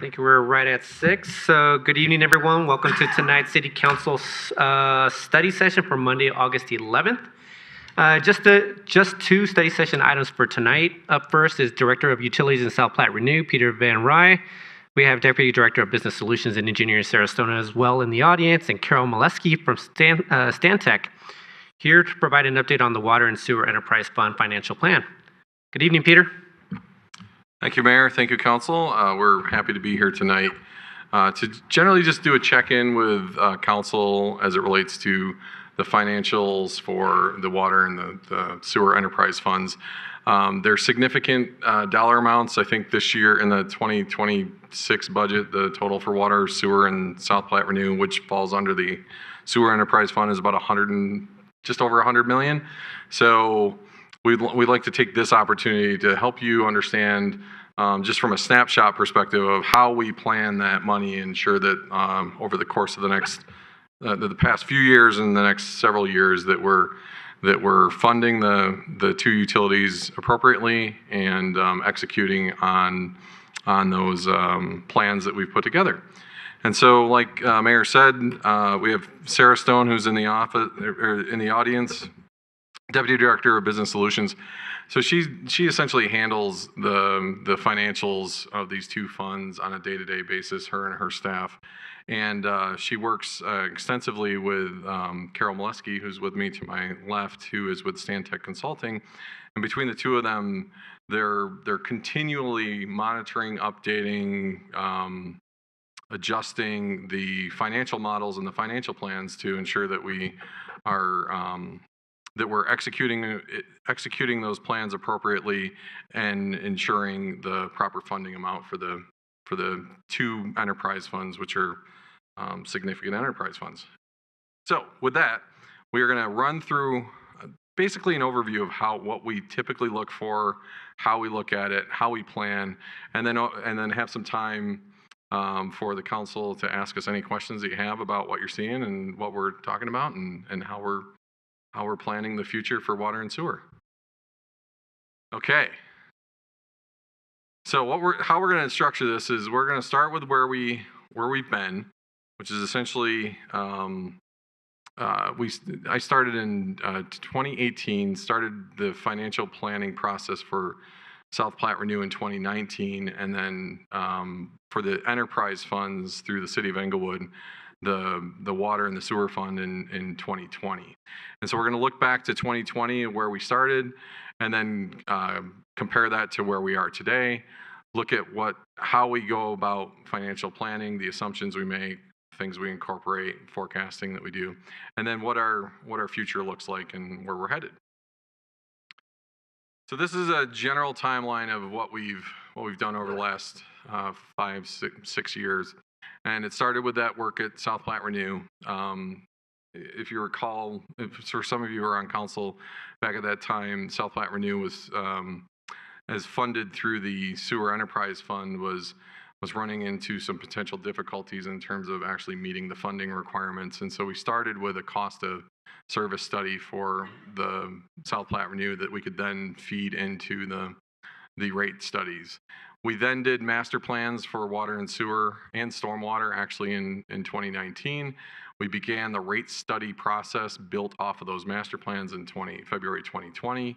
Thank you. We're right at 6. So good evening, everyone. Welcome to tonight's City Council study session for Monday, August 11th. Just two study session items for tonight. Up first is Director of Utilities in South Platte Renew, Peter Van Rye. We have Deputy Director of Business Solutions and Engineering, Sarah Stona, as well in the audience, and Carol Molesky from Stantec, here to provide an update on the Water and Sewer Enterprise Fund financial plan. Good evening, Peter. Thank you, Mayor. Thank you, Council. We're happy to be here tonight to generally just do a check-in with Council as it relates to the financials for the water and the sewer enterprise funds. They're significant dollar amounts. I think this year in the 2026 budget, the total for water, sewer, and South Platte Renew, which falls under the sewer enterprise fund, is about just over $100 million. So we'd like to take this opportunity to help you understand, just from a snapshot perspective, of how we plan that money and ensure that over the course of the past few years and the next several years that we're funding the two utilities appropriately and executing on those plans that we've put together. And so, like Mayor said, we have Sarah Stone, who's in the audience, Deputy Director of Business Solutions. So she essentially handles the financials of these two funds on a day-to-day basis, her and her staff. And she works extensively with Carol Molesky, who's with me to my left, who is with Stantec Consulting. And between the two of them, they're continually monitoring, updating, adjusting the financial models and the financial plans to ensure that we are that we're executing those plans appropriately and ensuring the proper funding amount for the two enterprise funds, which are significant enterprise funds. So with that, we are going to run through basically an overview of what we typically look for, how we look at it, how we plan, and then have some time for the council to ask us any questions that you have about what you're seeing and what we're talking about and how we're planning the future for water and sewer. Okay. So how we're going to structure this is we're going to start with where we've been, which is essentially I started in 2018, started the financial planning process for South Platte Renew in 2019, and then for the enterprise funds through the City of Englewood, the water and the sewer fund in 2020. And so we're going to look back to 2020 where we started, and then compare that to where we are today. Look at how we go about financial planning, the assumptions we make, things we incorporate, forecasting that we do, and then what our future looks like and where we're headed. So this is a general timeline of what we've done over the last 5, 6 years. And it started with that work at South Platte Renew. If you recall, for some of you who are on council, back at that time, South Platte Renew was, as funded through the Sewer Enterprise Fund, was running into some potential difficulties in terms of actually meeting the funding requirements. And so we started with a cost of service study for the South Platte Renew that we could then feed into the rate studies. We then did master plans for water and sewer and stormwater actually in 2019. We began the rate study process built off of those master plans in February 2020.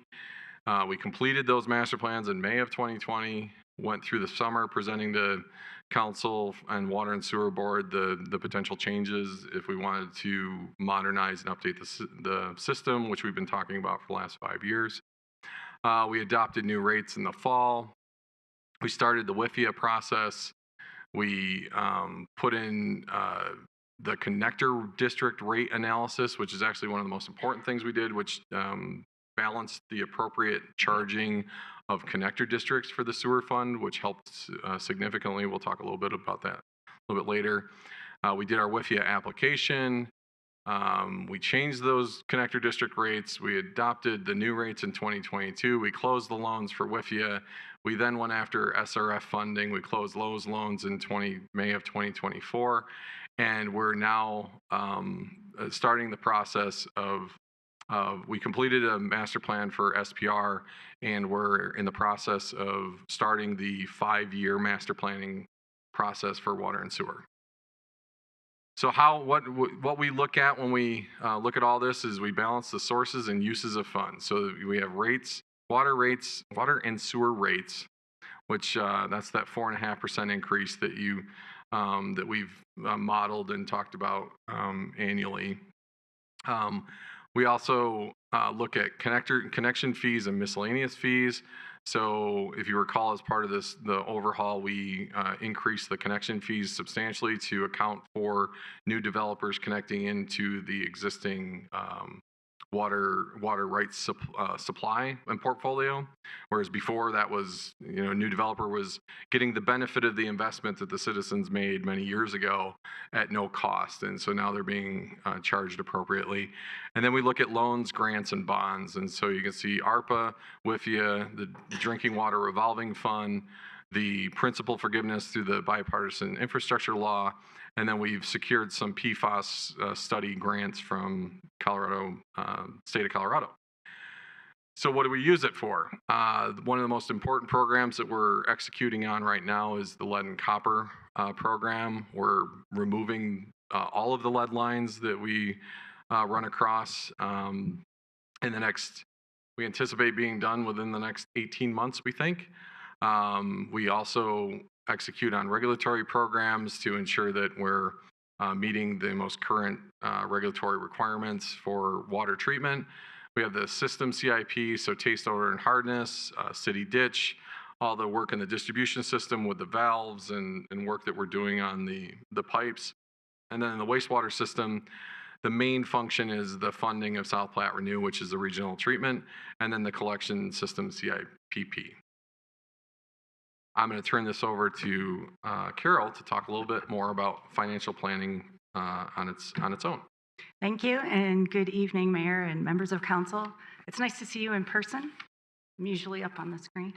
We completed those master plans in May of 2020, went through the summer presenting to Council and Water and Sewer Board the potential changes if we wanted to modernize and update the system, which we've been talking about for the last 5 years. We adopted new rates in the fall. We started the WIFIA process. We put in the connector district rate analysis, which is actually one of the most important things we did, which balanced the appropriate charging of connector districts for the sewer fund, which helped significantly. We'll talk a little bit about that a little bit later. We did our WIFIA application. We changed those connector district rates. We adopted the new rates in 2022. We closed the loans for WIFIA. We then went after SRF funding. We closed those loans in May of 2024. And we're now starting the process of we completed a master plan for SPR, and we're in the process of starting the 5-year master planning process for water and sewer. So what we look at when we look at all this is we balance the sources and uses of funds. So we have water and sewer rates, which that's that 4.5% increase that we've modeled and talked about annually. We also look at connection fees and miscellaneous fees. So if you recall, as part of the overhaul, we increased the connection fees substantially to account for new developers connecting into the existing water rights supply and portfolio. Whereas before that was, a new developer was getting the benefit of the investment that the citizens made many years ago at no cost. And so now they're being charged appropriately. And then we look at loans, grants, and bonds. And so you can see ARPA, WIFIA, the Drinking Water Revolving Fund, the principal forgiveness through the bipartisan infrastructure law, and then we've secured some PFAS study grants from Colorado, state of Colorado. So what do we use it for? One of the most important programs that we're executing on right now is the lead and copper program. We're removing all of the lead lines that we run across we anticipate being done within the next 18 months, we think. We also execute on regulatory programs to ensure that we're meeting the most current regulatory requirements for water treatment. We have the system CIP, so taste, odor, and hardness, city ditch, all the work in the distribution system with the valves and work that we're doing on the pipes. And then in the wastewater system, the main function is the funding of South Platte Renew, which is the regional treatment, and then the collection system CIPP. I'm going to turn this over to Carol to talk a little bit more about financial planning on its own. Thank you, and good evening, Mayor and members of council. It's nice to see you in person. I'm usually up on the screen.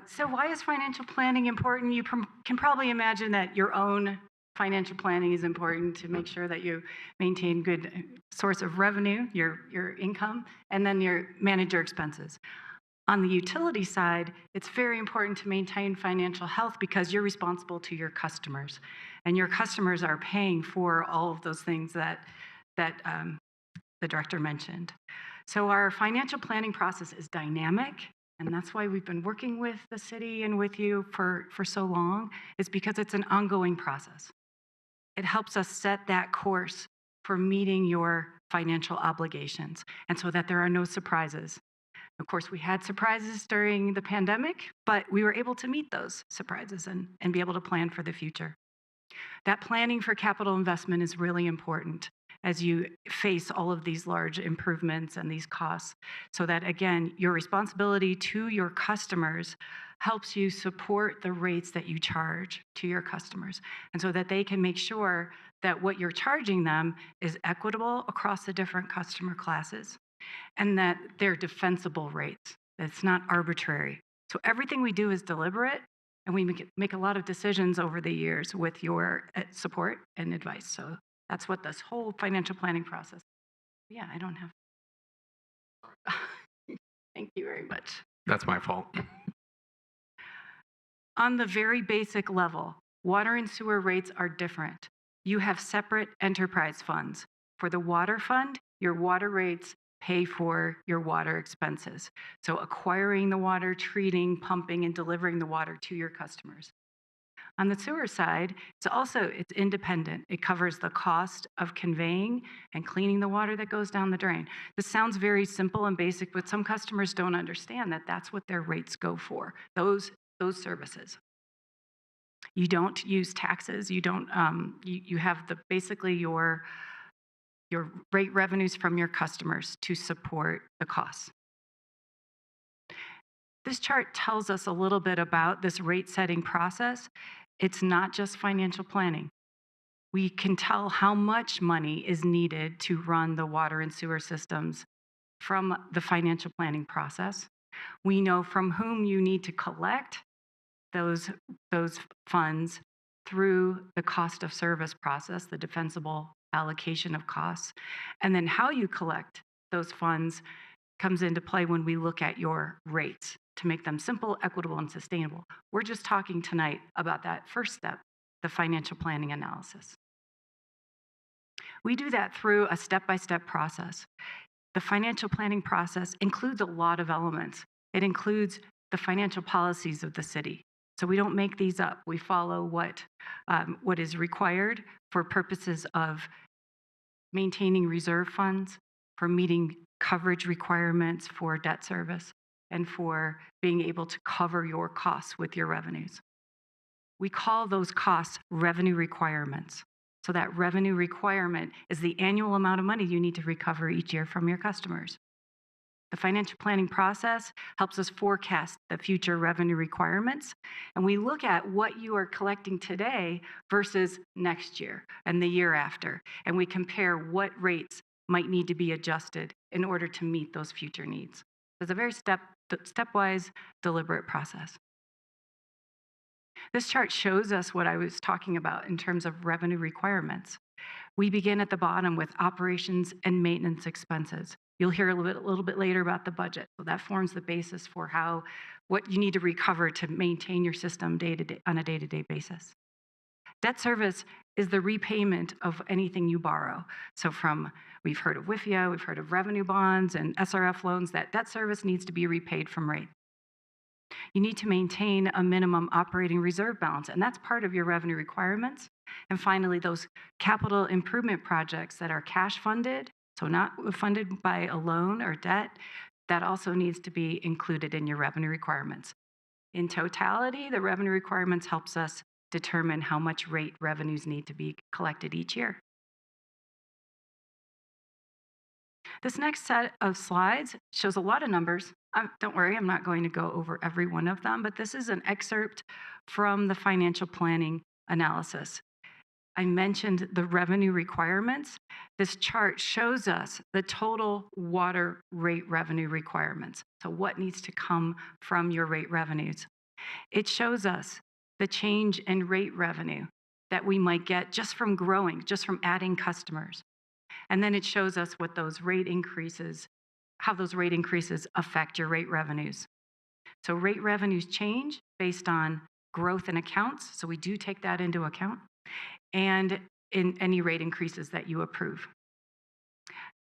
So why is financial planning important? You can probably imagine that your own financial planning is important to make sure that you maintain good source of revenue, your income, and then manage your expenses. On the utility side, it's very important to maintain financial health because you're responsible to your customers, and your customers are paying for all of those things that the director mentioned. So our financial planning process is dynamic, and that's why we've been working with the city and with you for so long, is because it's an ongoing process. It helps us set that course for meeting your financial obligations, and so that there are no surprises. Of course, we had surprises during the pandemic, but we were able to meet those surprises and be able to plan for the future. That planning for capital investment is really important as you face all of these large improvements and these costs, so that, again, your responsibility to your customers helps you support the rates that you charge to your customers, and so that they can make sure that what you're charging them is equitable across the different customer classes, and that they're defensible rates. It's not arbitrary. So everything we do is deliberate, and we make a lot of decisions over the years with your support and advice. So that's what this whole financial planning process. Yeah, I don't have. Thank you very much. That's my fault. On the very basic level, water and sewer rates are different. You have separate enterprise funds. For the water fund, your water rates pay for your water expenses. So acquiring the water, treating, pumping, and delivering the water to your customers. On the sewer side, it's independent. It covers the cost of conveying and cleaning the water that goes down the drain. This sounds very simple and basic, but some customers don't understand that that's what their rates go for, those services. You don't use taxes. You don't. You have basically your rate revenues from your customers to support the costs. This chart tells us a little bit about this rate setting process. It's not just financial planning. We can tell how much money is needed to run the water and sewer systems from the financial planning process. We know from whom you need to collect those funds through the cost of service process, the defensible allocation of costs, and then how you collect those funds comes into play when we look at your rates to make them simple, equitable, and sustainable. We're just talking tonight about that first step, the financial planning analysis. We do that through a step-by-step process. The financial planning process includes a lot of elements. It includes the financial policies of the city. So we don't make these up. We follow what is required for purposes of maintaining reserve funds, for meeting coverage requirements for debt service, and for being able to cover your costs with your revenues. We call those costs revenue requirements. So that revenue requirement is the annual amount of money you need to recover each year from your customers. The financial planning process helps us forecast the future revenue requirements, and we look at what you are collecting today versus next year and the year after, and we compare what rates might need to be adjusted in order to meet those future needs. It's a very stepwise, deliberate process. This chart shows us what I was talking about in terms of revenue requirements. We begin at the bottom with operations and maintenance expenses. You'll hear a little bit later about the budget. So that forms the basis for what you need to recover to maintain your system on a day-to-day basis. Debt service is the repayment of anything you borrow. So we've heard of WIFIA, we've heard of revenue bonds and SRF loans. That debt service needs to be repaid from rate. You need to maintain a minimum operating reserve balance, and that's part of your revenue requirements. And finally, those capital improvement projects that are cash funded, so not funded by a loan or debt, that also needs to be included in your revenue requirements. In totality, the revenue requirements helps us determine how much rate revenues need to be collected each year. This next set of slides shows a lot of numbers. Don't worry, I'm not going to go over every one of them, but this is an excerpt from the financial planning analysis. I mentioned the revenue requirements. This chart shows us the total water rate revenue requirements. So what needs to come from your rate revenues? It shows us the change in rate revenue that we might get just from growing, just from adding customers. And then it shows us what those rate increases, how those rate increases affect your rate revenues. So rate revenues change based on growth in accounts. So we do take that into account, and in any rate increases that you approve.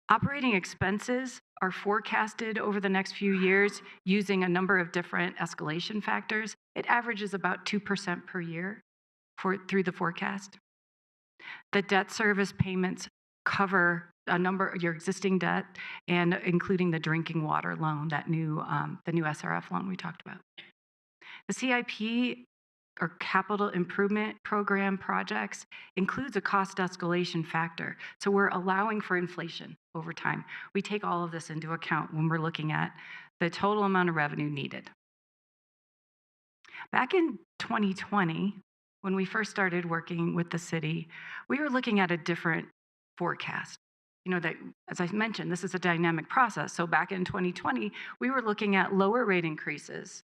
Operating expenses are forecasted over the next few years using a number of different escalation factors. It averages about 2% per year through the forecast. The debt service payments cover a number of your existing debt, and including the drinking water loan, the new SRF loan we talked about. The CIP, or capital improvement program projects, includes a cost escalation factor. So we're allowing for inflation over time. We take all of this into account when we're looking at the total amount of revenue needed. Back in 2020, when we first started working with the city, we were looking at a different forecast. That, as I mentioned, this is a dynamic process. So back in 2020, we were looking at lower rate increases.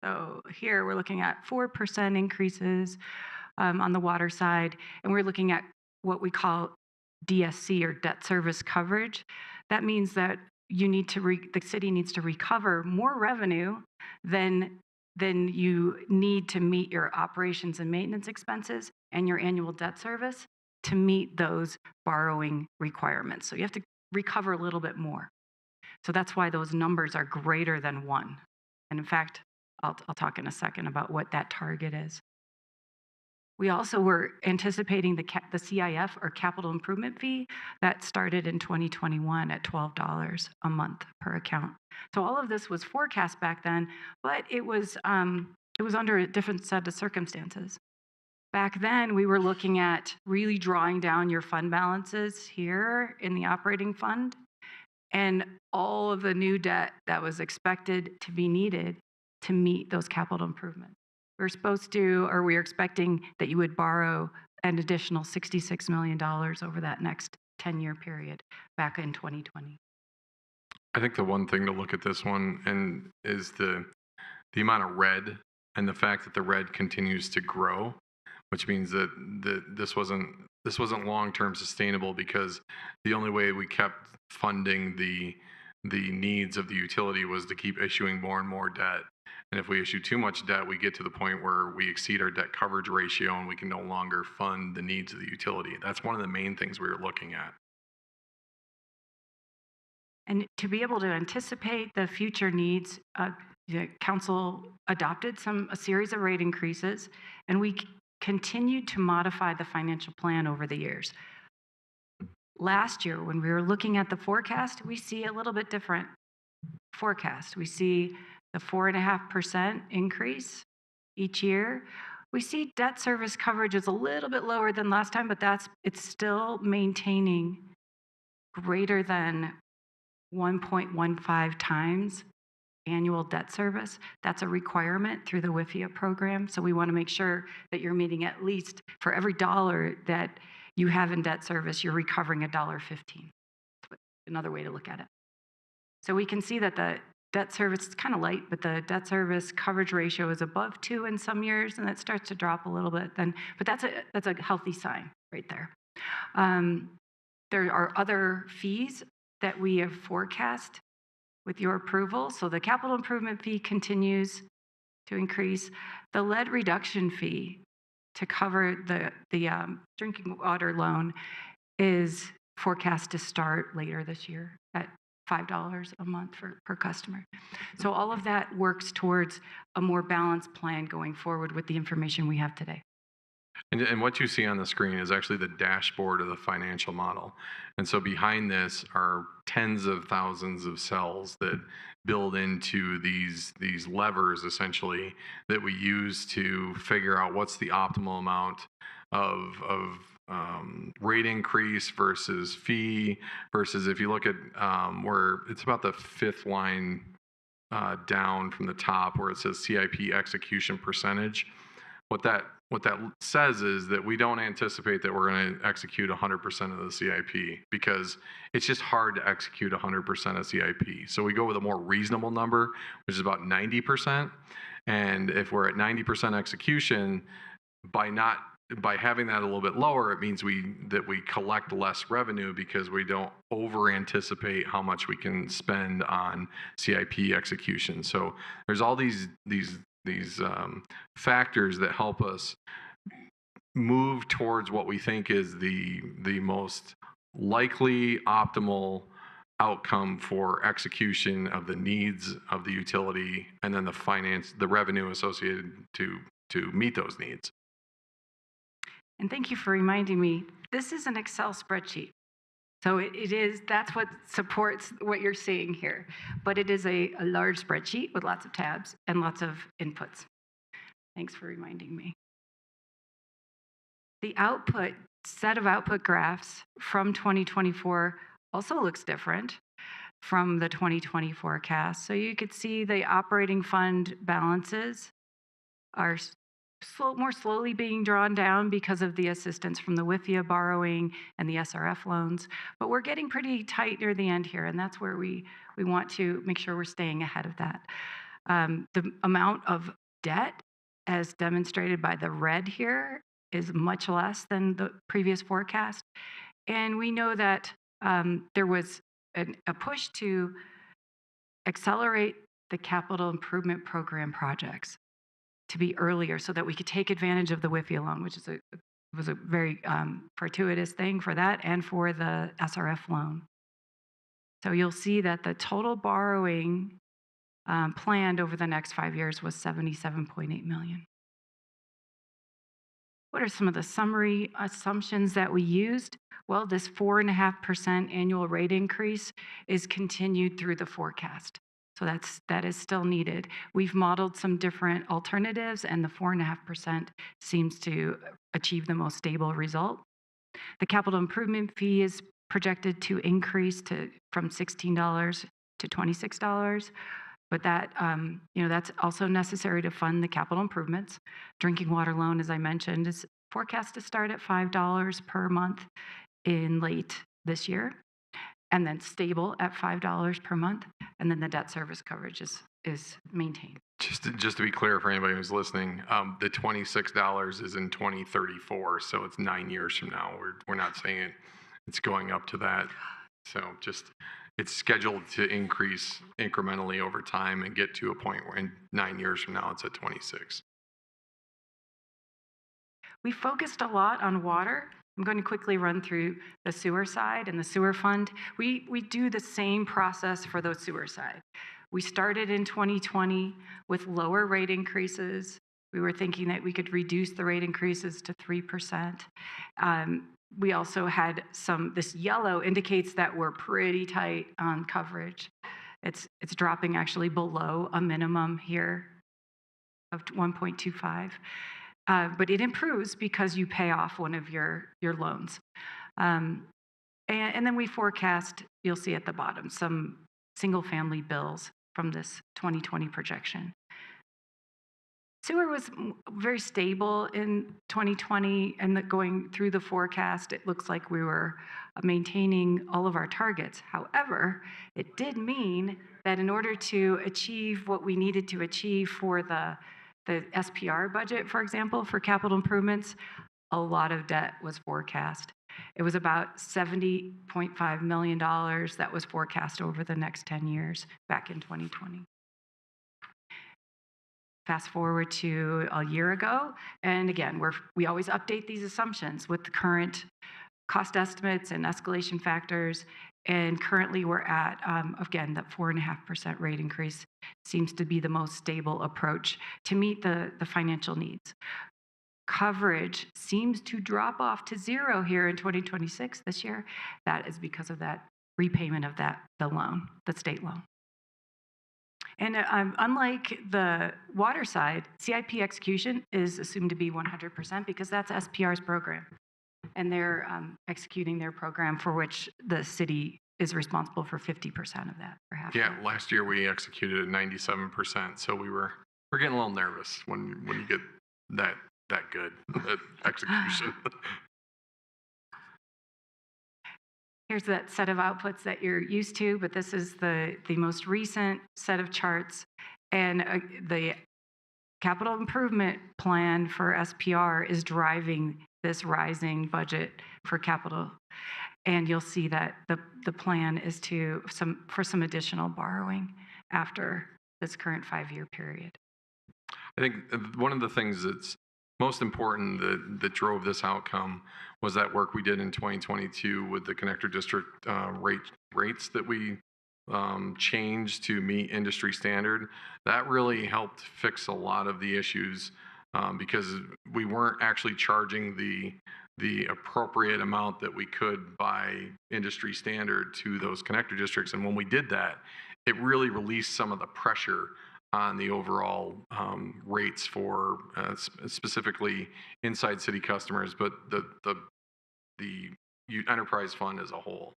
So here we're looking at 4% increases on the water side, and we're looking at what we call DSC, or debt service coverage. That means that the city needs to recover more revenue than you need to meet your operations and maintenance expenses and your annual debt service to meet those borrowing requirements. So you have to recover a little bit more. So that's why those numbers are greater than 1. And in fact, I'll talk in a second about what that target is. We also were anticipating the CIF, or capital improvement fee, that started in 2021 at $12 a month per account. So all of this was forecast back then, but it was under a different set of circumstances. Back then, we were looking at really drawing down your fund balances here in the operating fund, and all of the new debt that was expected to be needed to meet those capital improvements. We were expecting that you would borrow an additional $66 million over that next 10-year period back in 2020. I think the one thing to look at this one is the amount of red, and the fact that the red continues to grow, which means that this wasn't long-term sustainable, because the only way we kept funding the needs of the utility was to keep issuing more and more debt. And if we issue too much debt, we get to the point where we exceed our debt coverage ratio and we can no longer fund the needs of the utility. That's one of the main things we were looking at. And to be able to anticipate the future needs, the council adopted a series of rate increases, and we continued to modify the financial plan over the years. Last year, when we were looking at the forecast, we see a little bit different forecast. We see the 4.5% increase each year. We see debt service coverage is a little bit lower than last time, but it's still maintaining greater than 1.15 times annual debt service. That's a requirement through the WIFIA program. So we want to make sure that you're meeting at least for every dollar that you have in debt service, you're recovering $1.15. Another way to look at it. So we can see that the debt service is kind of light, but the debt service coverage ratio is above 2 in some years, and it starts to drop a little bit then. But that's a healthy sign right there. There are other fees that we have forecast with your approval. So the capital improvement fee continues to increase. The lead reduction fee to cover the drinking water loan is forecast to start later this year at $5 a month per customer. So all of that works towards a more balanced plan going forward with the information we have today. And what you see on the screen is actually the dashboard of the financial model. And so behind this are tens of thousands of cells that build into these levers, essentially, that we use to figure out what's the optimal amount of rate increase versus fee, versus if you look at where it's about the fifth line down from the top where it says CIP execution percentage. What that says is that we don't anticipate that we're going to execute 100% of the CIP because it's just hard to execute 100% of CIP. So we go with a more reasonable number, which is about 90%. And if we're at 90% execution, by having that a little bit lower, it means that we collect less revenue because we don't over anticipate how much we can spend on CIP execution. So there's all these factors that help us move towards what we think is the most likely optimal outcome for execution of the needs of the utility, and then the revenue associated to meet those needs. And thank you for reminding me, this is an Excel spreadsheet. So that's what supports what you're seeing here. But it is a large spreadsheet with lots of tabs and lots of inputs. Thanks for reminding me. The set of output graphs from 2024 also looks different from the 2020 forecast. So you could see the operating fund balances are more slowly being drawn down because of the assistance from the WIFIA borrowing and the SRF loans. But we're getting pretty tight near the end here, and that's where we want to make sure we're staying ahead of that. The amount of debt, as demonstrated by the red here, is much less than the previous forecast. And we know that there was a push to accelerate the capital improvement program projects to be earlier so that we could take advantage of the WIFIA loan, which was a very fortuitous thing for that and for the SRF loan. So you'll see that the total borrowing planned over the next 5 years was $77.8 million. What are some of the summary assumptions that we used? Well, this 4.5% annual rate increase is continued through the forecast. So that is still needed. We've modeled some different alternatives, and the 4.5% seems to achieve the most stable result. The capital improvement fee is projected to increase from $16 to $26, but that's also necessary to fund the capital improvements. Drinking water loan, as I mentioned, is forecast to start at $5 per month in late this year, and then stable at $5 per month, and then the debt service coverage is maintained. Just to be clear for anybody who's listening, the $26 is in 2034, so it's 9 years from now. We're not saying it's going up to that. So just it's scheduled to increase incrementally over time and get to a point where in 9 years from now, it's at 26. We focused a lot on water. I'm going to quickly run through the sewer side and the sewer fund. We do the same process for the sewer side. We started in 2020 with lower rate increases. We were thinking that we could reduce the rate increases to 3%. We also had this yellow indicates that we're pretty tight on coverage. It's dropping actually below a minimum here of 1.25. But it improves because you pay off one of your loans. And then we forecast, you'll see at the bottom, some single-family bills from this 2020 projection. Sewer was very stable in 2020, and going through the forecast, it looks like we were maintaining all of our targets. However, it did mean that in order to achieve what we needed to achieve for the SPR budget, for example, for capital improvements, a lot of debt was forecast. It was about $70.5 million that was forecast over the next 10 years back in 2020. Fast forward to a year ago, and again, we always update these assumptions with the current cost estimates and escalation factors, and currently we're at, again, that 4.5% rate increase seems to be the most stable approach to meet the financial needs. Coverage seems to drop off to zero here in 2026 this year. That is because of that repayment of the loan, the state loan. And unlike the water side, CIP execution is assumed to be 100% because that's SPR's program. And they're executing their program for which the city is responsible for 50% of that, perhaps. Yeah, last year we executed at 97%, so we're getting a little nervous when you get that good at execution. Here's that set of outputs that you're used to, but this is the most recent set of charts. And the capital improvement plan for SPR is driving this rising budget for capital. And you'll see that the plan is for some additional borrowing after this current 5-year period. I think one of the things that's most important that drove this outcome was that work we did in 2022 with the connector district rates that we changed to meet industry standard. That really helped fix a lot of the issues because we weren't actually charging the appropriate amount that we could by industry standard to those connector districts. And when we did that, it really released some of the pressure on the overall rates for specifically inside city customers, but the enterprise fund as a whole.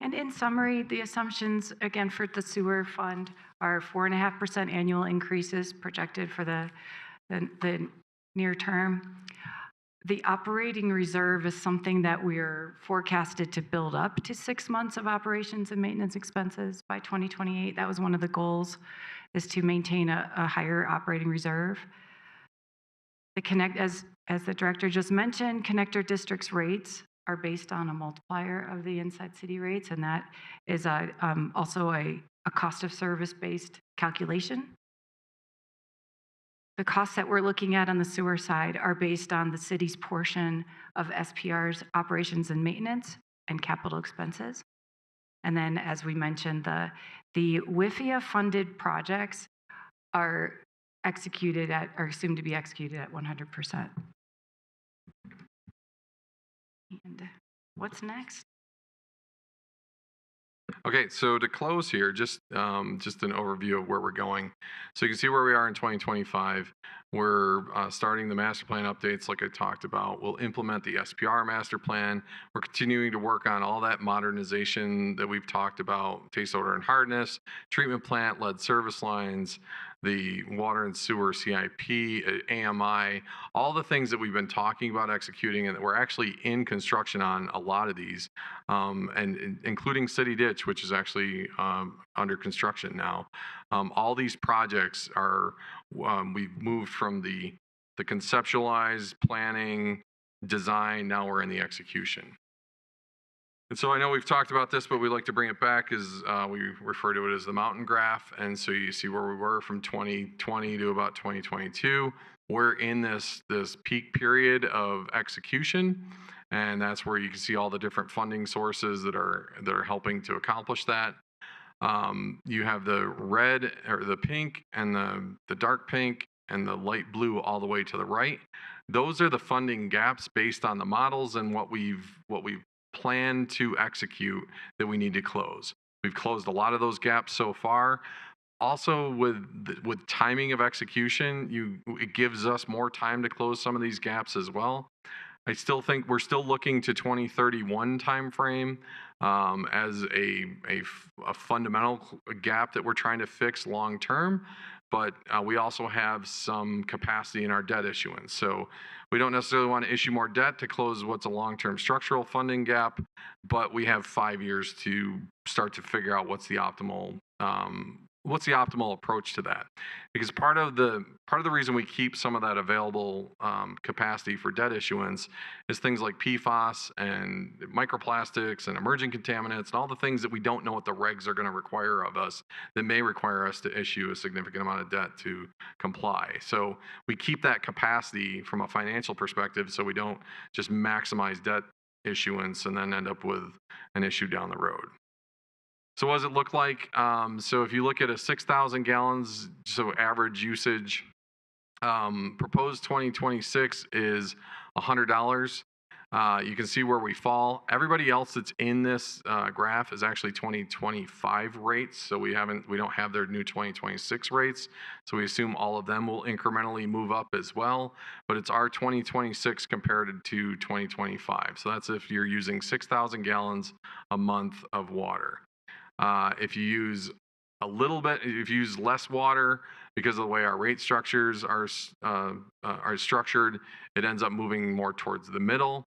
And in summary, the assumptions, again, for the sewer fund are 4.5% annual increases projected for the near term. The operating reserve is something that we're forecasted to build up to 6 months of operations and maintenance expenses by 2028. That was one of the goals, is to maintain a higher operating reserve. As the director just mentioned, connector districts rates are based on a multiplier of the inside city rates, and that is also a cost of service based calculation. The costs that we're looking at on the sewer side are based on the city's portion of SPR's operations and maintenance and capital expenses. And then, as we mentioned, the WIFIA funded projects are assumed to be executed at 100%. And what's next? Okay, so to close here, just an overview of where we're going. So you can see where we are in 2025. We're starting the master plan updates like I talked about. We'll implement the SPR master plan. We're continuing to work on all that modernization that we've talked about, taste, odor, and hardness, treatment plant, lead service lines, the water and sewer CIP, AMI, all the things that we've been talking about executing and that we're actually in construction on a lot of these, and including City Ditch, which is actually under construction now. All these projects are, we've moved from the conceptualized planning, design, now we're in the execution. And so I know we've talked about this, but we like to bring it back as we refer to it as the mountain graph. And so you see where we were from 2020 to about 2022. We're in this peak period of execution, and that's where you can see all the different funding sources that are helping to accomplish that. You have the red or the pink and the dark pink and the light blue all the way to the right. Those are the funding gaps based on the models and what we've planned to execute that we need to close. We've closed a lot of those gaps so far. Also, with timing of execution, it gives us more time to close some of these gaps as well. I still think we're still looking to 2031 timeframe as a fundamental gap that we're trying to fix long term. But we also have some capacity in our debt issuance. So we don't necessarily want to issue more debt to close what's a long-term structural funding gap, but we have 5 years to start to figure out what's the optimal approach to that. Because part of the reason we keep some of that available capacity for debt issuance is things like PFAS and microplastics and emerging contaminants and all the things that we don't know what the regs are going to require of us that may require us to issue a significant amount of debt to comply. So we keep that capacity from a financial perspective so we don't just maximize debt issuance and then end up with an issue down the road. So what does it look like? So if you look at a 6,000 gallons, so average usage, proposed 2026 is $100. You can see where we fall. Everybody else that's in this graph is actually 2025 rates. So we don't have their new 2026 rates. So we assume all of them will incrementally move up as well. But it's our 2026 compared to 2025. So that's if you're using 6,000 gallons a month of water. If you use if you use less water because of the way our rate structures are structured, it ends up moving more towards the middle.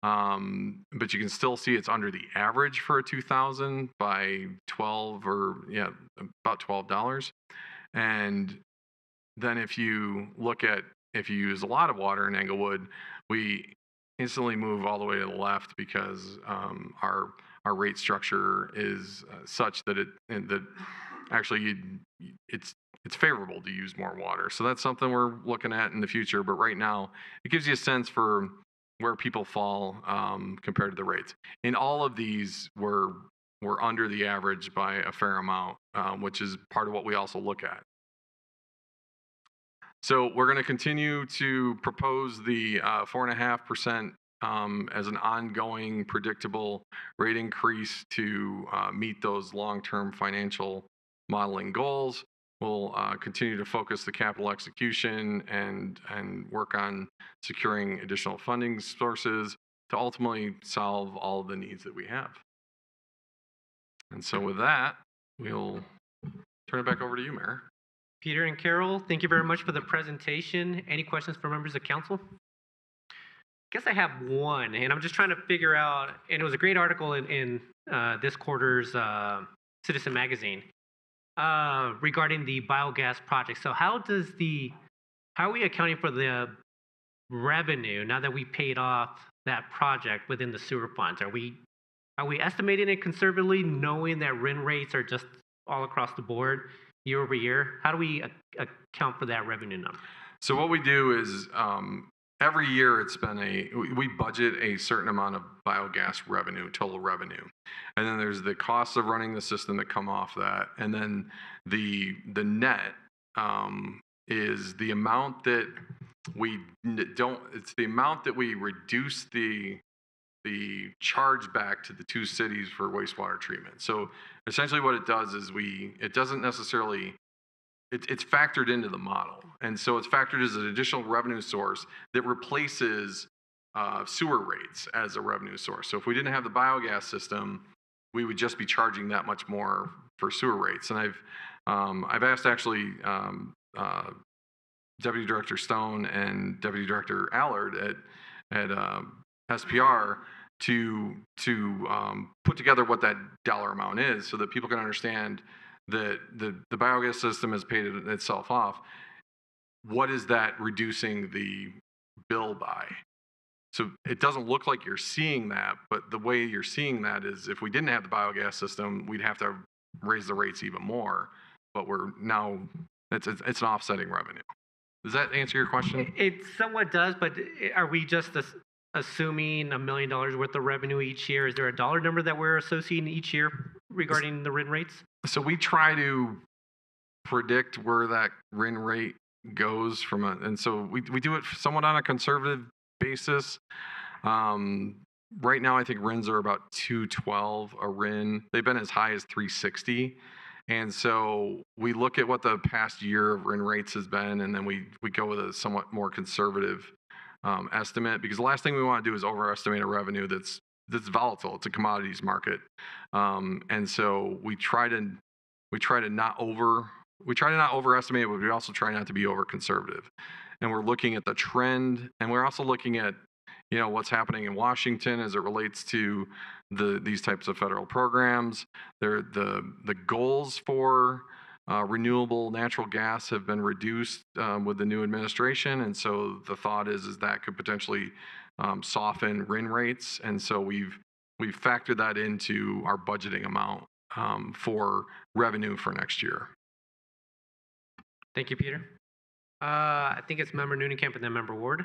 But you can still see it's under the average for a 2,000 by about $12. And then if you use a lot of water in Englewood, we instantly move all the way to the left because our rate structure is such that it's favorable to use more water. So that's something we're looking at in the future. But right now, it gives you a sense for where people fall compared to the rates. In all of these, we're under the average by a fair amount, which is part of what we also look at. So we're going to continue to propose the 4.5% as an ongoing predictable rate increase to meet those long-term financial modeling goals. We'll continue to focus the capital execution and work on securing additional funding sources to ultimately solve all of the needs that we have. And so with that, we'll turn it back over to you, Mayor. Peter and Carol, thank you very much for the presentation. Any questions for members of council? I guess I have one, and I'm just trying to figure out, and it was a great article in this quarter's Citizen Magazine regarding the biogas project. So how are we accounting for the revenue now that we paid off that project within the sewer funds? Are we estimating it conservatively, knowing that RIN rates are just all across the board year over year? How do we account for that revenue number? So what we do is every year we budget a certain amount of biogas revenue, total revenue. And then there's the costs of running the system that come off that. And then the net is the amount that it's the amount that we reduce the charge back to the two cities for wastewater treatment. So essentially what it does is it doesn't necessarily, it's factored into the model. And so it's factored as an additional revenue source that replaces sewer rates as a revenue source. So if we didn't have the biogas system, we would just be charging that much more for sewer rates. And I've asked actually Deputy Director Stone and Deputy Director Allard at SPR to put together what that dollar amount is so that people can understand that the biogas system has paid itself off. What is that reducing the bill by? so it doesn't look like you're seeing that, but the way you're seeing that is if we didn't have the biogas system, we'd have to raise the rates even more. But we're now, it's an offsetting revenue. Does that answer your question? It somewhat does, but are we just assuming $1 million worth of revenue each year? Is there a dollar number that we're associating each year regarding the RIN rates? So we try to predict where that RIN rate goes and so we do it somewhat on a conservative basis. Right now, I think RINs are about 212 a RIN. They've been as high as 360. And so we look at what the past year of RIN rates has been, and then we go with a somewhat more conservative estimate, because the last thing we want to do is overestimate a revenue that's volatile. It's a commodities market. And so we try to not overestimate, but we also try not to be over conservative. And we're looking at the trend, and we're also looking at what's happening in Washington as it relates to these types of federal programs. The goals for renewable natural gas have been reduced with the new administration, and so the thought is that could potentially soften RIN rates, and so we've factored that into our budgeting amount for revenue for next year. Thank you, Peter. I think it's Member Noonan-Camp and then Member Ward.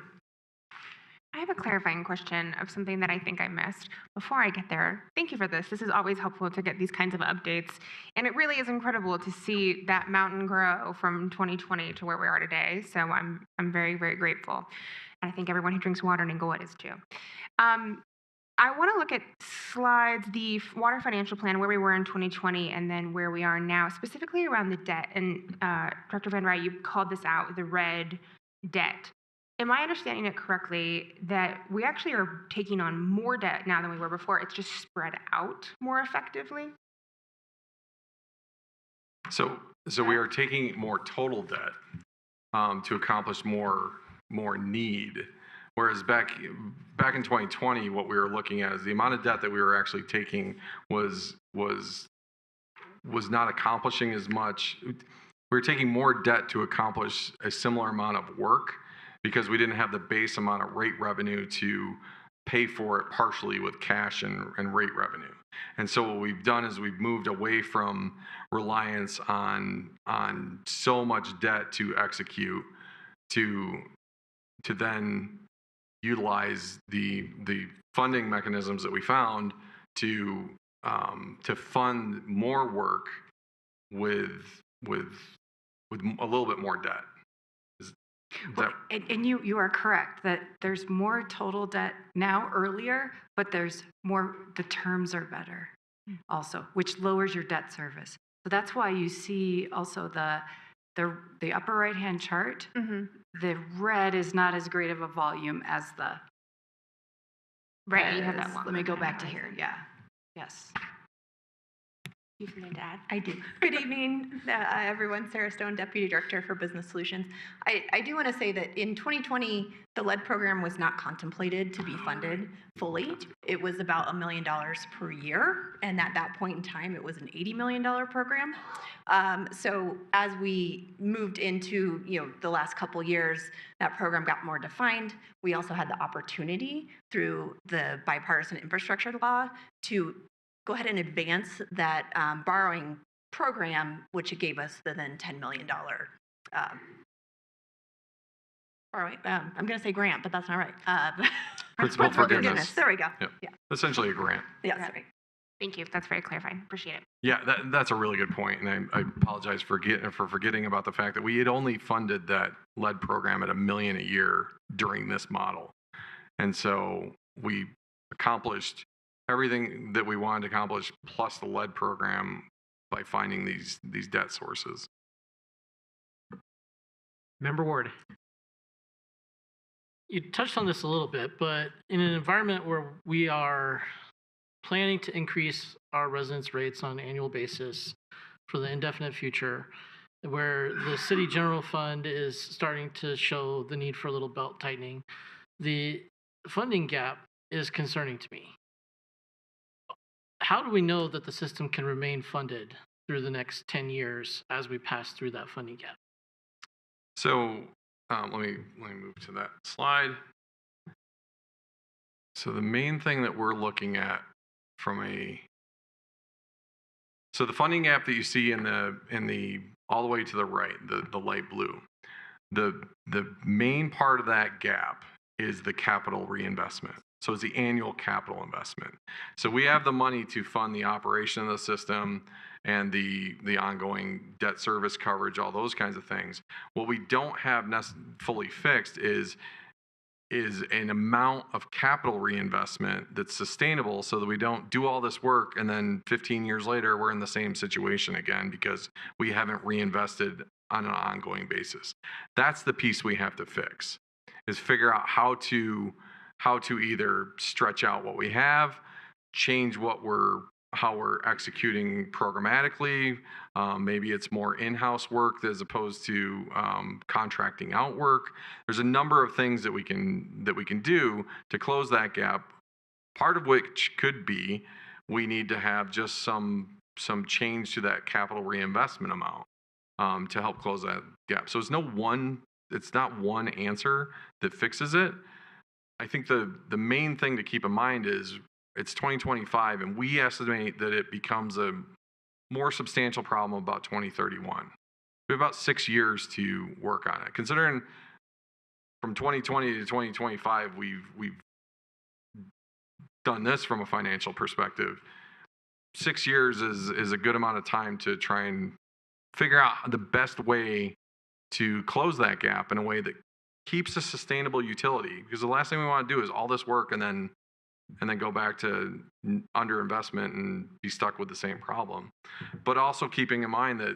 I have a clarifying question of something that I think I missed before I get there. Thank you for this. This is always helpful to get these kinds of updates. And it really is incredible to see that mountain grow from 2020 to where we are today. So I'm very, very grateful. And I think everyone who drinks water in Inglewood is too. I want to look at slides, the water financial plan, where we were in 2020 and then where we are now, specifically around the debt. And Dr. Van Rij, you called this out, the red debt. Am I understanding it correctly that we actually are taking on more debt now than we were before? It's just spread out more effectively? So we are taking more total debt to accomplish more need. Whereas back in 2020, what we were looking at is the amount of debt that we were actually taking was not accomplishing as much. We were taking more debt to accomplish a similar amount of work, because we didn't have the base amount of rate revenue to pay for it partially with cash and rate revenue. And so what we've done is we've moved away from reliance on so much debt to execute to then utilize the funding mechanisms that we found to fund more work with a little bit more debt. And you are correct that there's more total debt now earlier, but there's more, the terms are better also, which lowers your debt service. So that's why you see also the upper right-hand chart, the red is not as great of a volume as the... Right, you have that one. Let me go back to here, yeah. Yes. You have something to add? I do. Good evening, everyone. Sarah Stone, Deputy Director for Business Solutions. I do want to say that in 2020, the LED program was not contemplated to be funded fully. It was about $1 million per year, and at that point in time, it was an $80 million program. So as we moved into the last couple years, that program got more defined. We also had the opportunity through the bipartisan infrastructure law to go ahead and advance that borrowing program, which it gave us the then $10 million borrowing. I'm going to say grant, but that's not right. Principal forgiveness. There we go. Yep. Yeah. Essentially a grant. Yeah, that's right. Thank you. That's very clarifying. Appreciate it. Yeah, that's a really good point, and I apologize for forgetting about the fact that we had only funded that LED program at $1 million a year during this model, and so we accomplished everything that we wanted to accomplish plus the LED program by finding these debt sources. Member Ward. You touched on this a little bit, but in an environment where we are planning to increase our residence rates on an annual basis for the indefinite future, where the city general fund is starting to show the need for a little belt tightening, the funding gap is concerning to me. How do we know that the system can remain funded through the next 10 years as we pass through that funding gap? So let me move to that slide. So the main thing that we're looking at so the funding gap that you see in the all the way to the right, the light blue, the main part of that gap is the capital reinvestment. So it's the annual capital investment. So we have the money to fund the operation of the system and the ongoing debt service coverage, all those kinds of things. What we don't have fully fixed is an amount of capital reinvestment that's sustainable, so that we don't do all this work and then 15 years later we're in the same situation again because we haven't reinvested on an ongoing basis. That's the piece we have to fix, is figure out how to either stretch out what we have, change how we're executing programmatically. Maybe it's more in-house work as opposed to contracting out work. There's a number of things that we can do to close that gap. Part of which could be we need to have just some change to that capital reinvestment amount to help close that gap. So it's not one answer that fixes it. I think the main thing to keep in mind is it's 2025, and we estimate that it becomes a more substantial problem about 2031. We have about 6 years to work on it. Considering from 2020 to 2025, we've done this from a financial perspective. 6 years is a good amount of time to try and figure out the best way to close that gap in a way that keeps a sustainable utility. Because the last thing we want to do is all this work and then go back to underinvestment and be stuck with the same problem. But also keeping in mind that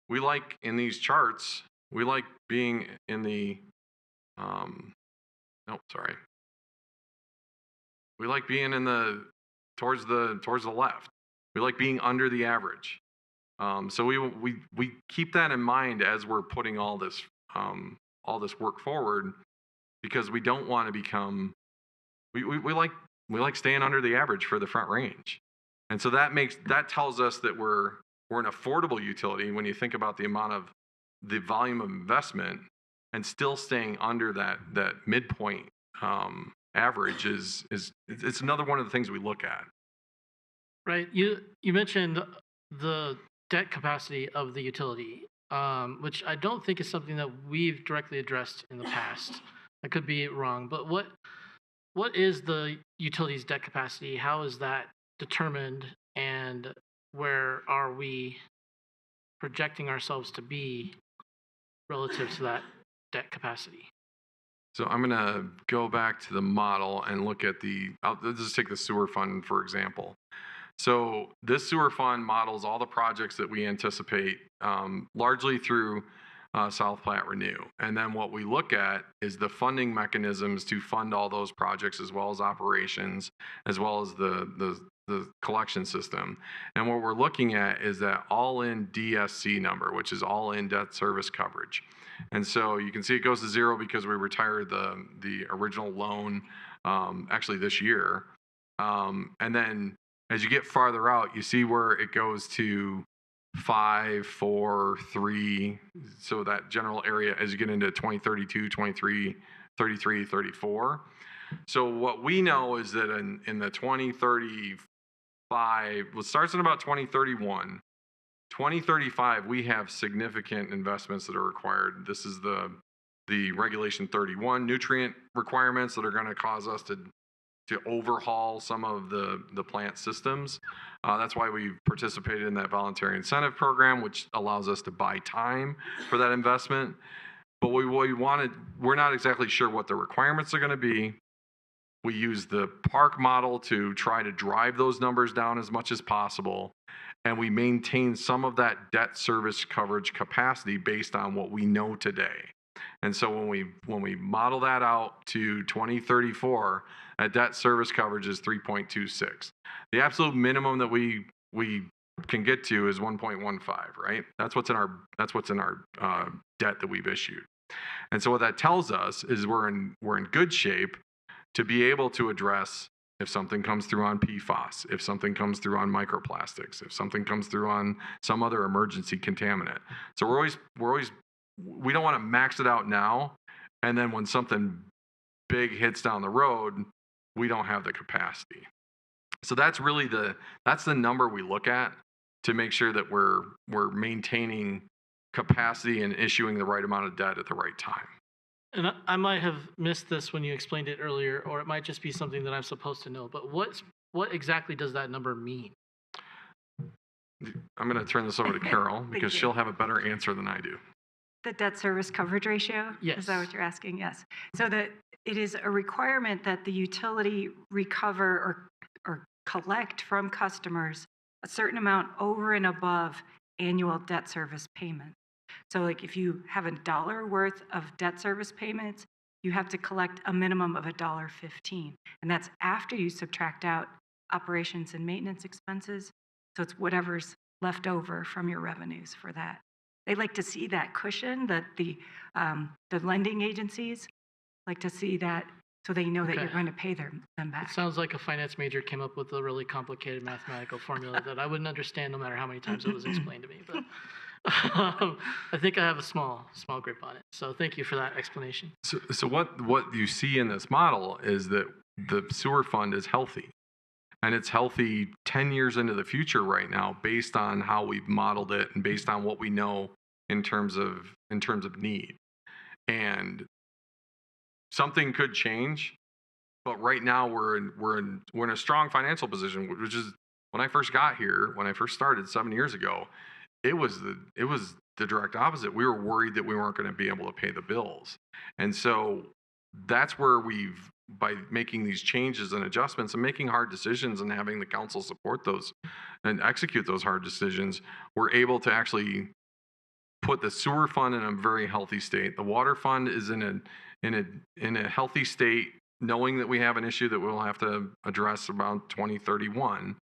we like in these charts, we like being in the, we like being in towards the left. We like being under the average. So we keep that in mind as we're putting all this work forward, because we don't want to become, we like staying under the average for the Front Range. And so that tells us that we're an affordable utility when you think about the volume of investment, and still staying under that midpoint average it's another one of the things we look at. Right. You mentioned the debt capacity of the utility, which I don't think is something that we've directly addressed in the past. I could be wrong, but what is the utility's debt capacity? How is that determined, and where are we projecting ourselves to be relative to that debt capacity? So I'm going to go back to the model and look at let's just take the sewer fund, for example. So this sewer fund models all the projects that we anticipate, largely through South Platte Renew. And then what we look at is the funding mechanisms to fund all those projects, as well as operations, as well as the collection system. And what we're looking at is that all-in DSC number, which is all-in debt service coverage. And so you can see it goes to zero because we retired the original loan actually this year. And then as you get farther out, you see where it goes to 5, 4, 3. So that general area as you get into 2032, 23, 33, 34. So what we know is that in the 2035, it starts in about 2031. 2035, we have significant investments that are required. This is the Regulation 31 nutrient requirements that are going to cause us to overhaul some of the plant systems. That's why we've participated in that voluntary incentive program, which allows us to buy time for that investment. But we're not exactly sure what the requirements are going to be. We use the PARC model to try to drive those numbers down as much as possible. And we maintain some of that debt service coverage capacity based on what we know today. And so when we model that out to 2034, that debt service coverage is 3.26. The absolute minimum that we can get to is 1.15, right? That's what's in our debt that we've issued. And so what that tells us is we're in good shape to be able to address if something comes through on PFAS, if something comes through on microplastics, if something comes through on some other emergency contaminant. So we don't want to max it out now, and then when something big hits down the road, we don't have the capacity. So that's really that's the number we look at to make sure that we're maintaining capacity and issuing the right amount of debt at the right time. And I might have missed this when you explained it earlier, or it might just be something that I'm supposed to know. But what exactly does that number mean? I'm going to turn this over to Carol because you. she'll have a better answer than I do. The debt service coverage ratio? Yes. Is that what you're asking? Yes. So that it is a requirement that the utility recover or collect from customers a certain amount over and above annual debt service payment. So like if you have $1 worth of debt service payments, you have to collect a minimum of $1.15. And that's after you subtract out operations and maintenance expenses. So it's whatever's left over from your revenues for that. They like to see that cushion, that the lending agencies like to see that so they know that Okay. you're going to pay them It back. sounds like a finance major came up with a really complicated mathematical formula that I wouldn't understand no matter how many times it was explained to me. But I think I have a small grip on it. So thank you for that explanation. So what you see in this model is that the sewer fund is healthy. And it's healthy 10 years into the future right now based on how we've modeled it and based on what we know in terms of need. And something could change, but right now we're in a strong financial position, which is when I first got here, when I first started 7 years ago, it was the direct opposite. We were worried that we weren't going to be able to pay the bills. And so that's where by making these changes and adjustments and making hard decisions and having the council support those and execute those hard decisions, we're able to actually put the sewer fund in a very healthy state. The water fund is in a healthy state, knowing that we have an issue that we'll have to address around 2031.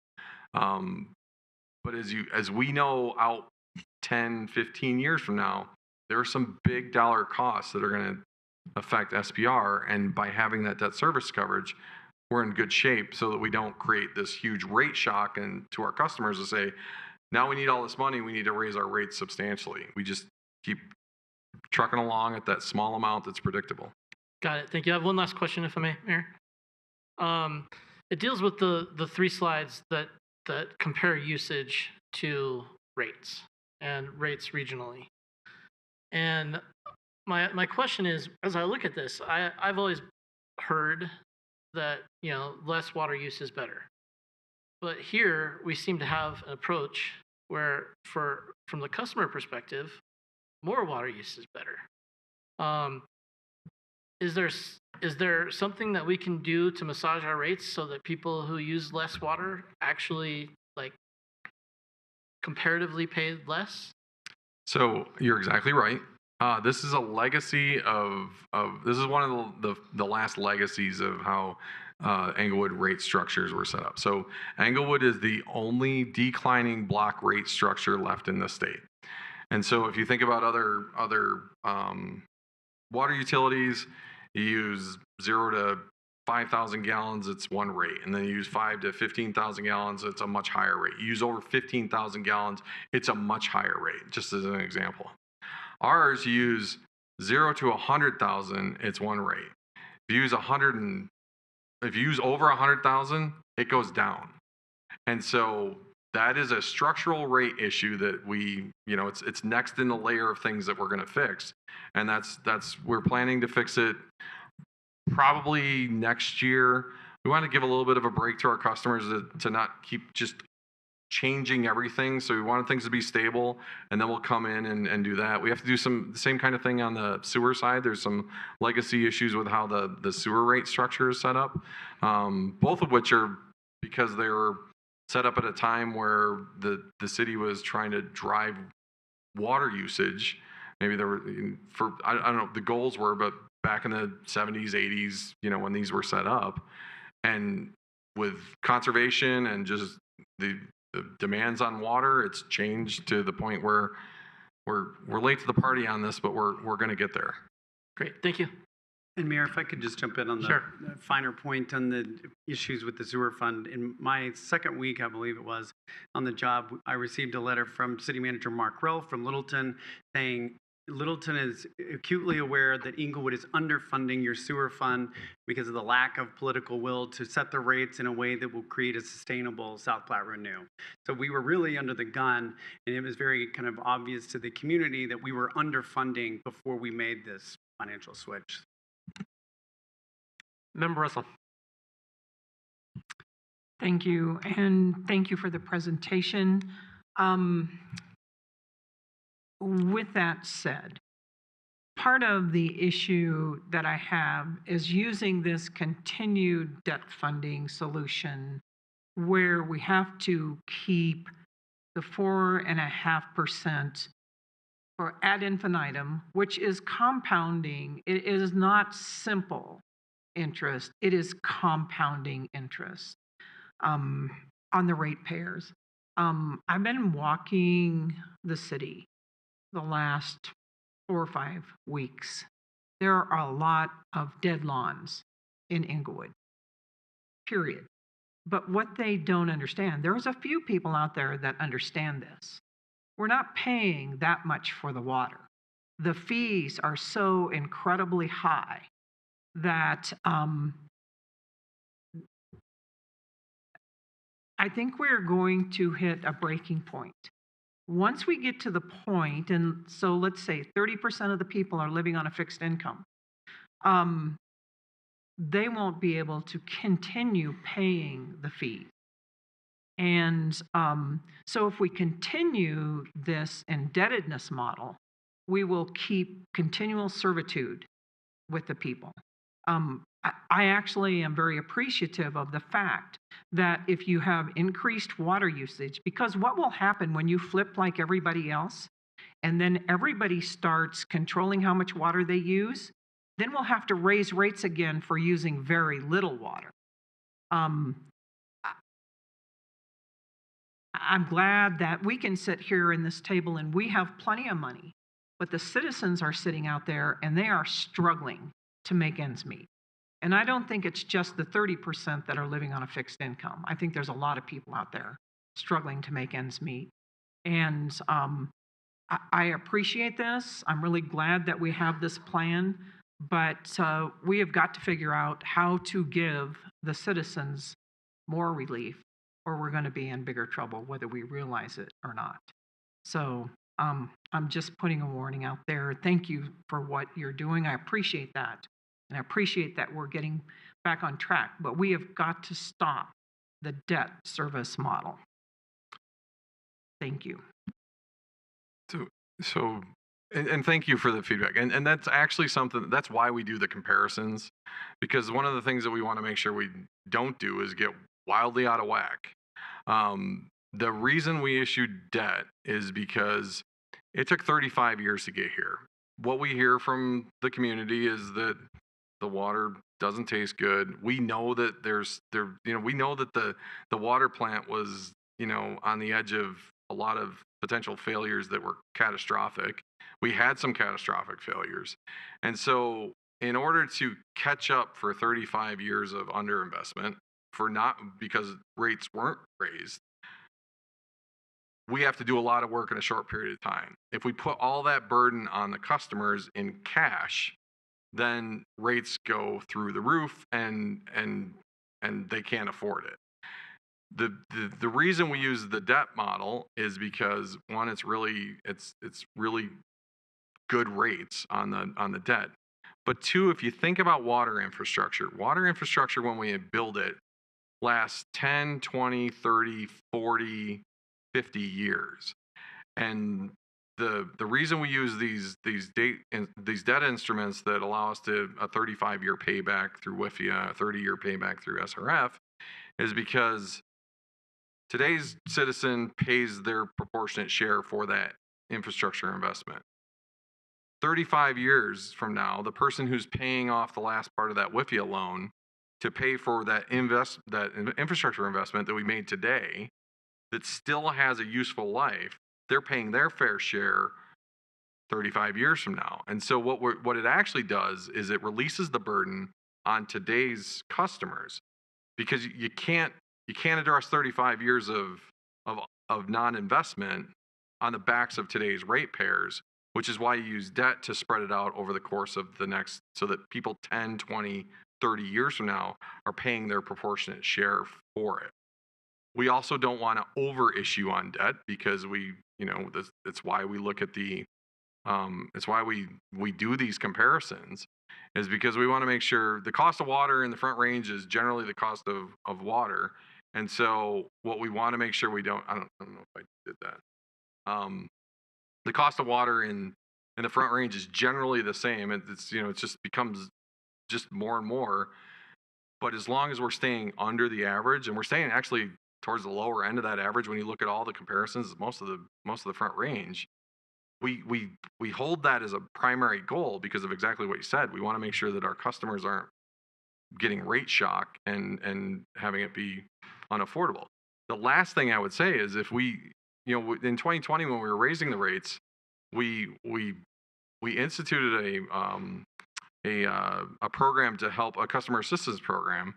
But as we know, out 10, 15 years from now, there are some big dollar costs that are going to affect SPR, and by having that debt service coverage, we're in good shape so that we don't create this huge rate shock and to our customers to say, now we need all this money, we need to raise our rates substantially. We just keep trucking along at that small amount that's predictable. Got it. Thank you. I have one last question, if I may, Mayor. It deals with the 3 slides that compare usage to rates and rates regionally. And my question is, as I look at this, I've always heard that, less water use is better. But here we seem to have an approach where from the customer perspective, more water use is better. Is there something that we can do to massage our rates so that people who use less water actually comparatively pay less? So you're exactly right. This is a legacy of this is one of the last legacies of how Englewood rate structures were set up. So Englewood is the only declining block rate structure left in the state. And so if you think about other water utilities, you use 0 to 5,000 gallons, it's one rate. And then you use 5 to 15,000 gallons, it's a much higher rate. You use over 15,000 gallons, it's a much higher rate, just as an example. Ours, you use 0 to 100,000, it's one rate. If you use over 100,000, it goes down. And so that is a structural rate issue that it's next in the layer of things that we're going to fix. And we're planning to fix it probably next year. We want to give a little bit of a break to our customers to not keep just changing everything. So we wanted things to be stable, and then we'll come in and do that. We have to do the same kind of thing on the sewer side. There's some legacy issues with how the sewer rate structure is set up, both of which are because they were set up at a time where the city was trying to drive water usage. Maybe there were, I don't know what the goals were, but back in the 70s, 80s, when these were set up, and with conservation and just the demands on water, it's changed to the point where we're late to the party on this, but we're going to get there. Great, thank you. And Mayor, if I could just jump in on the finer point on the issues with the sewer fund. In my second week, I believe it was, on the job, I received a letter from City Manager Mark Rowe from Littleton saying Littleton is acutely aware that Inglewood is underfunding your sewer fund because of the lack of political will to set the rates in a way that will create a sustainable South Platte Renew. So we were really under the gun, and it was very kind of obvious to the community that we were underfunding before we made this financial switch. Member Russell. Thank you, and thank you for the presentation. With that said, part of the issue that I have is using this continued debt funding solution where we have to keep the 4.5% for ad infinitum, which is compounding. It is not simple interest, it is compounding interest on the ratepayers. I've been walking the city the last 4 or 5 weeks. There are a lot of dead lawns in Inglewood, period. But what they don't understand, there's a few people out there that understand this. We're not paying that much for the water. The fees are so incredibly high that I think we're going to hit a breaking point. Once we get to the point, and so let's say 30% of the people are living on a fixed income, they won't be able to continue paying the fee. And so if we continue this indebtedness model, we will keep continual servitude with the people. I actually am very appreciative of the fact that if you have increased water usage, because what will happen when you flip like everybody else, and then everybody starts controlling how much water they use, then we'll have to raise rates again for using very little water. I'm glad that we can sit here in this table and we have plenty of money, but the citizens are sitting out there and they are struggling to make ends meet. And I don't think it's just the 30% that are living on a fixed income. I think there's a lot of people out there struggling to make ends meet. And I appreciate this. I'm really glad that we have this plan, but we have got to figure out how to give the citizens more relief, or we're going to be in bigger trouble, whether we realize it or not. So I'm just putting a warning out there. Thank you for what you're doing. I appreciate that. And I appreciate that we're getting back on track, but we have got to stop the debt service model. Thank you. So, and thank you for the feedback. And that's actually something, that's why we do the comparisons, because one of the things that we want to make sure we don't do is get wildly out of whack. The reason we issued debt is because it took 35 years to get here. What we hear from the community is that the water doesn't taste good. We know that we know that the water plant was, on the edge of a lot of potential failures that were catastrophic. We had some catastrophic failures. And so in order to catch up for 35 years of underinvestment, because rates weren't raised, we have to do a lot of work in a short period of time. If we put all that burden on the customers in cash, then rates go through the roof and they can't afford it. The reason we use the debt model is because one, it's really good rates on the debt. But two, if you think about water infrastructure when we build it lasts 10, 20, 30, 40, 50 years. And the reason we use these debt instruments that allow us to a 35-year payback through WIFIA, a 30-year payback through SRF, is because today's citizen pays their proportionate share for that infrastructure investment. 35 years from now, the person who's paying off the last part of that WIFIA loan to pay for that infrastructure investment that we made today that still has a useful life, they're paying their fair share 35 years from now. And so what it actually does is it releases the burden on today's customers, because you can't address 35 years of non-investment on the backs of today's ratepayers which is why you use debt to spread it out over the course of the next, so that people 10, 20, 30 years from now are paying their proportionate share for it. We also don't want to over issue on debt because that's why we look at it's why we do these comparisons, is because we want to make sure the cost of water in the Front Range is generally the cost of water. And so what we want to make sure we don't, I don't know if I did that. The cost of water in the Front Range is generally the same. It just becomes just more and more. But as long as we're staying under the average, and we're staying actually towards the lower end of that average, when you look at all the comparisons, most of the Front Range, we hold that as a primary goal because of exactly what you said. We want to make sure that our customers aren't getting rate shock and having it be unaffordable. The last thing I would say is, if we, in 2020 when we were raising the rates, we instituted a program to help, a customer assistance program,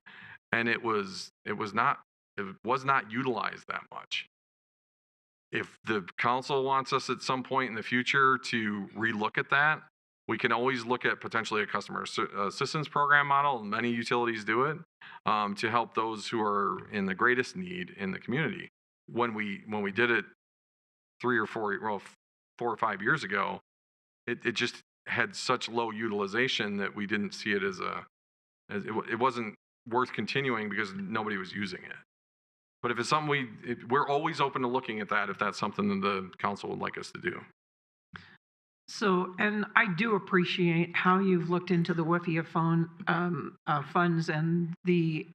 and it was not utilized that much. If the council wants us at some point in the future to relook at that, we can always look at potentially a customer assistance program model, and many utilities do it, to help those who are in the greatest need in the community. When we did it 4 or 5 years ago, it just had such low utilization that we didn't see it as it wasn't worth continuing because nobody was using it. But if it's something we're always open to looking at that, if that's something that the council would like us to do. So, and I do appreciate how you've looked into the WIFIA funds and the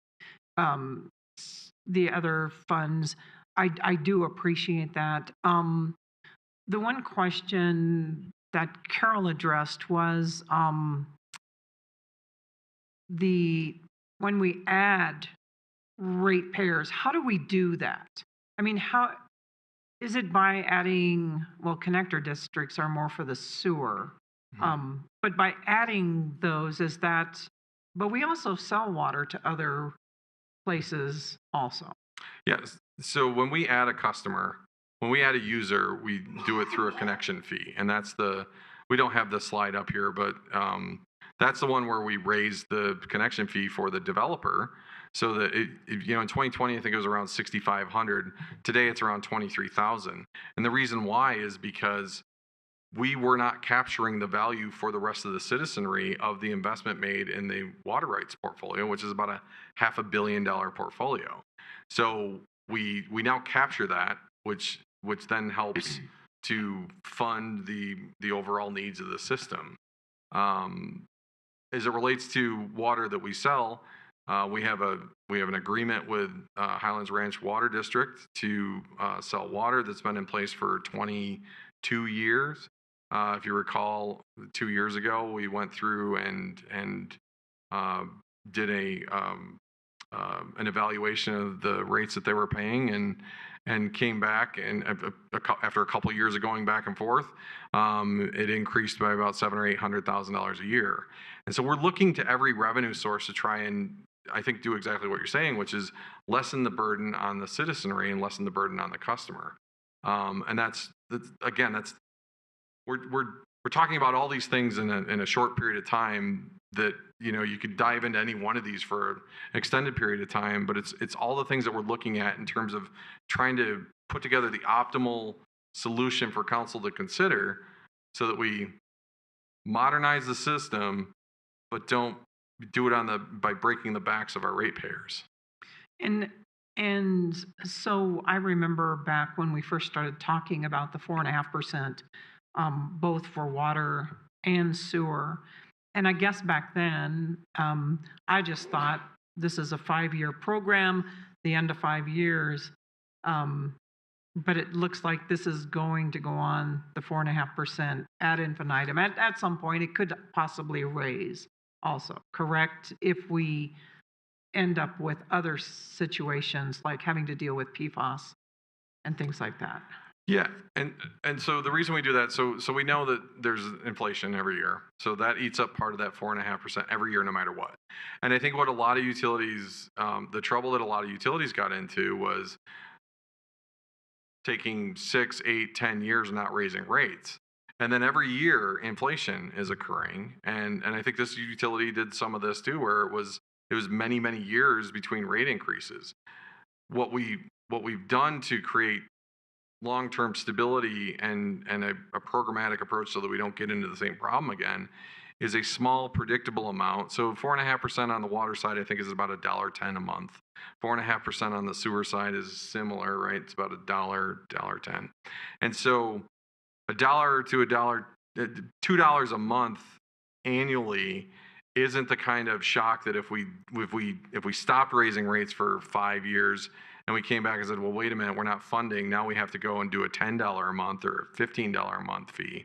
other funds. I do appreciate that. The one question that Carol addressed was when we add ratepayers, how do we do that? I mean, how is it by adding, connector districts are more for the sewer, but by adding those, but we also sell water to other places also. Yes. So when we add a user, we do it through a connection fee. And we don't have the slide up here, but that's the one where we raise the connection fee for the developer. So that in 2020, I think it was around $6,500. Today, it's around $23,000. And the reason why is because we were not capturing the value for the rest of the citizenry of the investment made in the water rights portfolio, which is about a $500 million portfolio. So we now capture that, which then helps to fund the overall needs of the system. As it relates to water that we sell, we have an agreement with Highlands Ranch Water District to sell water that's been in place for 22 years. If you recall, 2 years ago, we went through and did an evaluation of the rates that they were paying, and came back, and after a couple of years of going back and forth, it increased by about $700,000 or $800,000 a year. And so we're looking to every revenue source to try and, I think, do exactly what you're saying, which is lessen the burden on the citizenry and lessen the burden on the customer. And we're talking about all these things in a short period of time that, you could dive into any one of these for an extended period of time, but it's all the things that we're looking at in terms of trying to put together the optimal solution for council to consider, so that we modernize the system, but don't do it by breaking the backs of our ratepayers. And so I remember back when we first started talking about the 4.5%, both for water and sewer. And I guess back then, I just thought this is a 5-year program, the end of 5 years. But it looks like this is going to go on, the 4.5% ad infinitum. At some point, it could possibly raise also, correct? If we end up with other situations like having to deal with PFAS and things like that. Yeah, and so the reason we do that, so we know that there's inflation every year, so that eats up part of that 4.5% every year, no matter what. And I think what a lot of utilities, the trouble that a lot of utilities got into was taking 6, 8, 10 years not raising rates. And then every year inflation is occurring. And I think this utility did some of this too, where it was many, many years between rate increases. What we've done to create long-term stability and a programmatic approach so that we don't get into the same problem again is a small predictable amount. So 4.5% on the water side, I think, is about $1.10 a month. 4.5% on the sewer side is similar, right? It's about $1.10. And so $1 to $2 a month annually isn't the kind of shock that if we stopped raising rates for 5 years and we came back and said, well, wait a minute, we're not funding. Now we have to go and do a $10 a month or a $15 a month fee.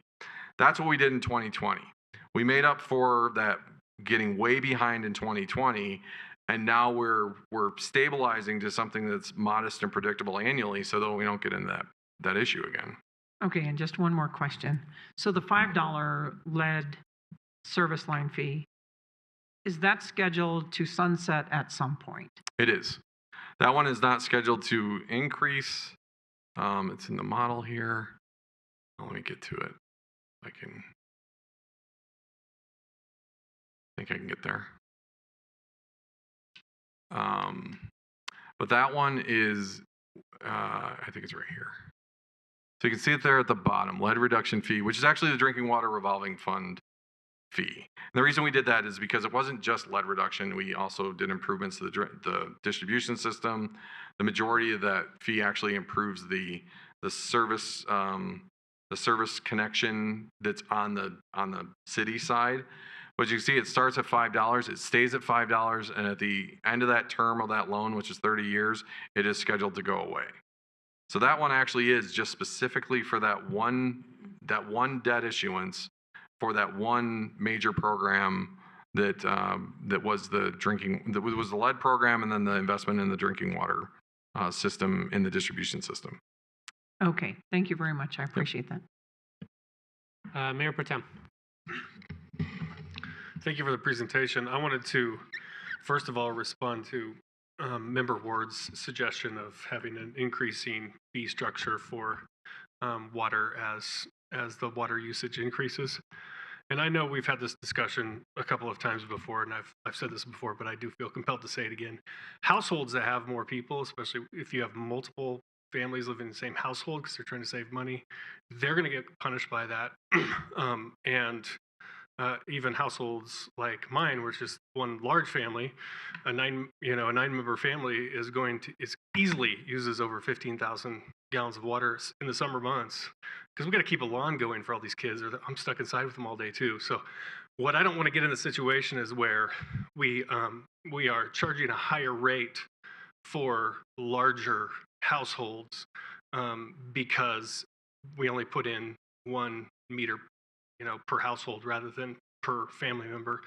That's what we did in 2020. We made up for that getting way behind in 2020, and now we're stabilizing to something that's modest and predictable annually so that we don't get into that issue again. Okay, and just one more question. So the $5 lead service line fee, is that scheduled to sunset at some point? It is. That one is not scheduled to increase. It's in the model here. Let me get to it. I think I can get there. But that one is, I think it's right here. So you can see it there at the bottom, lead reduction fee, which is actually the drinking water revolving fund fee. And the reason we did that is because it wasn't just lead reduction. We also did improvements to the distribution system. The majority of that fee actually improves the service connection that's on the city side. But you can see it starts at $5, it stays at $5, and at the end of that term of that loan, which is 30 years, it is scheduled to go away. So that one actually is just specifically for that one debt issuance for that one major program that was the lead program, and then the investment in the drinking water system in the distribution system. Okay, thank you very much. I appreciate that. Mayor Protem. Thank you for the presentation. I wanted to, first of all, respond to Member Ward's suggestion of having an increasing fee structure for water as the water usage increases. And I know we've had this discussion a couple of times before, and I've said this before, but I do feel compelled to say it again. Households that have more people, especially if you have multiple families living in the same household because they're trying to save money, they're going to get punished by that. Even households like mine, which is one large family, a nine-member family is easily uses over 15,000 gallons of water in the summer months because we got to keep a lawn going for all these kids. I'm stuck inside with them all day too. So, what I don't want to get in the situation is where we are charging a higher rate for larger households because we only put in 1 meter per household rather than per family member.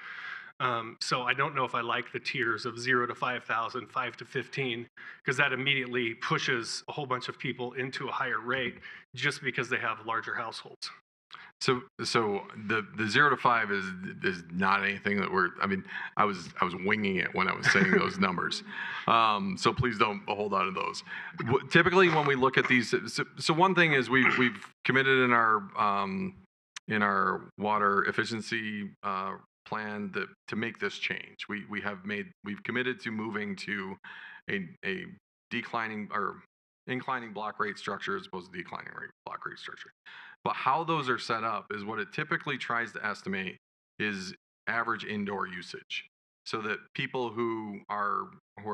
So I don't know if I like the tiers of 0 to 5,000, 5 to 15, because that immediately pushes a whole bunch of people into a higher rate just because they have larger households. So the 0 to 5 is not anything that I was winging it when I was saying those numbers. So please don't hold on to those. Typically when we look at these, so one thing is we've committed in our water efficiency plan to make this change. We've committed to moving to a declining or inclining block rate structure as opposed to declining block rate structure. But how those are set up is what it typically tries to estimate is average indoor usage, so that people who are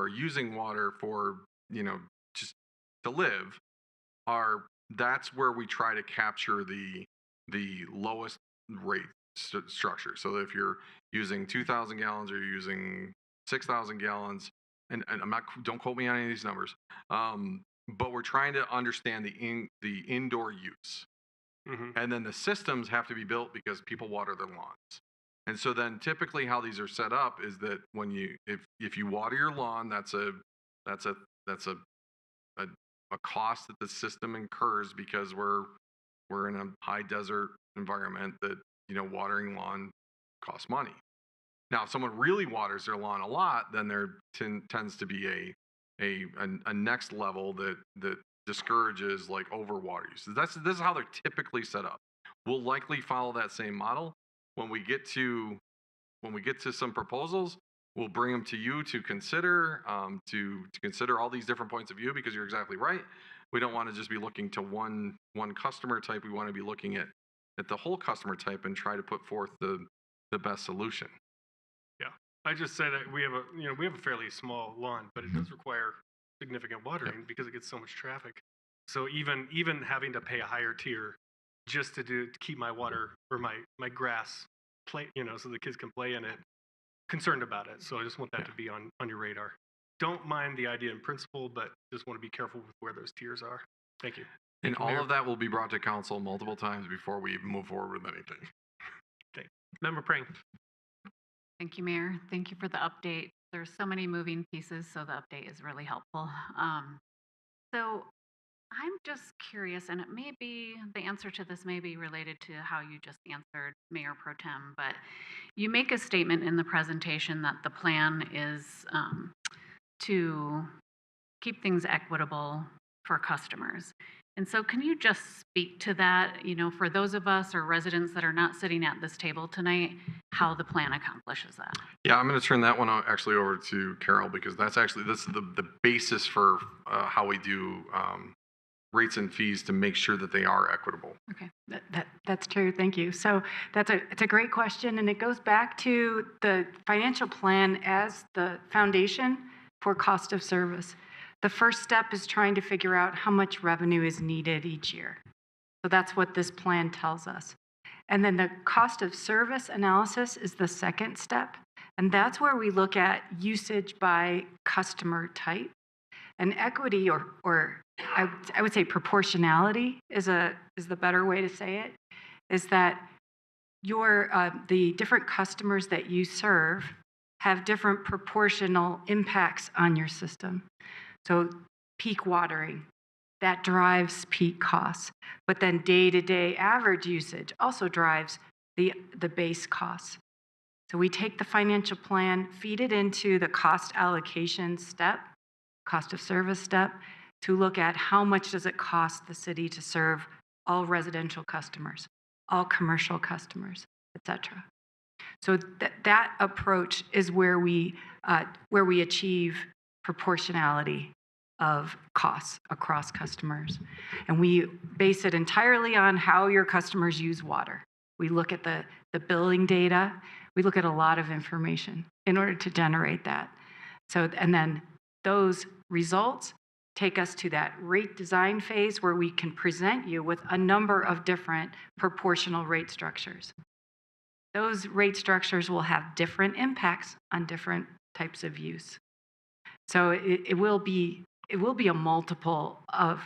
using water for just to live that's where we try to capture the lowest rate structure. So that if you're using 2,000 gallons or you're using 6,000 gallons, and don't quote me on any of these numbers, but we're trying to understand the indoor use. Mm-hmm. And then the systems have to be built because people water their lawns. And so then typically how these are set up is that when if you water your lawn, that's a cost that the system incurs because we're in a high desert environment that watering lawn costs money. Now, if someone really waters their lawn a lot, then there tends to be a next level that discourages like overwater use. This is how they're typically set up. we'll likely follow that same model. When we get to some proposals, we'll bring them to you to consider, to consider all these different points of view, because you're exactly right. We don't want to just be looking to one customer type. We want to be looking at the whole customer type and try to put forth the best solution. Yeah, I just said that we have a fairly small lawn, but it does require significant watering because it gets so much traffic. So even having to pay a higher tier just to keep my water or my grass play, so the kids can play in it, concerned about it. So I just want that to be on your radar. Don't mind the idea in principle, but just want to be careful with where those tiers are. Thank you. And all of that will be brought to council multiple times before we even move forward with anything. Member Pring. Thank you, Mayor. Thank you for the update. There's so many moving pieces, so the update is really helpful. So I'm just curious, and it may be, the answer to this may be related to how you just answered, Mayor Pro Tem, but you make a statement in the presentation that the plan is to keep things equitable for customers. And so can you just speak to that, for those of us or residents that are not sitting at this table tonight, how the plan accomplishes that? Yeah, I'm going to turn that one actually over to Carol, because that's the basis for how we do rates and fees to make sure that they are equitable. Okay, that's true. Thank you. So it's a great question, and it goes back to the financial plan as the foundation for cost of service. The first step is trying to figure out how much revenue is needed each year. So that's what this plan tells us. And then the cost of service analysis is the second step, and that's where we look at usage by customer type. And equity, or I would say proportionality is the better way to say it, is that the different customers that you serve have different proportional impacts on your system. So peak watering, that drives peak costs, but then day-to-day average usage also drives the base costs. So we take the financial plan, feed it into the cost allocation step, cost of service step, to look at how much does it cost the city to serve all residential customers, all commercial customers, et cetera. So that approach is where we achieve proportionality of costs across customers. And we base it entirely on how your customers use water. We look at the billing data. We look at a lot of information in order to generate that. So, and then those results take us to that rate design phase where we can present you with a number of different proportional rate structures. Those rate structures will have different impacts on different types of use. So it will be a multiple of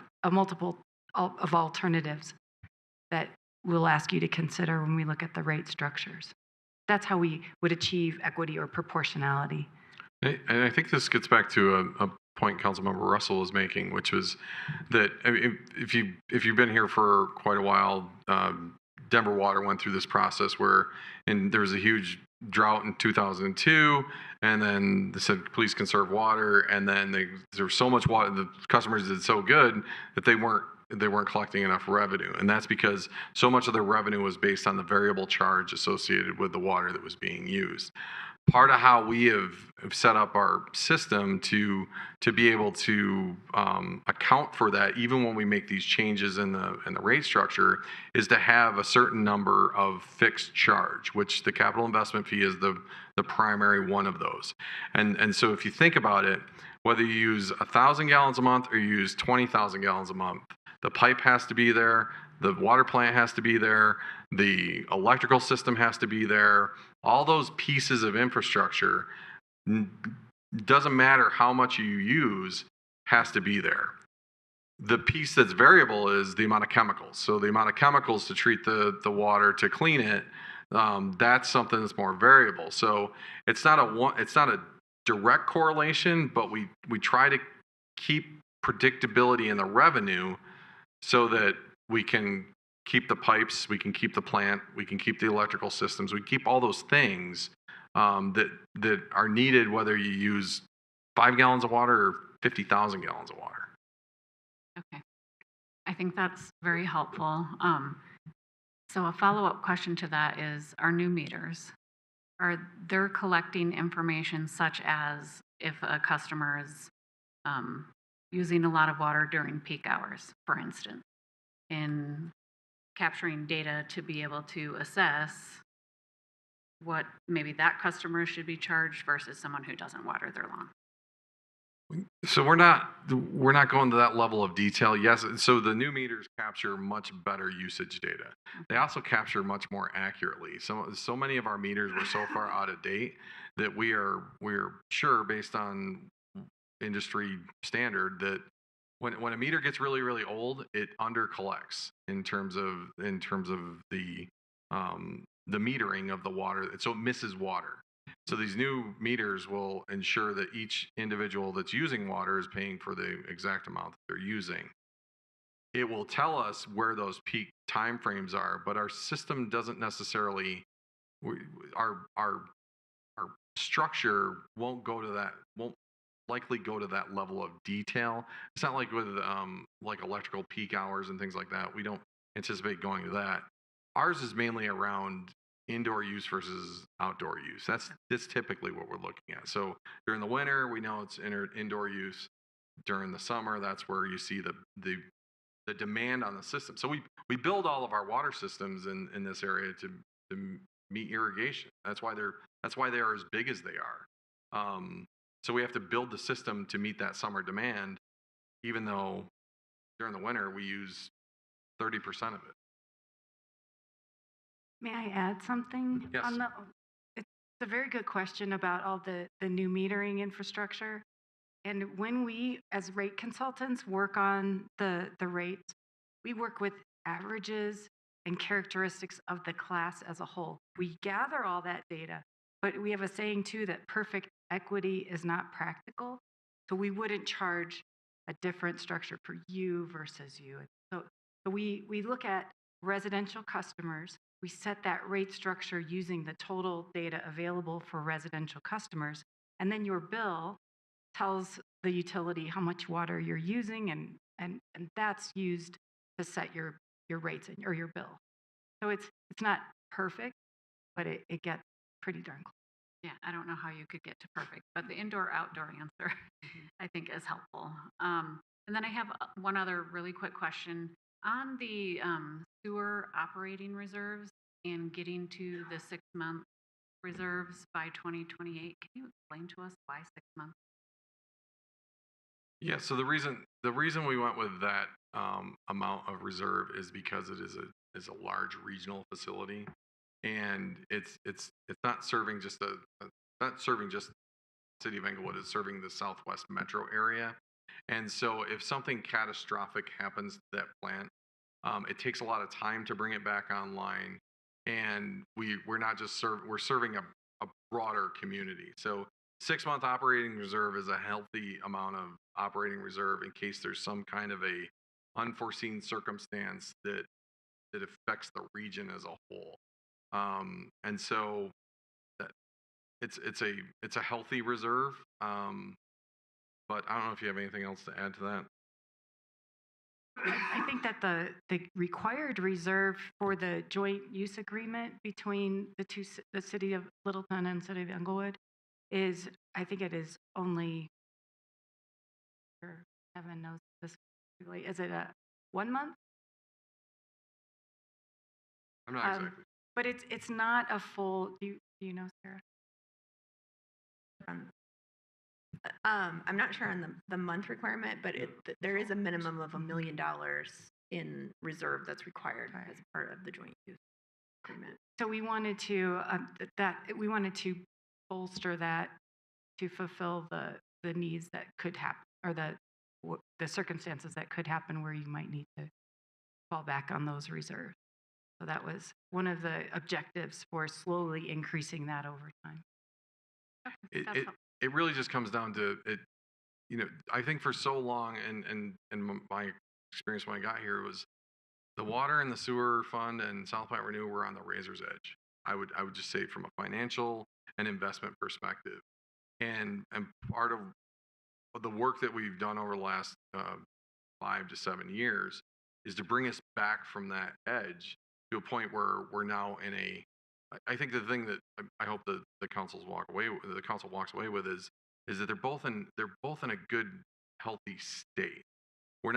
alternatives that we'll ask you to consider when we look at the rate structures. That's how we would achieve equity or proportionality. And I think this gets back to a point Councilmember Russell was making, which was that if you've been here for quite a while, Denver Water went through this process and there was a huge drought in 2002, and then they said, please conserve water, and then there was so much water, the customers did so good that they weren't collecting enough revenue, and that's because so much of their revenue was based on the variable charge associated with the water that was being used. Part of how we have set up our system to be able to account for that, even when we make these changes in the rate structure, is to have a certain number of fixed charge, which the capital investment fee is the primary one of those. And so if you think about it, whether you use 1,000 gallons a month or you use 20,000 gallons a month, the pipe has to be there, the water plant has to be there, the electrical system has to be there. All those pieces of infrastructure, doesn't matter how much you use, has to be there. The piece that's variable is the amount of chemicals. So the amount of chemicals to treat the water to clean it, that's something that's more variable. So it's not a direct correlation, but we try to keep predictability in the revenue so that we can keep the pipes, we can keep the plant, we can keep the electrical systems, we keep all those things that are needed, whether you use 5 gallons of water or 50,000 gallons of water. Okay. I think that's very helpful. So a follow-up question to that is, our new meters, are they're collecting information such as if a customer is using a lot of water during peak hours, for instance, in capturing data to be able to assess what maybe that customer should be charged versus someone who doesn't water their lawn? So we're not going to that level of detail. Yes, so the new meters capture much better usage data. They also capture much more accurately. So many of our meters were so far out of date that we're sure, based on industry standard, that when a meter gets really, really old, it under collects in terms of the metering of the water, so it misses water. So these new meters will ensure that each individual that's using water is paying for the exact amount that they're using. It will tell us where those peak time frames are, but our system doesn't necessarily, our structure won't likely go to that level of detail. It's not like with like electrical peak hours and things like that. We don't anticipate going to that. Ours is mainly around indoor use versus outdoor use. That's typically what we're looking at. So during the winter, we know it's indoor use. During the summer, that's where you see the demand on the system. So we build all of our water systems in this area to meet irrigation. That's why they are as big as they are. So we have to build the system to meet that summer demand, even though during the winter we use 30% of it. May I add something? Yes. It's a very good question about all the new metering infrastructure. And when we, as rate consultants, work on the rates, we work with averages and characteristics of the class as a whole. We gather all that data, but we have a saying too that perfect equity is not practical. So we wouldn't charge a different structure for you versus you. So we look at residential customers. We set that rate structure using the total data available for residential customers. And then your bill tells the utility how much water you're using, and that's used to set your rates or your bill. So it's not perfect, but it gets pretty darn close. Yeah, I don't know how you could get to perfect, but the indoor-outdoor answer, I think, is helpful. And then I have one other really quick question. On the sewer operating reserves and getting to the 6-month reserves by 2028, can you explain to us why 6 months? Yeah, so the reason we went with that amount of reserve is because it is a large regional facility, and it's not serving just the city of Englewood. It's serving the Southwest metro area. And so if something catastrophic happens to that plant, it takes a lot of time to bring it back online, and we're not just we're serving a broader community. So 6-month operating reserve is a healthy amount of operating reserve in case there's some kind of a unforeseen circumstance that affects the region as a whole. And so it's a healthy reserve. But I don't know if you have anything else to add to that. I think that the required reserve for the joint use agreement between the city of Littleton and city of Englewood is, I think it is only, Kevin knows this, is it a 1 month? I'm not exactly. But it's not a full, do you know, Sarah? I'm not sure on the month requirement, but there is a minimum of $1 million in reserve that's required as part of the joint use agreement. So we wanted to bolster that to fulfill the needs that could happen, or the circumstances that could happen where you might need to fall back on those reserves. So that was one of the objectives for slowly increasing that over time. It really just comes down to it. I think for so long, and my experience when I got here was the water and the sewer fund and South Platte Renew were on the razor's edge. I would just say from a financial and investment perspective, and part of the work that we've done over the last 5 to 7 years is to bring us back from that edge to a point where we're now in a, I think the thing that I hope that the council walks away with is that they're both in a good, healthy state. We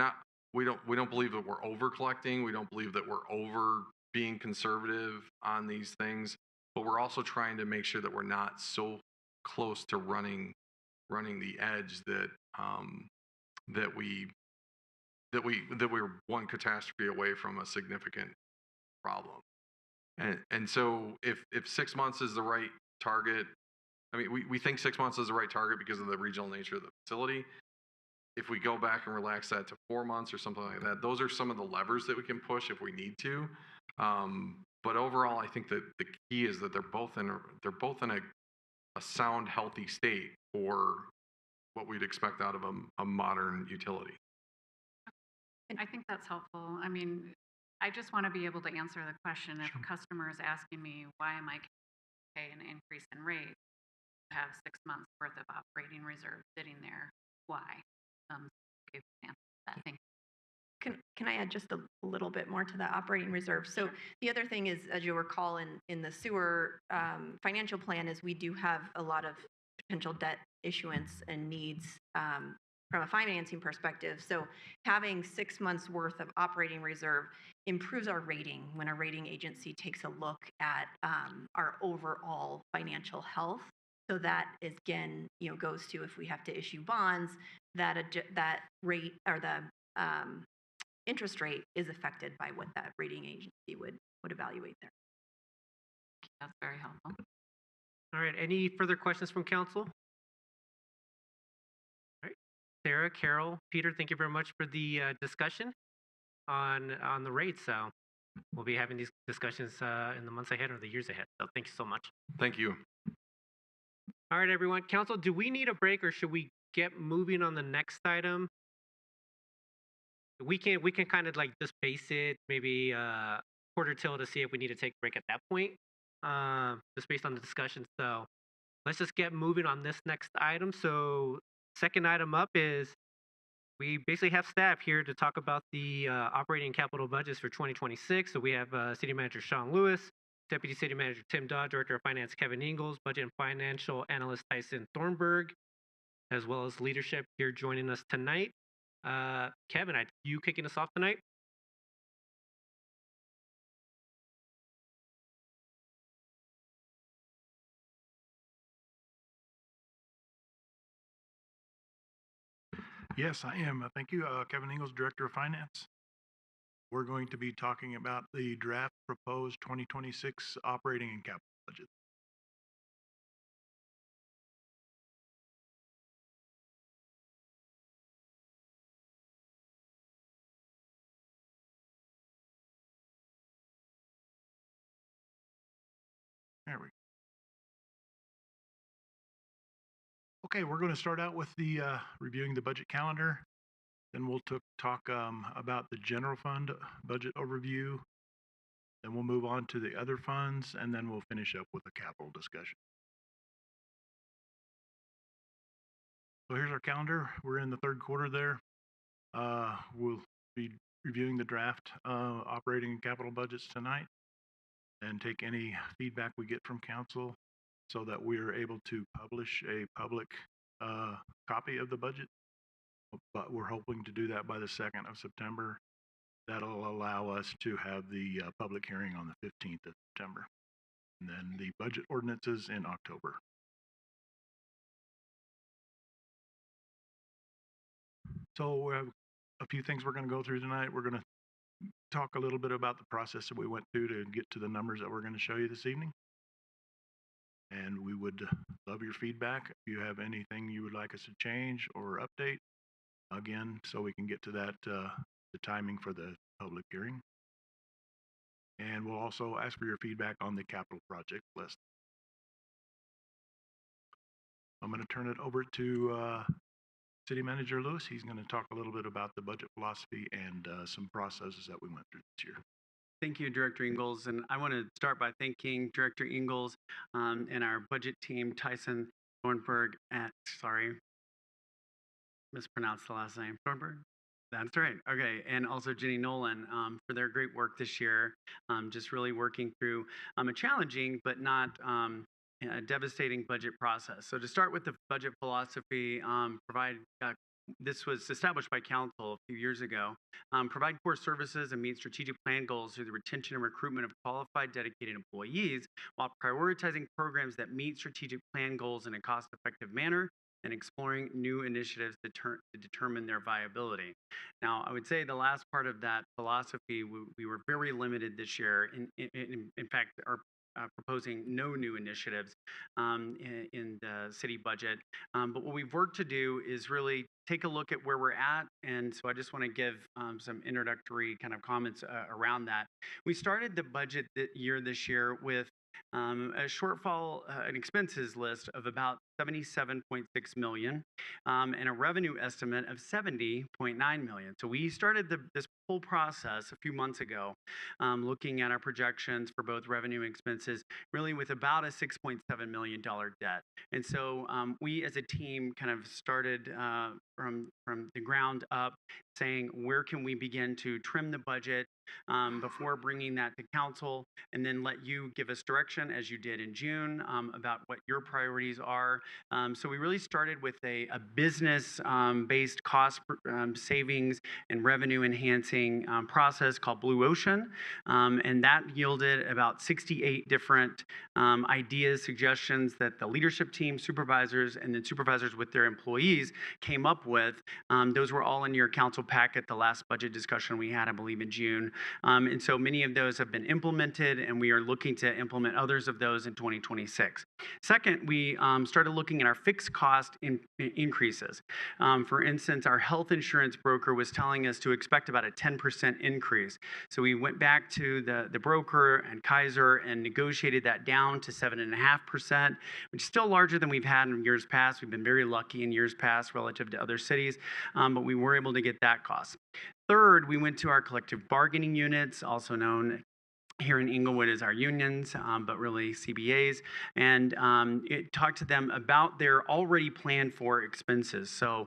don't believe that we're over collecting. We don't believe that we're over being conservative on these things, but we're also trying to make sure that we're not so close to running the edge that we're one catastrophe away from a significant problem. And so if 6 months is the right target, I mean, we think 6 months is the right target because of the regional nature of the facility. If we go back and relax that to 4 months or something like that, those are some of the levers that we can push if we need to. But overall, I think that the key is that they're both in a sound, healthy state for what we'd expect out of a modern utility. I think that's helpful. I mean, I just want to be able to answer the question. If a customer is asking me, why am I paying an increase in rate? I have 6 months worth of operating reserve sitting there. Why? Okay, answer that. Thank you. Can I add just a little bit more to that operating reserve? So the other thing is, as you'll recall, in the sewer financial plan, is we do have a lot of potential debt issuance and needs from a financing perspective. So having 6 months worth of operating reserve improves our rating when a rating agency takes a look at our overall financial health. So that is, again, goes to, if we have to issue bonds, that rate or the interest rate is affected by what that rating agency would evaluate there. That's very helpful. All right, any further questions from council? All right, Sarah, Carol, Peter, thank you very much for the discussion on the rates. So we'll be having these discussions in the months ahead or the years ahead. So thank you so much. Thank you. All right, everyone. Council, do we need a break or should we get moving on the next item? We can kind of like just base it, maybe quarter till to see if we need to take a break at that point, just based on the discussion. So let's just get moving on this next item. So second item up is we basically have staff here to talk about the operating capital budgets for 2026. So we have City Manager Sean Lewis, Deputy City Manager Tim Dodd, Director of Finance Kevin Ingles, Budget and Financial Analyst Tyson Thornburg, as well as leadership here joining us tonight. Kevin, you kicking us off tonight? Yes, I am. Thank you. Kevin Ingles, Director of Finance. We're going to be talking about the draft proposed 2026 operating and capital budget. There we go. Okay, we're going to start out with the reviewing the budget calendar. Then we'll talk about the general fund budget overview. Then we'll move on to the other funds, and then we'll finish up with a capital discussion. So here's our calendar. We're in the third quarter there. We'll be reviewing the draft operating and capital budgets tonight and take any feedback we get from council so that we are able to publish a public copy of the budget. But we're hoping to do that by the 2nd of September. That'll allow us to have the public hearing on the 15th of September. And then the budget ordinances in October. So we have a few things we're going to go through tonight. We're going to talk a little bit about the process that we went through to get to the numbers that we're going to show you this evening. And we would love your feedback. If you have anything you would like us to change or update, again, so we can get to that, the timing for the public hearing. And we'll also ask for your feedback on the capital project list. I'm going to turn it over to City Manager Lewis. He's going to talk a little bit about the budget philosophy and some processes that we went through this year. Thank you, Director Ingles. And I want to start by thanking Director Ingles and our budget team, Tyson Thornburg mispronounced the last name. Thornburg? That's right. Okay. And also Jenny Nolan for their great work this year, just really working through a challenging but not a devastating budget process. So to start with the budget philosophy, this was established by council a few years ago. Provide core services and meet strategic plan goals through the retention and recruitment of qualified, dedicated employees while prioritizing programs that meet strategic plan goals in a cost-effective manner and exploring new initiatives to determine their viability. Now, I would say the last part of that philosophy, we were very limited this year. In fact, are proposing no new initiatives in the city budget. But what we've worked to do is really take a look at where we're at. And so I just want to give some introductory kind of comments around that. We started the budget this year with a shortfall, an expenses list of about 77.6 million and a revenue estimate of 70.9 million. So we started this whole process a few months ago, looking at our projections for both revenue and expenses, really with about a $6.7 million debt. And so we as a team kind of started from the ground up, saying where can we begin to trim the budget before bringing that to council, and then let you give us direction as you did in June about what your priorities are. So we really started with a business-based cost savings and revenue enhancing process called Blue Ocean, and that yielded about 68 different ideas, suggestions that the leadership team, supervisors, and then supervisors with their employees came up with. Those were all in your council packet, the last budget discussion we had, I believe, in June. And so many of those have been implemented, and we are looking to implement others of those in 2026. Second, we started looking at our fixed cost increases. For instance, our health insurance broker was telling us to expect about a 10% increase. So we went back to the broker and Kaiser and negotiated that down to 7.5%, which is still larger than we've had in years past. We've been very lucky in years past relative to other cities, but we were able to get that cost. Third, we went to our collective bargaining units, also known here in Inglewood as our unions, but really CBAs, and it talked to them about their already planned for expenses. So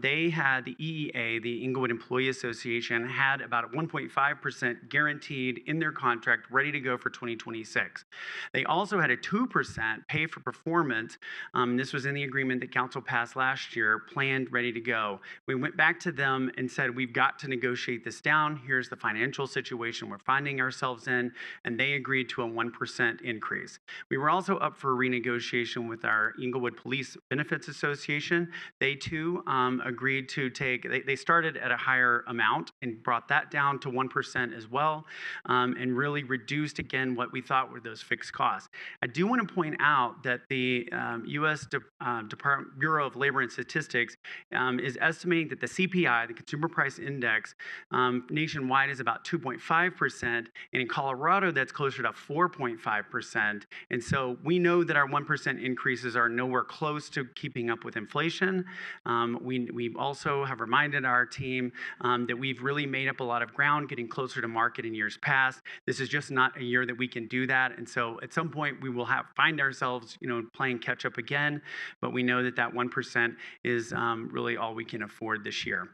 they had the EEA, the Inglewood Employee Association, had about a 1.5% guaranteed in their contract ready to go for 2026. They also had a 2% pay for performance. This was in the agreement that council passed last year, planned, ready to go. We went back to them and said, we've got to negotiate this down. Here's the financial situation we're finding ourselves in. And they agreed to a 1% increase. We were also up for renegotiation with our Inglewood Police Benefits Association. They too agreed to they started at a higher amount and brought that down to 1% as well, and really reduced again what we thought were those fixed costs. I do want to point out that the U.S. Bureau of Labor and Statistics is estimating that the CPI, the Consumer Price Index, nationwide is about 2.5%, and in Colorado, that's closer to 4.5%. And so we know that our 1% increases are nowhere close to keeping up with inflation. We also have reminded our team that we've really made up a lot of ground getting closer to market in years past. This is just not a year that we can do that. And so at some point we will find ourselves, playing catch up again. But we know that 1% is really all we can afford this year.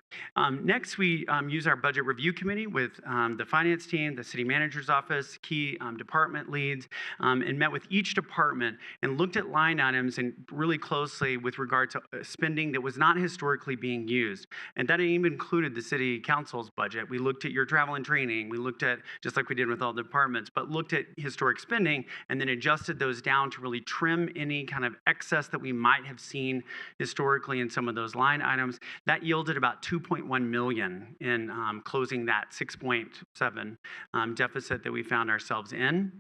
Next, we use our budget review committee with the finance team, the city manager's office, key department leads, and met with each department and looked at line items and really closely with regard to spending that was not historically being used. And that even included the city council's budget. We looked at your travel and training. We looked at, just like we did with all the departments, but looked at historic spending and then adjusted those down to really trim any kind of excess that we might have seen historically in some of those line items. That yielded about 2.1 million in closing that 6.7 deficit that we found ourselves in.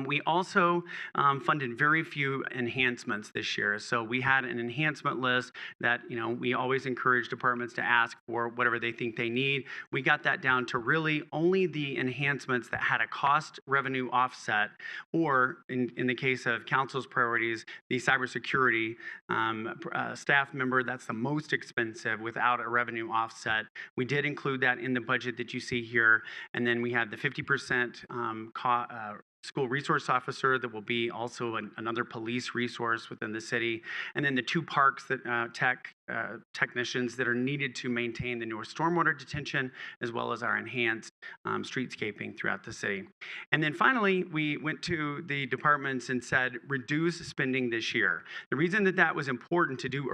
We also funded very few enhancements this year. So we had an enhancement list that, we always encourage departments to ask for whatever they think they need. We got that down to really only the enhancements that had a cost revenue offset, or in the case of council's priorities, the cybersecurity staff member, that's the most expensive without a revenue offset. We did include that in the budget that you see here. And then we had the 50% school resource officer that will be also another police resource within the city. And then the two parks that tech technicians that are needed to maintain the newer stormwater detention, as well as our enhanced streetscaping throughout the city. And then finally, we went to the departments and said, reduce spending this year. The reason that that was important to do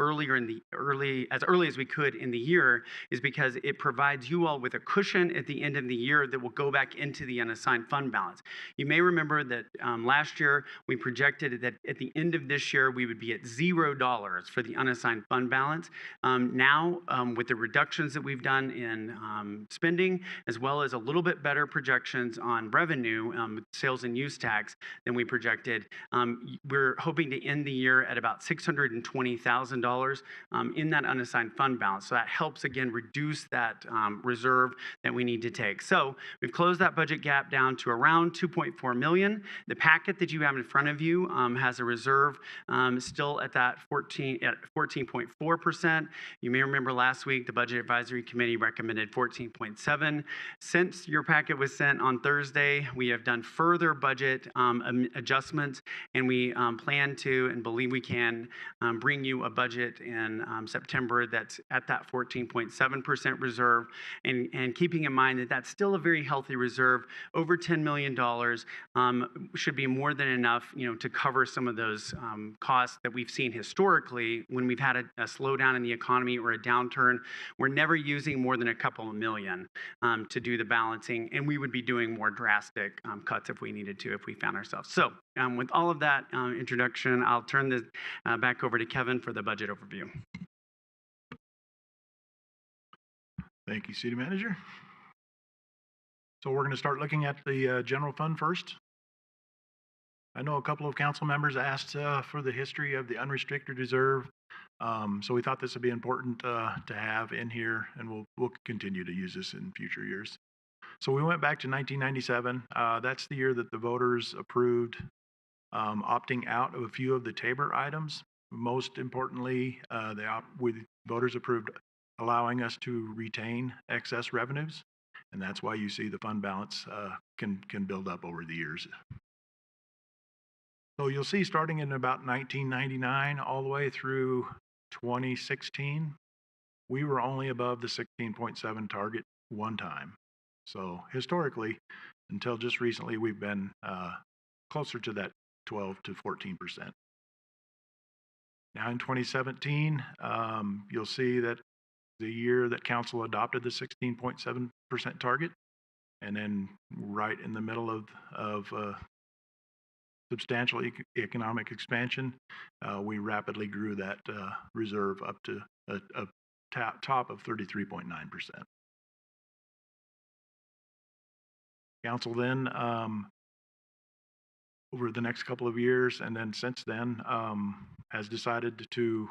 as early as we could in the year is because it provides you all with a cushion at the end of the year that will go back into the unassigned fund balance. You may remember that last year we projected that at the end of this year we would be at $0 for the unassigned fund balance. Now, with the reductions that we've done in spending, as well as a little bit better projections on revenue, sales and use tax than we projected, we're hoping to end the year at about $620,000 in that unassigned fund balance. So that helps, again, reduce that reserve that we need to take. So we've closed that budget gap down to around $2.4 million. The packet that you have in front of you has a reserve still at that 14.4%. You may remember last week the Budget Advisory Committee recommended 14.7. Since your packet was sent on Thursday, we have done further budget adjustments, and we plan to and believe we can bring you a budget in September that's at that 14.7% reserve, and keeping in mind that that's still a very healthy reserve. Over $10 million should be more than enough, to cover some of those costs that we've seen historically when we've had a slowdown in the economy or a downturn. We're never using more than a couple of million to do the balancing, and we would be doing more drastic cuts if we needed to, if we found ourselves. So with all of that introduction, I'll turn this back over to Kevin for the budget overview. Thank you, City Manager. So we're going to start looking at the general fund first. I know a couple of council members asked for the history of the unrestricted reserve. So we thought this would be important to have in here, and we'll continue to use this in future years. So we went back to 1997. That's the year that the voters approved opting out of a few of the Tabor items. Most importantly, voters approved allowing us to retain excess revenues, and that's why you see the fund balance can build up over the years. So you'll see starting in about 1999 all the way through 2016, we were only above the 16.7 target one time. So historically, until just recently, we've been closer to that 12 to 14%. Now in 2017, you'll see that the year that council adopted the 16.7% target, and then right in the middle of substantial economic expansion, we rapidly grew that reserve up to a top of 33.9%. Council then, over the next couple of years, and then since then, has decided to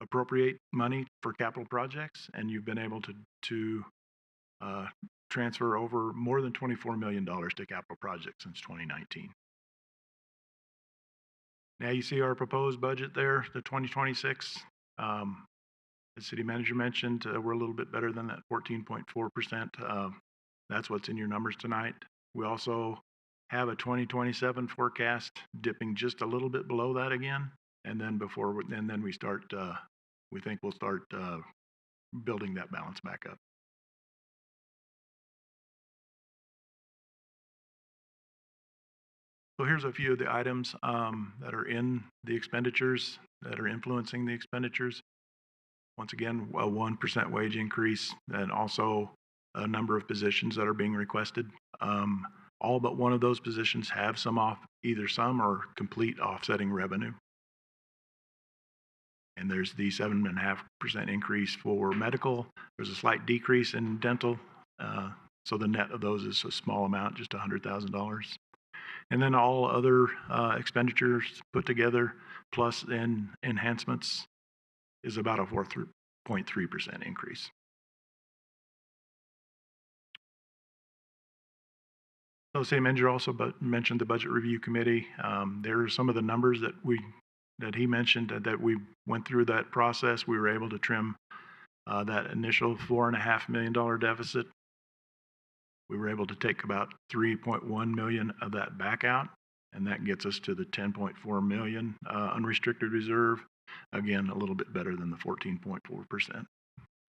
appropriate money for capital projects, and you've been able to transfer over more than $24 million to capital projects since 2019. Now you see our proposed budget there, the 2026. As City Manager mentioned, we're a little bit better than that 14.4%. That's what's in your numbers tonight. We also have a 2027 forecast dipping just a little bit below that again, and then we start. We think we'll start building that balance back up. So here's a few of the items that are in the expenditures that are influencing the expenditures. Once again, a 1% wage increase, and also a number of positions that are being requested. All but one of those positions have either some or complete offsetting revenue. And there's the 7.5% increase for medical. There's a slight decrease in dental. So the net of those is a small amount, just $100,000. And then all other expenditures put together, plus enhancements, is about a 4.3% increase. So City Manager also mentioned the Budget Review Committee. There are some of the numbers that he mentioned that we went through that process. We were able to trim that initial $4.5 million deficit. We were able to take about $3.1 million of that back out, and that gets us to the $10.4 million unrestricted reserve. Again, a little bit better than the 14.4%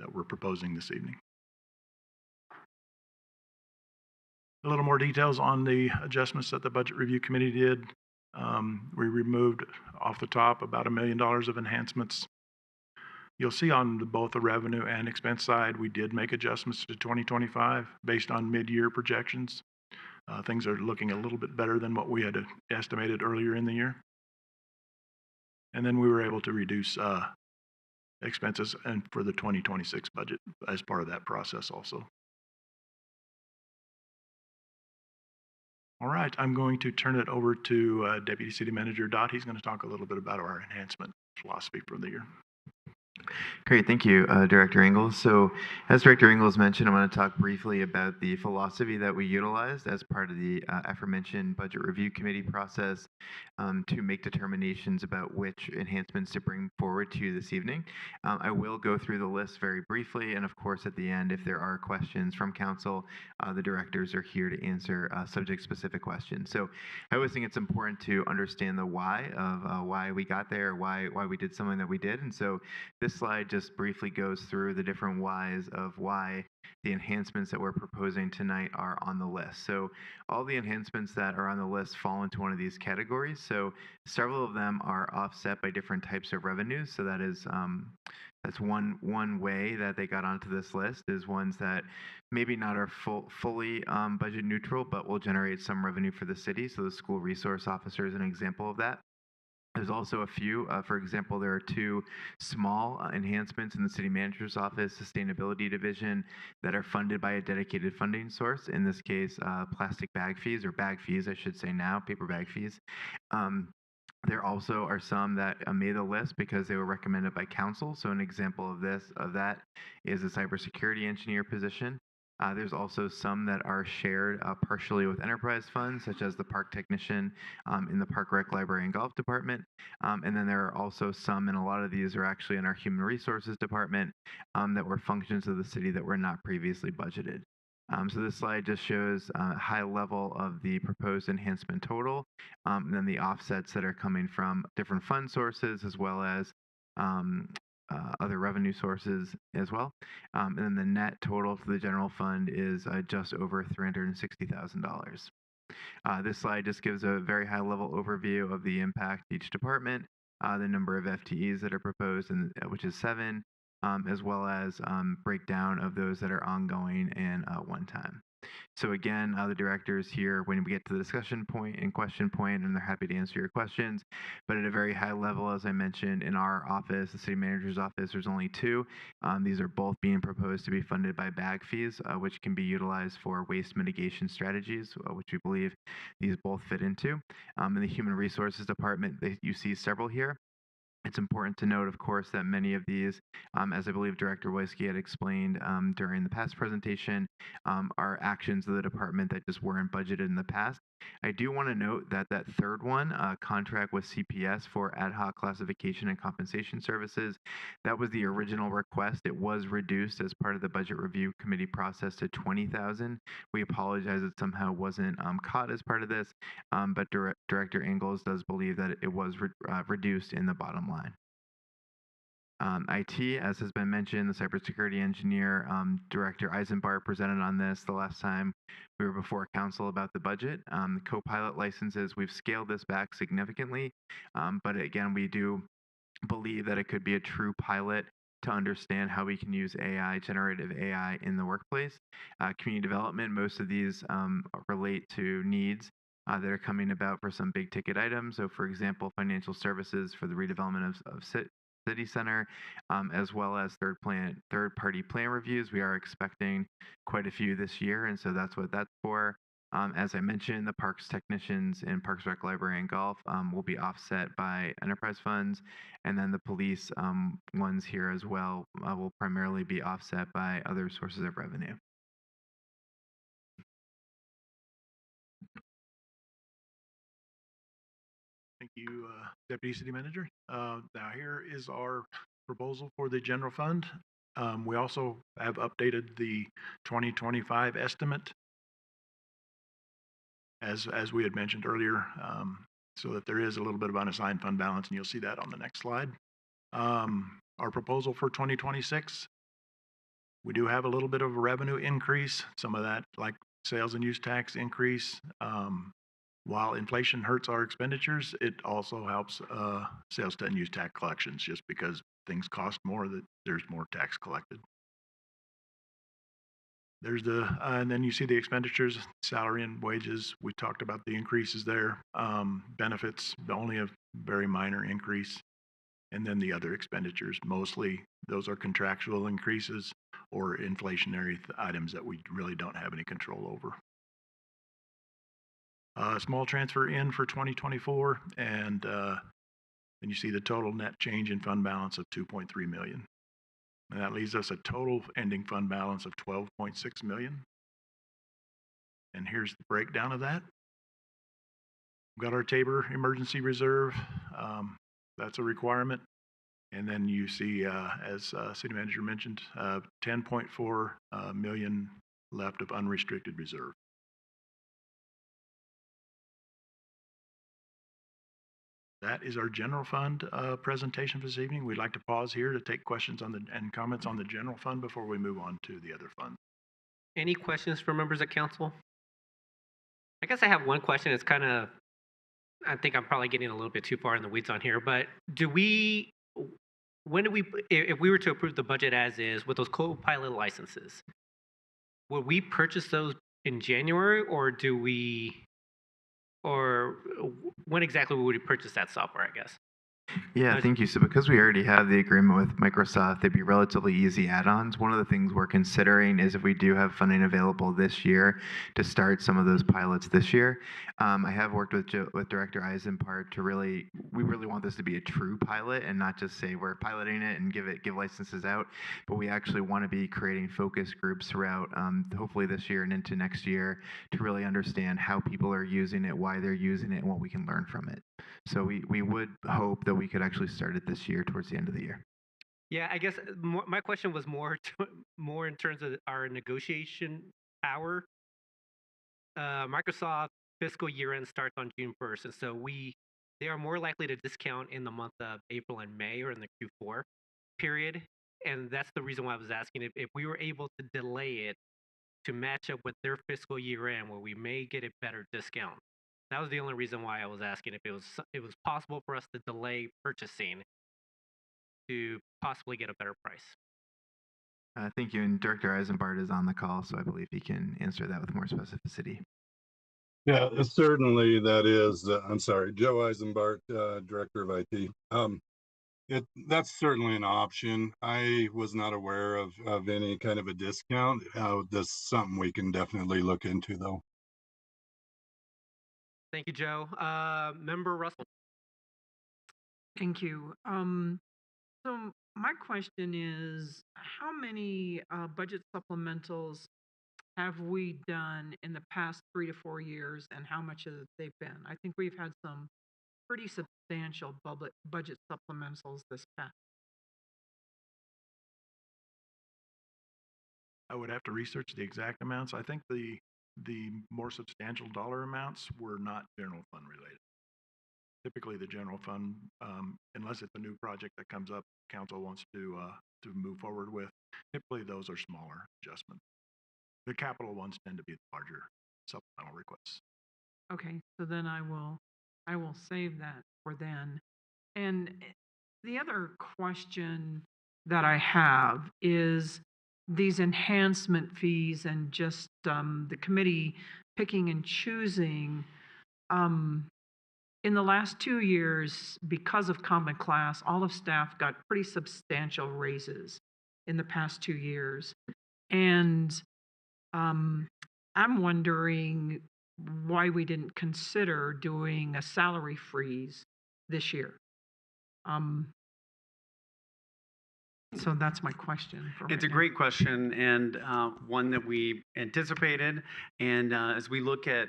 that we're proposing this evening. A little more details on the adjustments that the Budget Review Committee did. We removed off the top about $1 million of enhancements. You'll see on both the revenue and expense side, we did make adjustments to 2025 based on mid-year projections. Things are looking a little bit better than what we had estimated earlier in the year. And then we were able to reduce expenses and for the 2026 budget as part of that process also. All right, I'm going to turn it over to Deputy City Manager Dot. He's going to talk a little bit about our enhancement philosophy for the year. Great, thank you, Director Ingles. So, as Director Ingles mentioned, I want to talk briefly about the philosophy that we utilized as part of the aforementioned Budget Review Committee process to make determinations about which enhancements to bring forward to you this evening. I will go through the list very briefly, and of course, at the end, if there are questions from Council, the directors are here to answer subject-specific questions. So, I always think it's important to understand the why of why we got there, why we did something that we did, and so this slide just briefly goes through the different whys of why the enhancements that we're proposing tonight are on the list. So all the enhancements that are on the list fall into one of these categories. So several of them are offset by different types of revenues. So that is that's one way that they got onto this list, is ones that maybe not are fully budget neutral, but will generate some revenue for the city. So the school resource officer is an example of that. There's also a few, for example, there are two small enhancements in the city manager's office sustainability division that are funded by a dedicated funding source. In this case, plastic bag fees, or bag fees, I should say now, paper bag fees. There also are some that made the list because they were recommended by council. So an example of that is a cybersecurity engineer position. There's also some that are shared partially with enterprise funds, such as the park technician in the Park Rec Library and Golf Department. And then there are also some, and a lot of these are actually in our Human Resources Department, that were functions of the city that were not previously budgeted. So this slide just shows a high level of the proposed enhancement total, and then the offsets that are coming from different fund sources, as well as other revenue sources as well. And then the net total for the general fund is just over $360,000. This slide just gives a very high level overview of the impact each department, the number of FTEs that are proposed, which is 7, as well as breakdown of those that are ongoing and one time. So again, the directors here, when we get to the discussion point and question point, and they're happy to answer your questions. But at a very high level, as I mentioned, in our office, the city manager's office, there's only 2. These are both being proposed to be funded by bag fees, which can be utilized for waste mitigation strategies, which we believe these both fit into. In the Human Resources Department, you see several here. It's important to note, of course, that many of these, as I believe Director Woiski had explained during the past presentation, are actions of the department that just weren't budgeted in the past. I do want to note that that third one, contract with CPS for ad hoc classification and compensation services, that was the original request. It was reduced as part of the Budget Review Committee process to $20,000. We apologize it somehow wasn't caught as part of this, but Director Ingles does believe that it was reduced in the bottom line. IT, as has been mentioned, the cybersecurity engineer, Director Eisenbart presented on this the last time we were before council about the budget. The co-pilot licenses, we've scaled this back significantly, but again, we do believe that it could be a true pilot to understand how we can use AI, generative AI, in the workplace. Community development, most of these relate to needs that are coming about for some big ticket items. So for example, financial services for the redevelopment of City Center, as well as third-party plan reviews. We are expecting quite a few this year, and so that's what that's for. As I mentioned, the parks technicians in Parks Rec Library and Golf will be offset by enterprise funds, and then the police ones here as well will primarily be offset by other sources of revenue. Thank you, Deputy City Manager. Now here is our proposal for the general fund. We also have updated the 2025 estimate, as we had mentioned earlier, so that there is a little bit of unassigned fund balance, and you'll see that on the next slide. Our proposal for 2026, we do have a little bit of a revenue increase, some of that like sales and use tax increase. While inflation hurts our expenditures, it also helps sales and use tax collections just because things cost more, that there's more tax collected. There's and then you see the expenditures, salary and wages. We talked about the increases there. Benefits, only a very minor increase. And then the other expenditures, mostly those are contractual increases or inflationary items that we really don't have any control over. Small transfer in for 2024, and then you see the total net change in fund balance of 2.3 million. And that leaves us a total ending fund balance of 12.6 million. And here's the breakdown of that. We've got our Tabor emergency reserve. That's a requirement. And then you see, as city manager mentioned, 10.4 million left of unrestricted reserve. That is our general fund presentation for this evening. We'd like to pause here to take questions on and comments on the general fund before we move on to the other funds. Any questions for members of council? I guess I have one question. It's kind of, I think I'm probably getting a little bit too far in the weeds on here, but when do we, if we were to approve the budget as is with those co-pilot licenses, would we purchase those in January, or or when exactly would we purchase that software, I guess? Yeah, thank you. So because we already have the agreement with Microsoft, they'd be relatively easy add-ons. One of the things we're considering is if we do have funding available this year to start some of those pilots this year. I have worked with Director Eisenbart to we really want this to be a true pilot and not just say we're piloting it and give licenses out, but we actually want to be creating focus groups throughout, hopefully this year and into next year, to really understand how people are using it, why they're using it, and what we can learn from it. So we would hope that we could actually start it this year towards the end of the year. Yeah, I guess my question was more in terms of our negotiation power. Microsoft fiscal year end starts on June 1st, and so they are more likely to discount in the month of April and May, or in the Q4 period. And that's the reason why I was asking if we were able to delay it to match up with their fiscal year end, where we may get a better discount. That was the only reason why I was asking if it was possible for us to delay purchasing to possibly get a better price. Thank you. And Director Eisenbart is on the call, so I believe he can answer that with more specificity. Yeah, certainly that is. I'm sorry, Joe Eisenbart, Director of IT. That's certainly an option. I was not aware of any kind of a discount. That's something we can definitely look into, though. Thank you, Joe. Member Russell. Thank you. So my question is, how many budget supplementals have we done in the past 3 to 4 years, and how much have they been? I think we've had some pretty substantial budget supplementals this past. I would have to research the exact amounts. I think the more substantial dollar amounts were not general fund related. Typically, the general fund, unless it's a new project that comes up, council wants to move forward with, typically those are smaller adjustments. The capital ones tend to be the larger supplemental requests. Okay, so then I will save that for then. And the other question that I have is these enhancement fees and just the committee picking and choosing. In the last 2 years, because of Common Class, all of staff got pretty substantial raises in the past 2 years. And I'm wondering why we didn't consider doing a salary freeze this year. So that's my question. It's a great question, and one that we anticipated. And as we look at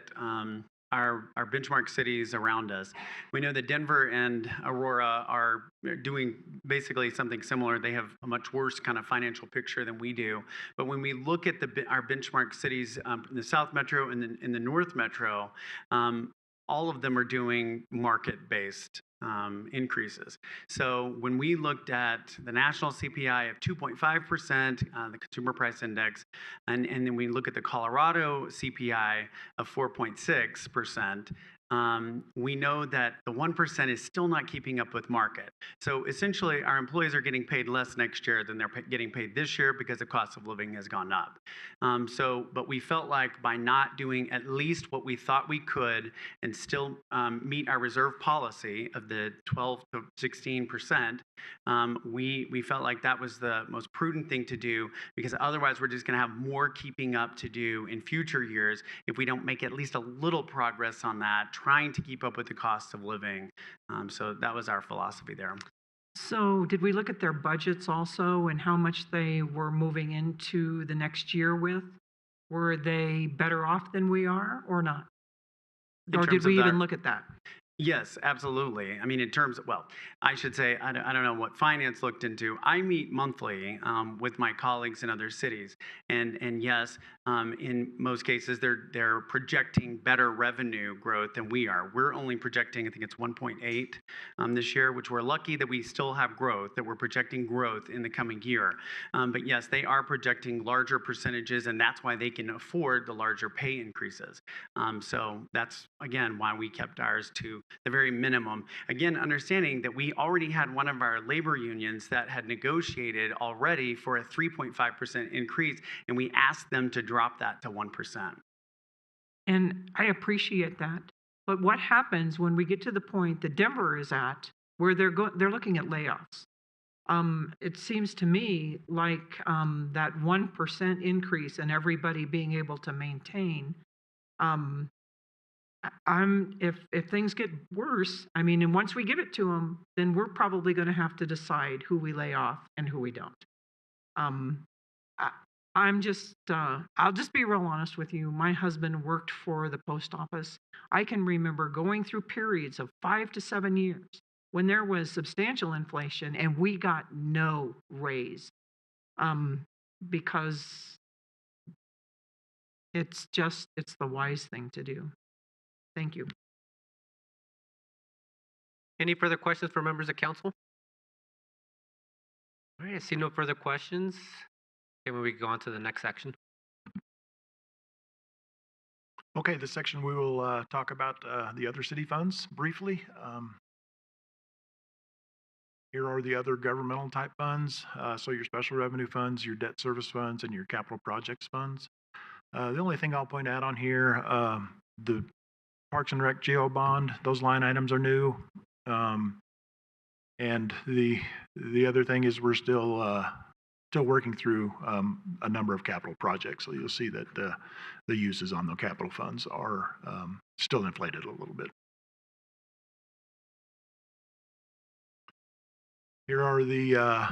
our benchmark cities around us, we know that Denver and Aurora are doing basically something similar. They have a much worse kind of financial picture than we do. But when we look at our benchmark cities in the South Metro and in the North Metro, all of them are doing market-based increases. So when we looked at the national CPI of 2.5%, the Consumer Price Index, and then we look at the Colorado CPI of 4.6%, we know that the 1% is still not keeping up with market. So essentially, our employees are getting paid less next year than they're getting paid this year because the cost of living has gone up. But we felt like by not doing at least what we thought we could and still meet our reserve policy of the 12 to 16%, we felt like that was the most prudent thing to do, because otherwise we're just going to have more keeping up to do in future years if we don't make at least a little progress on that, trying to keep up with the cost of living. So that was our philosophy there. So did we look at their budgets also and how much they were moving into the next year with? Were they better off than we are or not? Or did we even look at that? Yes, absolutely. I mean, in terms of, well, I should say, I don't know what finance looked into. I meet monthly with my colleagues in other cities. And yes, in most cases, they're projecting better revenue growth than we are. We're only projecting, I think it's 1.8 this year, which we're lucky that we still have growth, that we're projecting growth in the coming year. But yes, they are projecting larger percentages, and that's why they can afford the larger pay increases. So that's, again, why we kept ours to the very minimum. Again, understanding that we already had one of our labor unions that had negotiated already for a 3.5% increase, and we asked them to drop that to 1%. And I appreciate that. But what happens when we get to the point that Denver is at, where they're looking at layoffs? It seems to me like that 1% increase and everybody being able to maintain. If things get worse, I mean, and once we give it to them, then we're probably going to have to decide who we lay off and who we don't. I'll just be real honest with you. My husband worked for the post office. I can remember going through periods of 5 to 7 years when there was substantial inflation and we got no raise, because it's the wise thing to do. Thank you. Any further questions for members of council? All right, I see no further questions. Okay, we go on to the next section. Okay, this section we will talk about the other city funds briefly. Here are the other governmental type funds. So your special revenue funds, your debt service funds, and your capital projects funds. The only thing I'll point out on here, the Parks and Rec GO bond, those line items are new. And the other thing is we're still working through a number of capital projects. So you'll see that the uses on the capital funds are still inflated a little bit. Here are the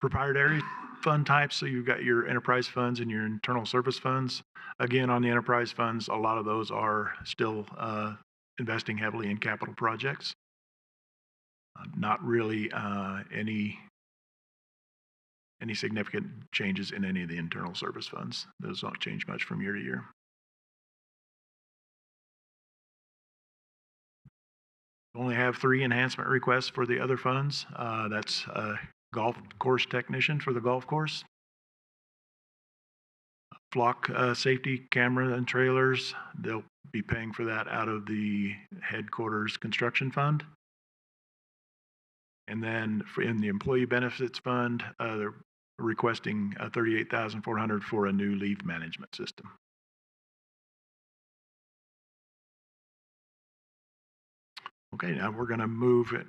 proprietary fund types. So you've got your enterprise funds and your internal service funds. Again, on the enterprise funds, a lot of those are still investing heavily in capital projects. Not really any significant changes in any of the internal service funds. Those don't change much from year to year. Only have 3 enhancement requests for the other funds. That's golf course technician for the golf course, flock safety camera and trailers. They'll be paying for that out of the headquarters construction fund. And then in the employee benefits fund, they're requesting $38,400 for a new leave management system. Okay, now we're going to move it.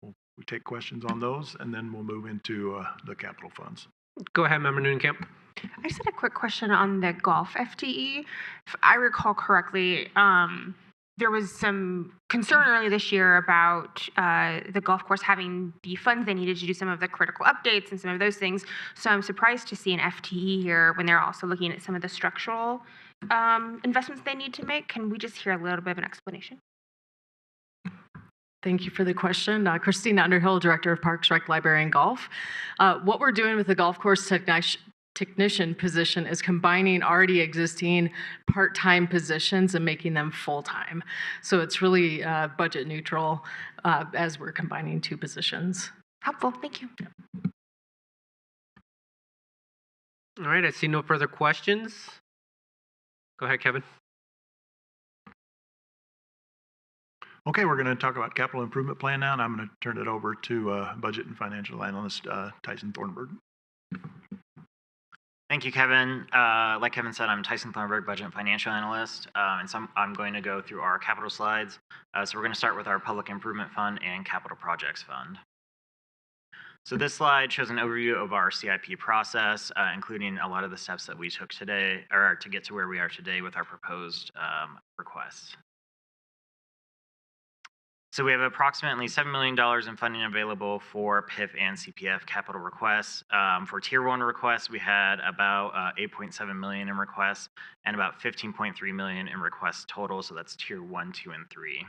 We'll take questions on those, and then we'll move into the capital funds. Go ahead, Member Noonekamp. I just had a quick question on the golf FTE. If I recall correctly, there was some concern earlier this year about the golf course having the funds they needed to do some of the critical updates and some of those things. So I'm surprised to see an FTE here when they're also looking at some of the structural investments they need to make. Can we just hear a little bit of an explanation? Thank you for the question. Christina Underhill, Director of Parks, Rec, Library, and Golf. What we're doing with the golf course technician position is combining already existing part-time positions and making them full-time. So it's really budget neutral as we're combining two positions. Helpful, thank you. All right, I see no further questions. Go ahead, Kevin. Okay, we're going to talk about capital improvement plan now, and I'm going to turn it over to budget and financial analyst Tyson Thornburg. Thank you, Kevin. Like Kevin said, I'm Tyson Thornburg, budget and financial analyst, and so I'm going to go through our capital slides. So we're going to start with our public improvement fund and capital projects fund. So this slide shows an overview of our CIP process, including a lot of the steps that we took today, or to get to where we are today with our proposed requests. So we have approximately $7 million in funding available for PIF and CPF capital requests. For Tier 1 requests, we had about $8.7 million in requests and about $15.3 million in requests total. So that's Tier 1, 2, and 3.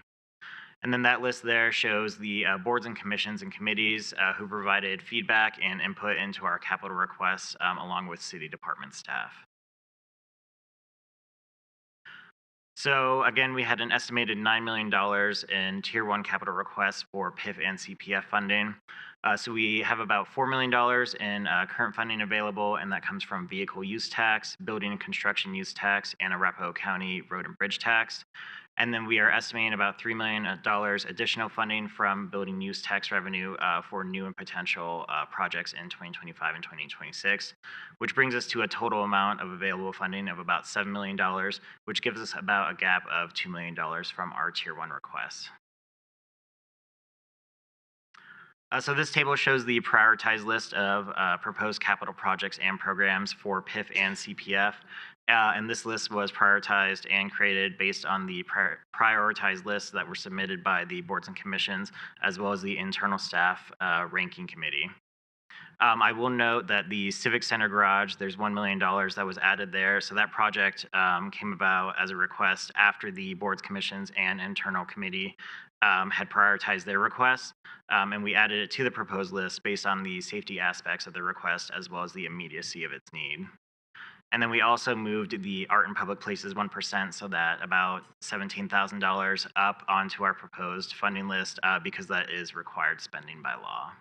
And then that list there shows the boards and commissions and committees who provided feedback and input into our capital requests along with city department staff. So again, we had an estimated $9 million in Tier 1 capital requests for PIF and CPF funding. So we have about $4 million in current funding available, and that comes from vehicle use tax, building and construction use tax, and Arapahoe County road and bridge tax. And then we are estimating about $3 million additional funding from building use tax revenue for new and potential projects in 2025 and 2026, which brings us to a total amount of available funding of about $7 million, which gives us about a gap of $2 million from our Tier 1 requests. So this table shows the prioritized list of proposed capital projects and programs for PIF and CPF. And this list was prioritized and created based on the prioritized lists that were submitted by the boards and commissions, as well as the internal staff ranking committee. I will note that the Civic Center garage, there's $1 million that was added there. So that project came about as a request after the boards, commissions, and internal committee had prioritized their requests. And we added it to the proposed list based on the safety aspects of the request, as well as the immediacy of its need. And then we also moved the art and public places 1%, so that about $17,000 up onto our proposed funding list because that is required spending by law.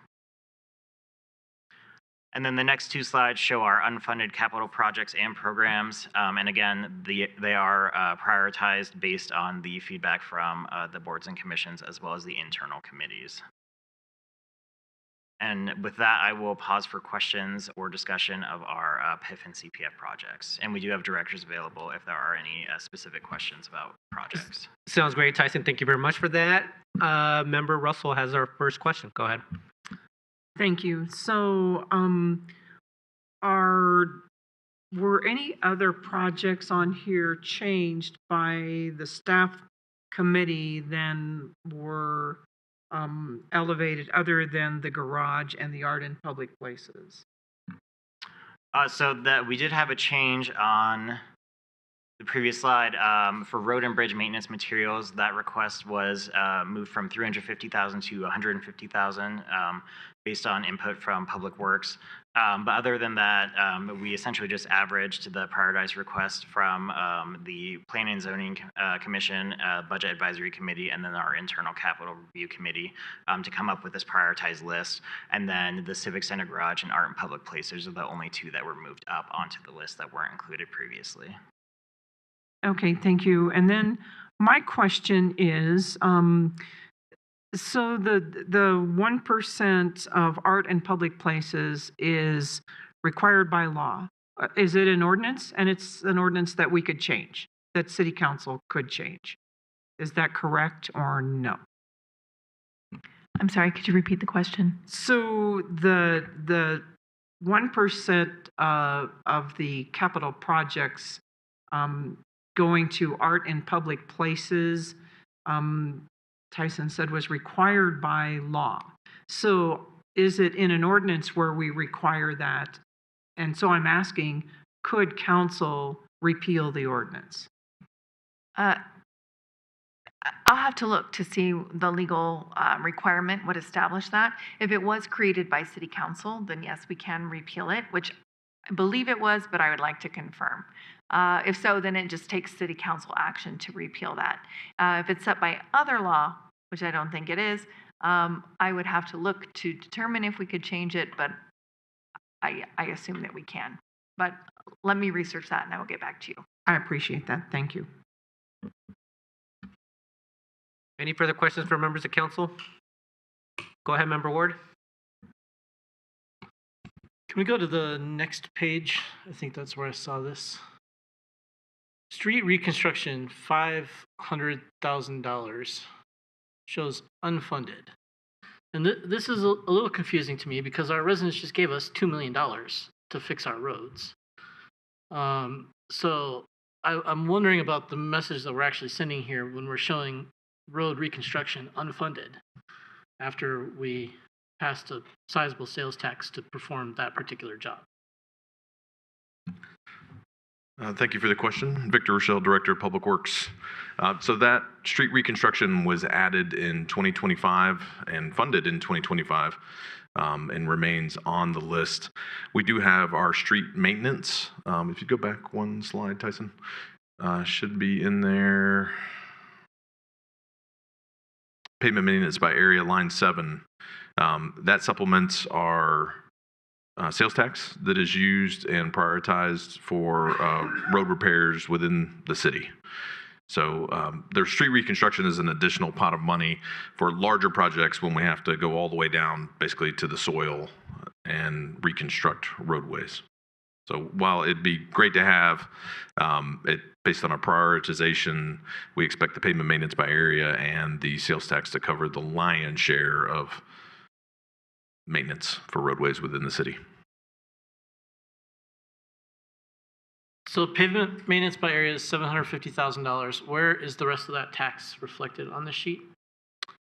And then the next two slides show our unfunded capital projects and programs. And again, they are prioritized based on the feedback from the boards and commissions, as well as the internal committees. And with that, I will pause for questions or discussion of our PIF and CPF projects. And we do have directors available if there are any specific questions about projects. Sounds great, Tyson. Thank you very much for that. Member Russell has our first question. Go ahead. Thank you. So, were any other projects on here changed by the staff committee than were elevated, other than the garage and the art in public places? So that we did have a change on the previous slide for road and bridge maintenance materials. That request was moved from $350,000 to $150,000 based on input from Public Works. But other than that, we essentially just averaged the prioritized request from the Planning and Zoning Commission, Budget Advisory Committee, and then our internal Capital Review Committee to come up with this prioritized list. And then the Civic Center Garage and Art in Public Places are the only two that were moved up onto the list that weren't included previously. Okay, thank you. And then my question is, so the 1% of art and public places is required by law. Is it an ordinance? And it's an ordinance that we could change, that City Council could change. Is that correct or no? I'm sorry, could you repeat the question? So the 1% of the capital projects going to art in public places, Tyson said was required by law. So is it in an ordinance where we require that? And so I'm asking, could council repeal the ordinance? I'll have to look to see the legal requirement would establish that. If it was created by City Council, then yes, we can repeal it, which I believe it was, but I would like to confirm. If so, then it just takes city council action to repeal that. If it's set by other law, which I don't think it is, I would have to look to determine if we could change it, but I assume that we can. But let me research that and I will get back to you. I appreciate that. Thank you. Any further questions from members of council? Go ahead, Member Ward. Can we go to the next page? I think that's where I saw this. Street reconstruction, $500,000 shows unfunded. And this is a little confusing to me because our residents just gave us $2 million to fix our roads. So I'm wondering about the message that we're actually sending here when we're showing road reconstruction unfunded after we passed a sizable sales tax to perform that particular job. Thank you for the question. Victor Rochelle, Director of Public Works. So that street reconstruction was added in 2025 and funded in 2025 and remains on the list. We do have our street maintenance. If you go back one slide, Tyson, should be in there. Pavement maintenance by area, line 7. That supplements our sales tax that is used and prioritized for road repairs within the city. So their street reconstruction is an additional pot of money for larger projects when we have to go all the way down basically to the soil and reconstruct roadways. So while it'd be great to have it based on our prioritization, we expect the pavement maintenance by area and the sales tax to cover the lion's share of maintenance for roadways within the city. So pavement maintenance by area is $750,000. Where is the rest of that tax reflected on the sheet?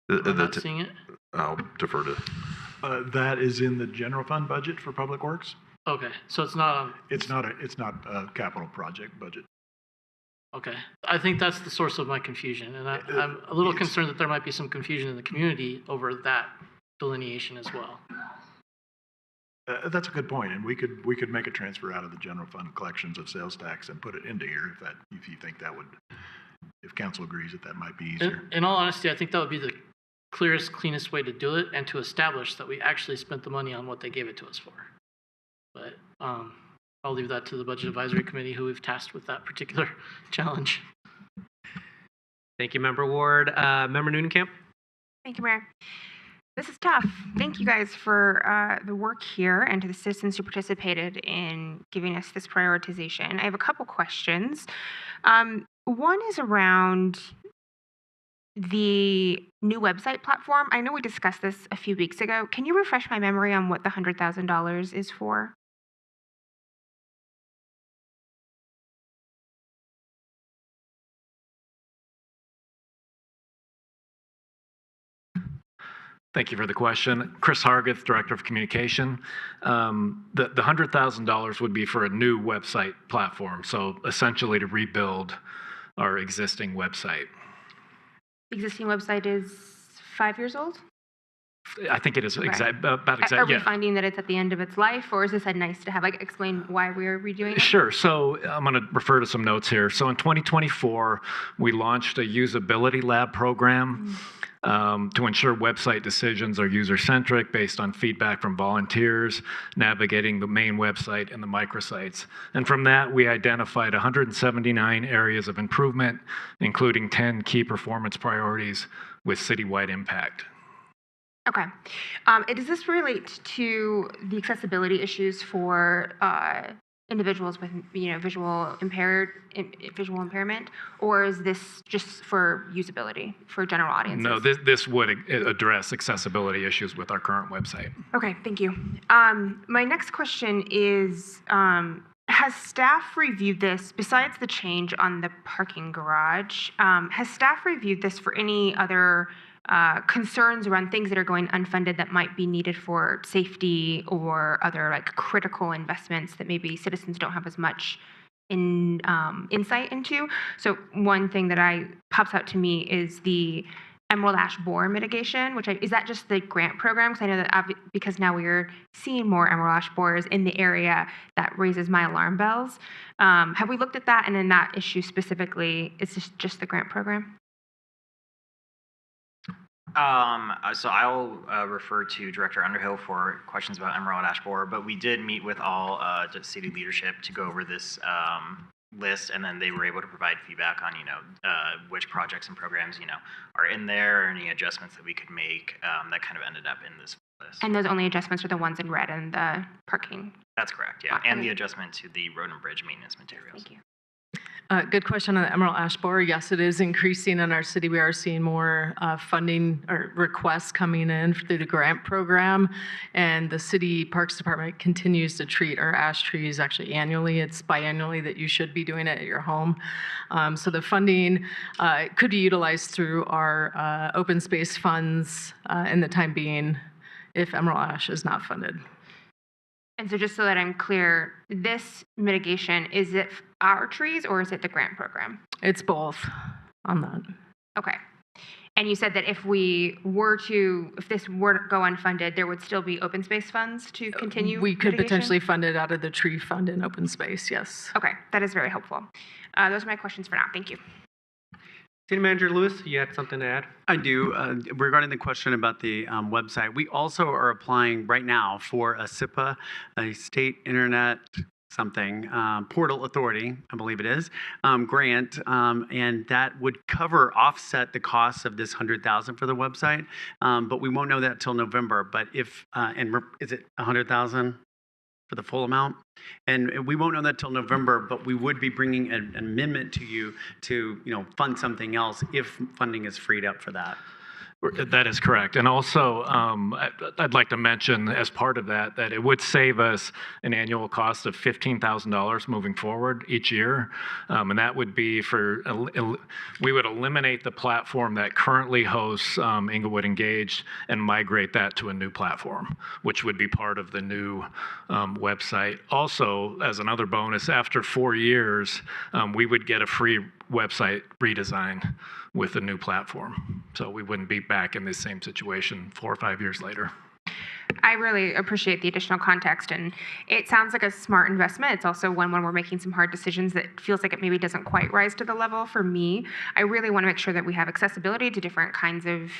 I'm not seeing it. I'll defer to. That is in the general fund budget for Public Works. Okay, so it's not on. It's not a capital project budget. Okay, I think that's the source of my confusion, and I'm a little concerned that there might be some confusion in the community over that delineation as well. That's a good point, and we could make a transfer out of the general fund collections of sales tax and put it into here if you think that would, if council agrees that might be easier. In all honesty, I think that would be the clearest, cleanest way to do it and to establish that we actually spent the money on what they gave it to us for. But I'll leave that to the Budget Advisory Committee, who we've tasked with that particular challenge. Thank you, Member Ward. Member Nunekamp? Thank you, Mayor. This is tough. Thank you guys for the work here and to the citizens who participated in giving us this prioritization. I have a couple questions. One is around the new website platform. I know we discussed this a few weeks ago. Can you refresh my memory on what the $100,000 is for? Thank you for the question. Chris Hargeth, Director of Communication. The $100,000 would be for a new website platform, so essentially to rebuild our existing website. The existing website is 5 years old? I think it is Okay. about exact. Are we Yeah. finding that it's at the end of its life, or is this a nice to have? Like, explain why we're redoing it? Sure. So I'm going to refer to some notes here. So in 2024, we launched a usability lab program to ensure website decisions are user-centric based on feedback from volunteers navigating the main website and the microsites. And from that, we identified 179 areas of improvement, including 10 key performance priorities with citywide impact. Okay. Does this relate to the accessibility issues for individuals with, visual impairment, or is this just for usability for general audiences? No, this would address accessibility issues with our current website. Okay, thank you. My next question is, has staff reviewed this, besides the change on the parking garage, has staff reviewed this for any other concerns around things that are going unfunded that might be needed for safety or other critical investments that maybe citizens don't have as much insight into? So one thing that pops out to me is the emerald ash borer mitigation, is that just the grant program? Because I know that because now we're seeing more emerald ash borers in the area, that raises my alarm bells. Have we looked at that? And in that issue specifically, is this just the grant program? So I'll refer to Director Underhill for questions about emerald ash borer, but we did meet with all city leadership to go over this list, and then they were able to provide feedback on, which projects and programs, are in there, or any adjustments that we could make that kind of ended up in this list. And those only adjustments are the ones in red and the parking? That's correct, yeah, and the adjustment to the road and bridge maintenance materials. Thank you. Good question on the emerald ash borer. Yes, it is increasing in our city. We are seeing more funding or requests coming in through the grant program, and the city parks department continues to treat our ash trees actually annually. It's biannually that you should be doing it at your home. So the funding could be utilized through our open space funds in the time being if emerald ash is not funded. And so just so that I'm clear, this mitigation, is it our trees or is it the grant program? It's both on that. Okay. And you said that if this were to go unfunded, there would still be open space funds to continue We could mitigation? potentially fund it out of the tree fund in open space, yes. Okay, that is very helpful. Those are my questions for now. Thank you. City Manager Lewis, you had something to add? I do. Regarding the question about the website, we also are applying right now for a SIPA, a State Internet something, Portal Authority, I believe it is, grant, and that would offset the cost of this $100,000 for the website, but we won't know that till November. But is it $100,000? For the full amount, and we won't know that till November. But we would be bringing an amendment to you to fund something else if funding is freed up for that. That is correct. And also, I'd like to mention as part of that it would save us an annual cost of $15,000 moving forward each year. And that would be we would eliminate the platform that currently hosts Inglewood Engaged and migrate that to a new platform, which would be part of the new website. Also, as another bonus, after 4 years, we would get a free website redesign with a new platform. So we wouldn't be back in this same situation 4 or 5 years later. I really appreciate the additional context, and it sounds like a smart investment. It's also one when we're making some hard decisions that feels like it maybe doesn't quite rise to the level for me. I really want to make sure that we have accessibility to different kinds of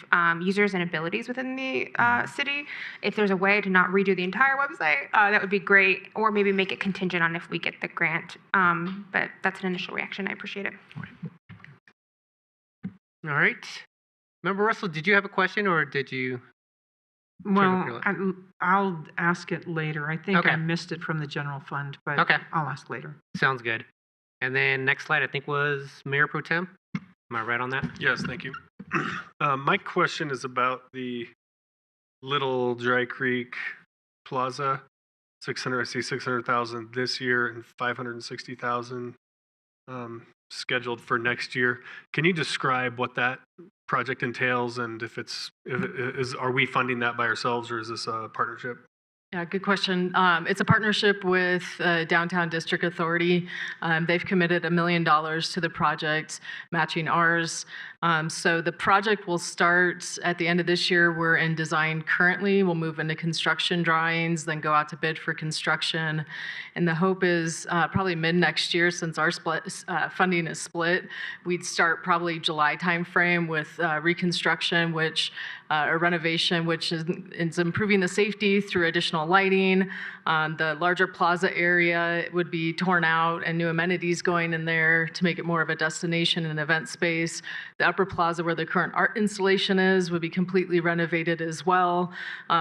users and abilities within the city. If there's a way to not redo the entire website, that would be great, or maybe make it contingent on if we get the grant. But that's an initial reaction. I appreciate it. All right. Member Russell, did you have a question or did you? Well, I'll ask it later. I think Okay. I missed it from the general fund, but Okay. I'll ask later. Sounds good. And then next slide, I think, was Mayor Pro Tem. Am I right on that? Yes, thank you. My question is about the Little Dry Creek Plaza. I see 600,000 this year and 560,000 scheduled for next year. Can you describe what that project entails, and are we funding that by ourselves, or is this a partnership? Yeah, good question. It's a partnership with Downtown District Authority. They've committed $1 million to the project, matching ours. So the project will start at the end of this year. We're in design currently. We'll move into construction drawings, then go out to bid for construction. And the hope is probably mid next year, since our funding is split, we'd start probably July timeframe with reconstruction, or renovation, which is improving the safety through additional lighting. The larger plaza area would be torn out and new amenities going in there to make it more of a destination and event space. The upper plaza, where the current art installation is, would be completely renovated as well,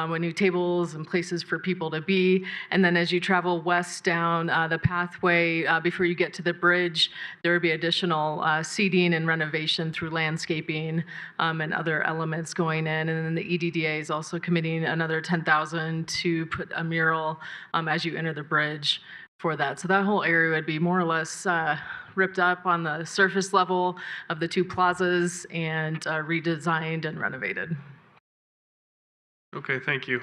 with new tables and places for people to be. And then as you travel west down the pathway, before you get to the bridge, there would be additional seating and renovation through landscaping and other elements going in. And then the EDDA is also committing another $10,000 to put a mural as you enter the bridge for that. So that whole area would be more or less ripped up on the surface level of the two plazas and redesigned and renovated. Okay, thank you.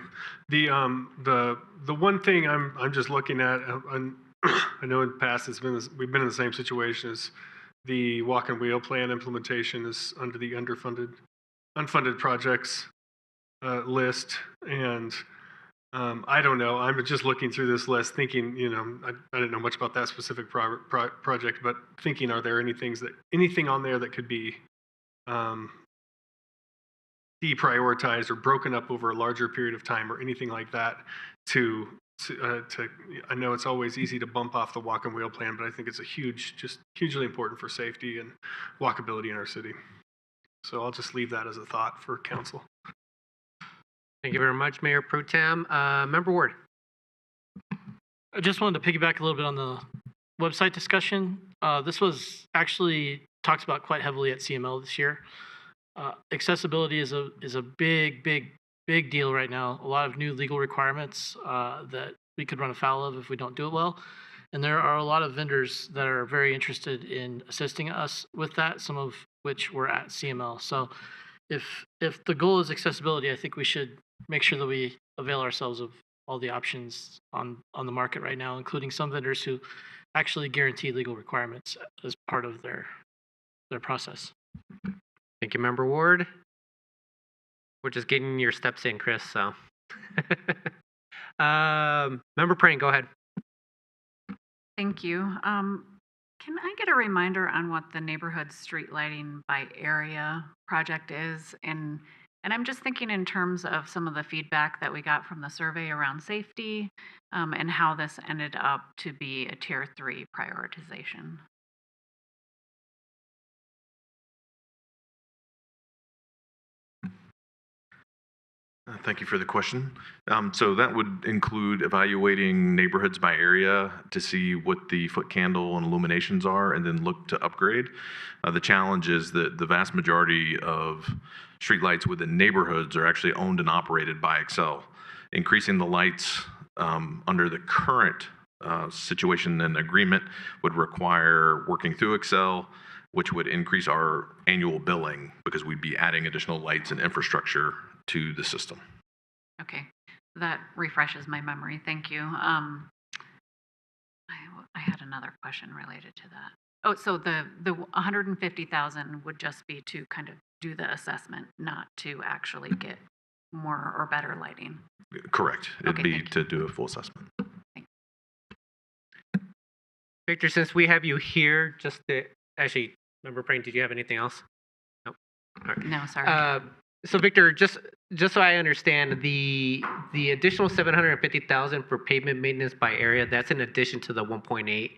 The one thing I'm just looking at, I know in the past we've been in the same situation, as the walk and wheel plan implementation is under the underfunded unfunded projects list, and I don't know. I'm just looking through this list, thinking, I didn't know much about that specific project, but thinking, are there anything on there that could be deprioritized or broken up over a larger period of time, or anything like that? I know it's always easy to bump off the walk and wheel plan, but I think it's hugely important for safety and walkability in our city. So I'll just leave that as a thought for council. Thank you very much, Mayor Pro Tem. Member Ward. I just wanted to piggyback a little bit on the website discussion. This was actually talked about quite heavily at CML this year. Accessibility is a big deal right now. A lot of new legal requirements that we could run afoul of if we don't do it well. And there are a lot of vendors that are very interested in assisting us with that, some of which were at CML. So if the goal is accessibility, I think we should make sure that we avail ourselves of all the options on the market right now, including some vendors who actually guarantee legal requirements as part of their process. Thank you, Member Ward. We're just getting your steps in, Chris, so. Member Praying, go ahead. Thank you. Can I get a reminder on what the neighborhood street lighting by area project is? And I'm just thinking in terms of some of the feedback that we got from the survey around safety and how this ended up to be a tier 3 prioritization. Thank you for the question. So that would include evaluating neighborhoods by area to see what the foot candle and illuminations are, and then look to upgrade. The challenge is that the vast majority of streetlights within neighborhoods are actually owned and operated by Excel. Increasing the lights under the current situation and agreement would require working through Excel, which would increase our annual billing because we'd be adding additional lights and infrastructure to the system. Okay, that refreshes my memory. Thank you. I had another question related to that. Oh, so the 150,000 would just be to kind of do the assessment, not to actually get more or better lighting. Correct. It'd Okay, be to do a full assessment. Victor, since we have you here, actually, Member Praying, did you have anything else? Nope. All right. No, sorry. So Victor, just so I understand, the additional 750,000 for pavement maintenance by area, that's in addition to the 1.8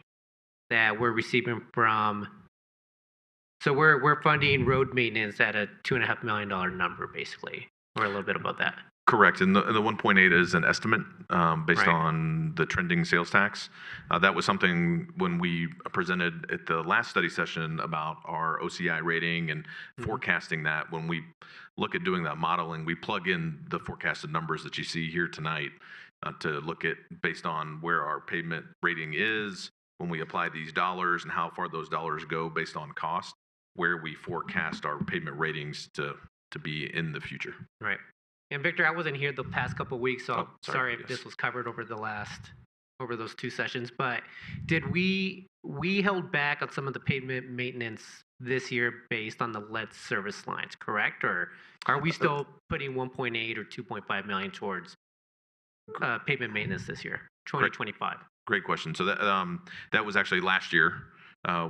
that we're receiving from. So we're funding road maintenance at a $2.5 million number, basically, or a little bit above that. Correct. And the 1.8 is an estimate based Right. on the trending sales tax. That was something when we presented at the last study session about our OCI rating and forecasting that. When we look at doing that modeling, we plug in the forecasted numbers that you see here tonight to look at based on where our pavement rating is, when we apply these dollars and how far those dollars go based on cost, where we forecast our pavement ratings to be in the future. Right. And Victor, I wasn't here the past couple of weeks, so sorry if yes. this was covered over those 2 sessions. But did we held back on some of the pavement maintenance this year based on the lead service lines, correct? Or are we still putting 1.8 or 2.5 million towards pavement maintenance this year, 2025? Great question. So that was actually last year.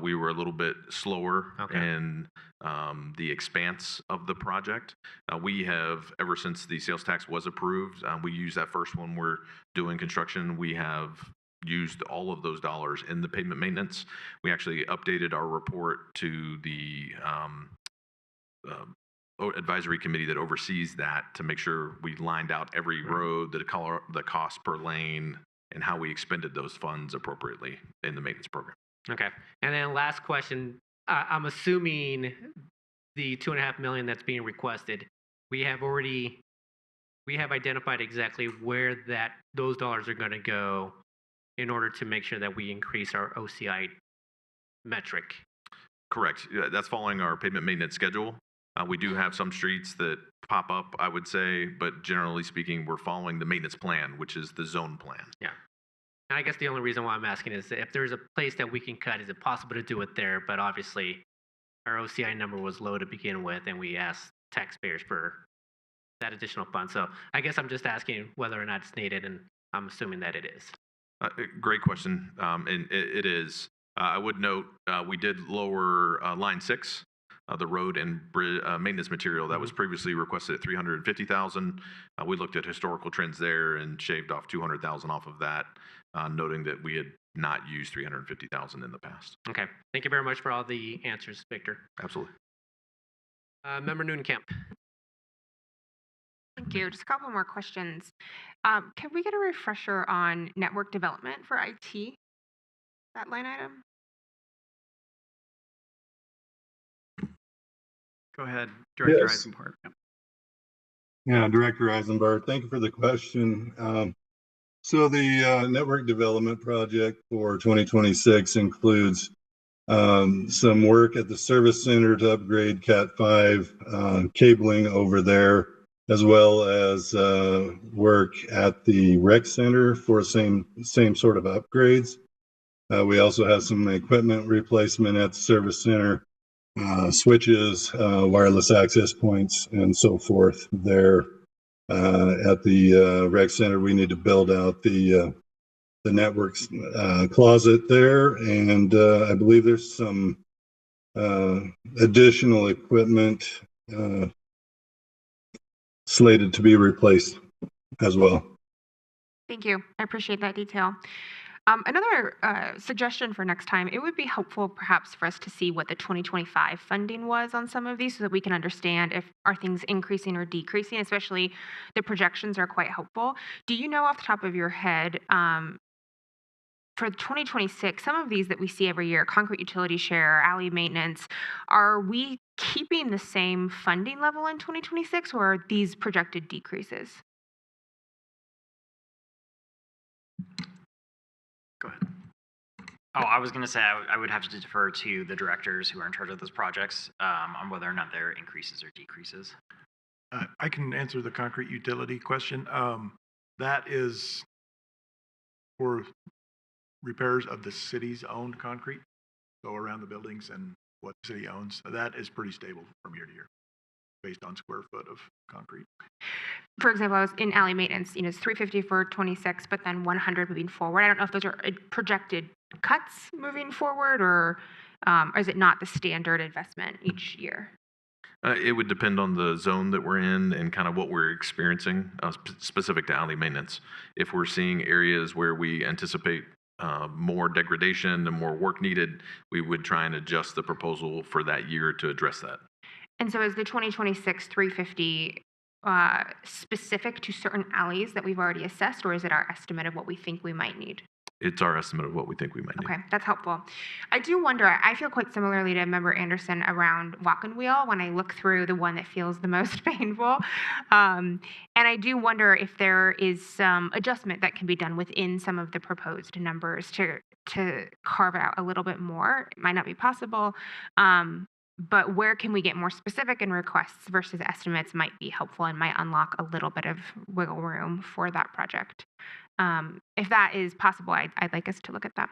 We were a little bit slower in the expanse of the project. We have, ever since the sales tax was approved, we used that first one we're doing construction. We have used all of those dollars in the pavement maintenance. We actually updated our report to the advisory committee that oversees that to make sure we lined out every road, the cost per lane, and how we expended those funds appropriately in the maintenance program. Okay. And then last question, I'm assuming the $2.5 million that's being requested, we have identified exactly where those dollars are going to go in order to make sure that we increase our OCI metric. Correct. Yeah, that's following our pavement maintenance schedule. We do have some streets that pop up, I would say, but generally speaking, we're following the maintenance plan, which is the zone plan. Yeah. And I guess the only reason why I'm asking is if there's a place that we can cut, is it possible to do it there? But obviously, our OCI number was low to begin with, and we asked taxpayers for that additional fund. So I guess I'm just asking whether or not it's needed, and I'm assuming that it is. Great question, and it is. I would note we did lower line 6, the road and maintenance material that was previously requested at 350,000. We looked at historical trends there and shaved off 200,000 off of that, noting that we had not used 350,000 in the past. Okay. Thank you very much for all the answers, Victor. Absolutely. Member Noonan-Camp. Thank you. Just a couple more questions. Can we get a refresher on network development for IT? That line item? Go ahead, Director Yes. Eisenbart. Yeah, Director Eisenbart, thank you for the question. So the network development project for 2026 includes some work at the service center to upgrade Cat5 cabling over there, as well as work at the rec center for same sort of upgrades. We also have some equipment replacement at the service center, switches, wireless access points, and so forth there. At the rec center, we need to build out the networks closet there, and I believe there's some additional equipment slated to be replaced as well. Thank you. I appreciate that detail. Another suggestion for next time, it would be helpful perhaps for us to see what the 2025 funding was on some of these so that we can understand if are things increasing or decreasing, especially the projections are quite helpful. Do you know off the top of your head, for 2026, some of these that we see every year, concrete utility share, alley maintenance, are we keeping the same funding level in 2026 or are these projected decreases? Oh, I was going to say I would have to defer to the directors who are in charge of those projects on whether or not there are increases or decreases. I can answer the concrete utility question. That is for repairs of the city's owned concrete, so around the buildings and what the city owns. That is pretty stable from year to year based on square foot of concrete. For example, I was in alley maintenance, it's 350 for 26, but then 100 moving forward. I don't know if those are projected cuts moving forward or is it not the standard investment each year? It would depend on the zone that we're in and kind of what we're experiencing specific to alley maintenance. If we're seeing areas where we anticipate more degradation and more work needed, we would try and adjust the proposal for that year to address that. And so is the 2026 350 specific to certain alleys that we've already assessed, or is it our estimate of what we think we might need? It's our estimate of what we think we might need. Okay, that's helpful. I do wonder, I feel quite similarly to Member Anderson around walk and wheel when I look through the one that feels the most painful. And I do wonder if there is some adjustment that can be done within some of the proposed numbers to carve out a little bit more. It might not be possible. But where can we get more specific in requests versus estimates might be helpful and might unlock a little bit of wiggle room for that project. If that is possible, I'd like us to look at that.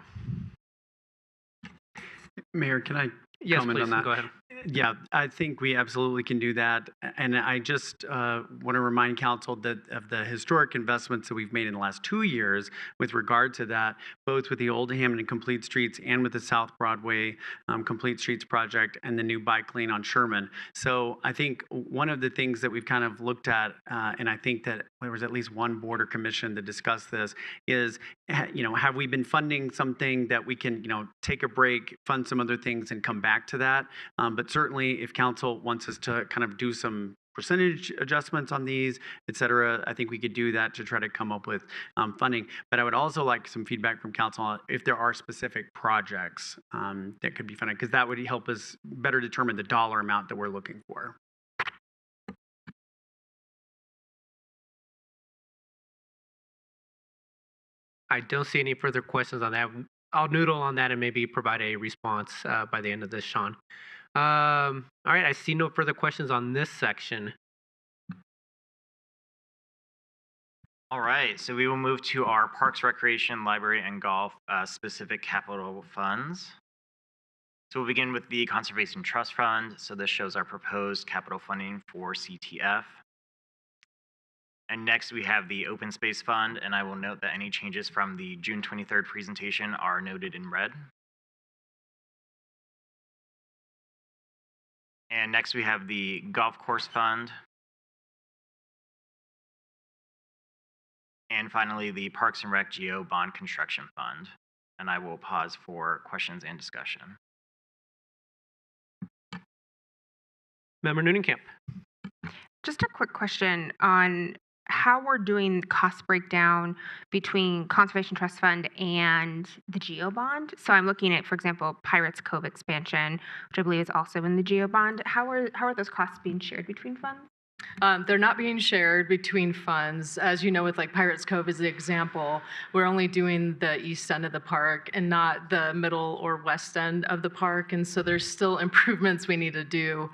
Mayor, can I Yes, comment please, on that? go ahead. Yeah, I think we absolutely can do that. And I just want to remind council that of the historic investments that we've made in the last 2 years with regard to that, both with the Old Hampton Complete Streets and with the South Broadway Complete Streets project and the new bike lane on Sherman. So I think one of the things that we've kind of looked at, and I think that there was at least one board or commission that discussed this, is, have we been funding something that we can, take a break, fund some other things and come back to that? But certainly if council wants us to kind of do some percentage adjustments on these, et cetera, I think we could do that to try to come up with funding. But I would also like some feedback from council on if there are specific projects that could be funded, because that would help us better determine the dollar amount that we're looking for. I don't see any further questions on that. I'll noodle on that and maybe provide a response by the end of this, Sean. All right, I see no further questions on this section. All right, so we will move to our Parks, Recreation, Library, and Golf specific capital funds. So we'll begin with the Conservation Trust Fund. So this shows our proposed capital funding for CTF. And next we have the Open Space Fund, and I will note that any changes from the June 23rd presentation are noted in red. And next we have the Golf Course Fund. And finally, the Parks and Rec Geo Bond Construction Fund. And I will pause for questions and discussion. Member Noonan-Camp. Just a quick question on how we're doing cost breakdown between Conservation Trust Fund and the Geo Bond. So I'm looking at, for example, Pirates Cove expansion, which I believe is also in the Geo Bond. How are those costs being shared between funds? They're not being shared between funds. As you know, with like Pirates Cove as the example, we're only doing the east end of the park and not the middle or west end of the park. And so there's still improvements we need to do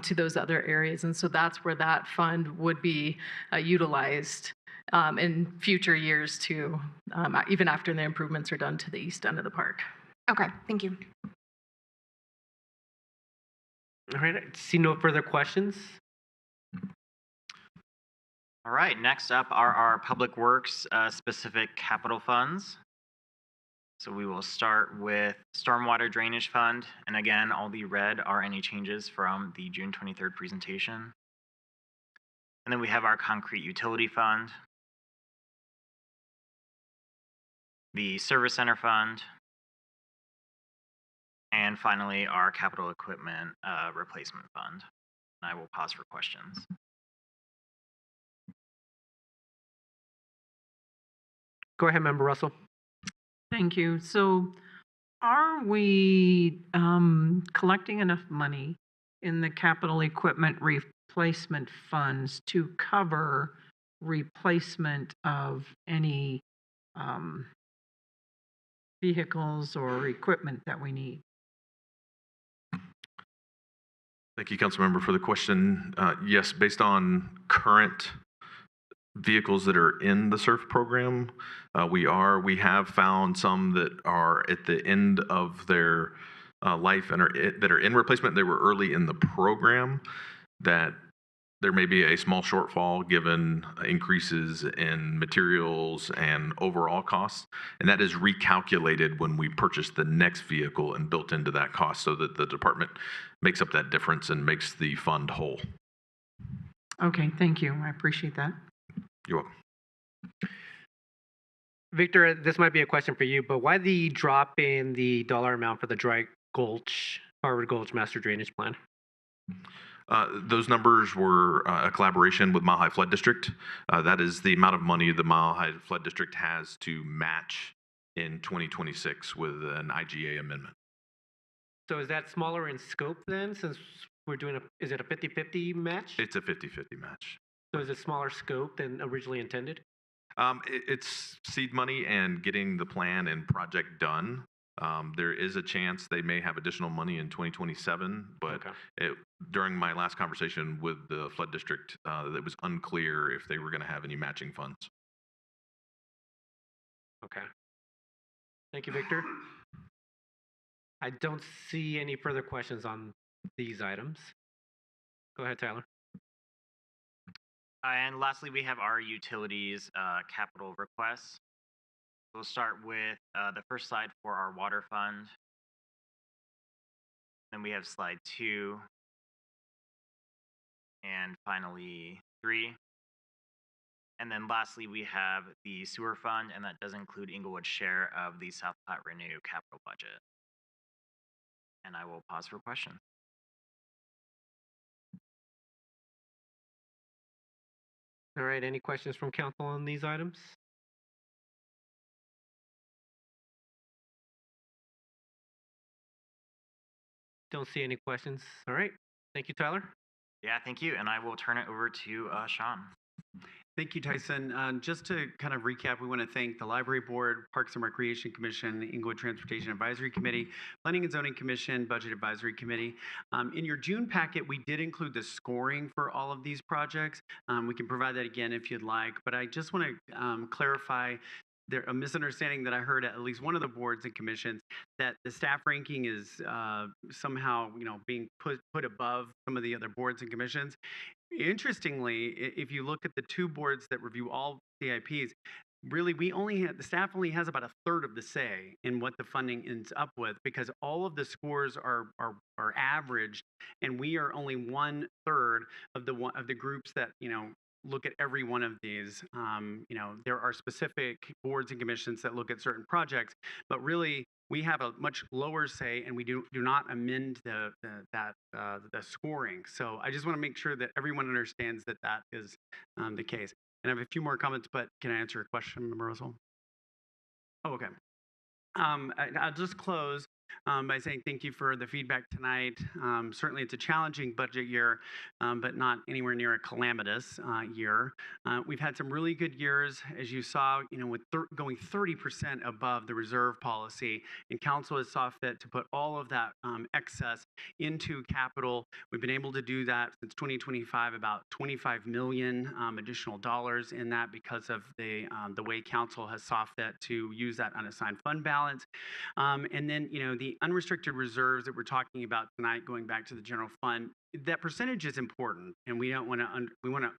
to those other areas. And so that's where that fund would be utilized in future years too, even after the improvements are done to the east end of the park. Okay, thank you. All right, I see no further questions. All right, next up are our Public Works specific capital funds. So we will start with Stormwater Drainage Fund. And again, all the red are any changes from the June 23rd presentation. And then we have our Concrete Utility Fund, the Service Center Fund, and finally our Capital Equipment Replacement Fund. And I will pause for questions. Go ahead, Member Russell. Thank you. So are we collecting enough money in the capital equipment replacement funds to cover replacement of any vehicles or equipment that we need? Thank you, Councilmember, for the question. Yes, based on current vehicles that are in the SURF program, we have found some that are at the end of their life and that are in replacement. They were early in the program, that there may be a small shortfall given increases in materials and overall costs, and that is recalculated when we purchase the next vehicle and built into that cost, so that the department makes up that difference and makes the fund whole. Okay, thank you. I appreciate that. You're welcome. Victor, this might be a question for you, but why the drop in the dollar amount for the Harvard Gulch Master Drainage Plan? Those numbers were a collaboration with Mile High Flood District. That is the amount of money the Mile High Flood District has to match in 2026 with an IGA amendment. So is that smaller in scope then, since we're doing is it a 50-50 match? It's a 50-50 match. So is it smaller scope than originally intended? It's seed money and getting the plan and project done. There is a chance they may have additional money in 2027, but during my last conversation with the flood district, it was unclear if they were going to have any matching funds. Okay. Thank you, Victor. I don't see any further questions on these items. Go ahead, Tyler. And lastly, we have our utilities capital requests. We'll start with the first slide for our water fund. Then we have slide 2. And finally 3. And then lastly, we have the sewer fund, and that does include Inglewood's share of the South Platte Renew capital budget. And I will pause for questions. All right, any questions from council on these items? Don't see any questions. All right, thank you, Tyler. Yeah, thank you. And I will turn it over to Sean. Thank you, Tyson. Just to kind of recap, we want to thank the Library Board, Parks and Recreation Commission, the Inglewood Transportation Advisory Committee, Planning and Zoning Commission, Budget Advisory Committee. In your June packet, we did include the scoring for all of these projects. We can provide that again if you'd like, but I just want to clarify there a misunderstanding that I heard at least one of the boards and commissions that the staff ranking is somehow, being put above some of the other boards and commissions. Interestingly, if you look at the two boards that review all CIPs, really the staff only has about a third of the say in what the funding ends up with, because all of the scores are averaged, and we are only 1/3 of the groups that look at every one of these. There are specific boards and commissions that look at certain projects, but really we have a much lower say, and we do not amend the scoring. So I just want to make sure that everyone understands that that is the case. And I have a few more comments, but can I answer a question, Member Russell? Oh, okay. I'll just close by saying thank you for the feedback tonight. Certainly it's a challenging budget year, but not anywhere near a calamitous year. We've had some really good years, as you saw, with going 30% above the reserve policy, and council has saw fit to put all of that excess into capital. We've been able to do that since 2025, about $25 million additional dollars in that, because of the way council has saw fit to use that unassigned fund balance. And then, the unrestricted reserves that we're talking about tonight, going back to the general fund, that percentage is important, and we want to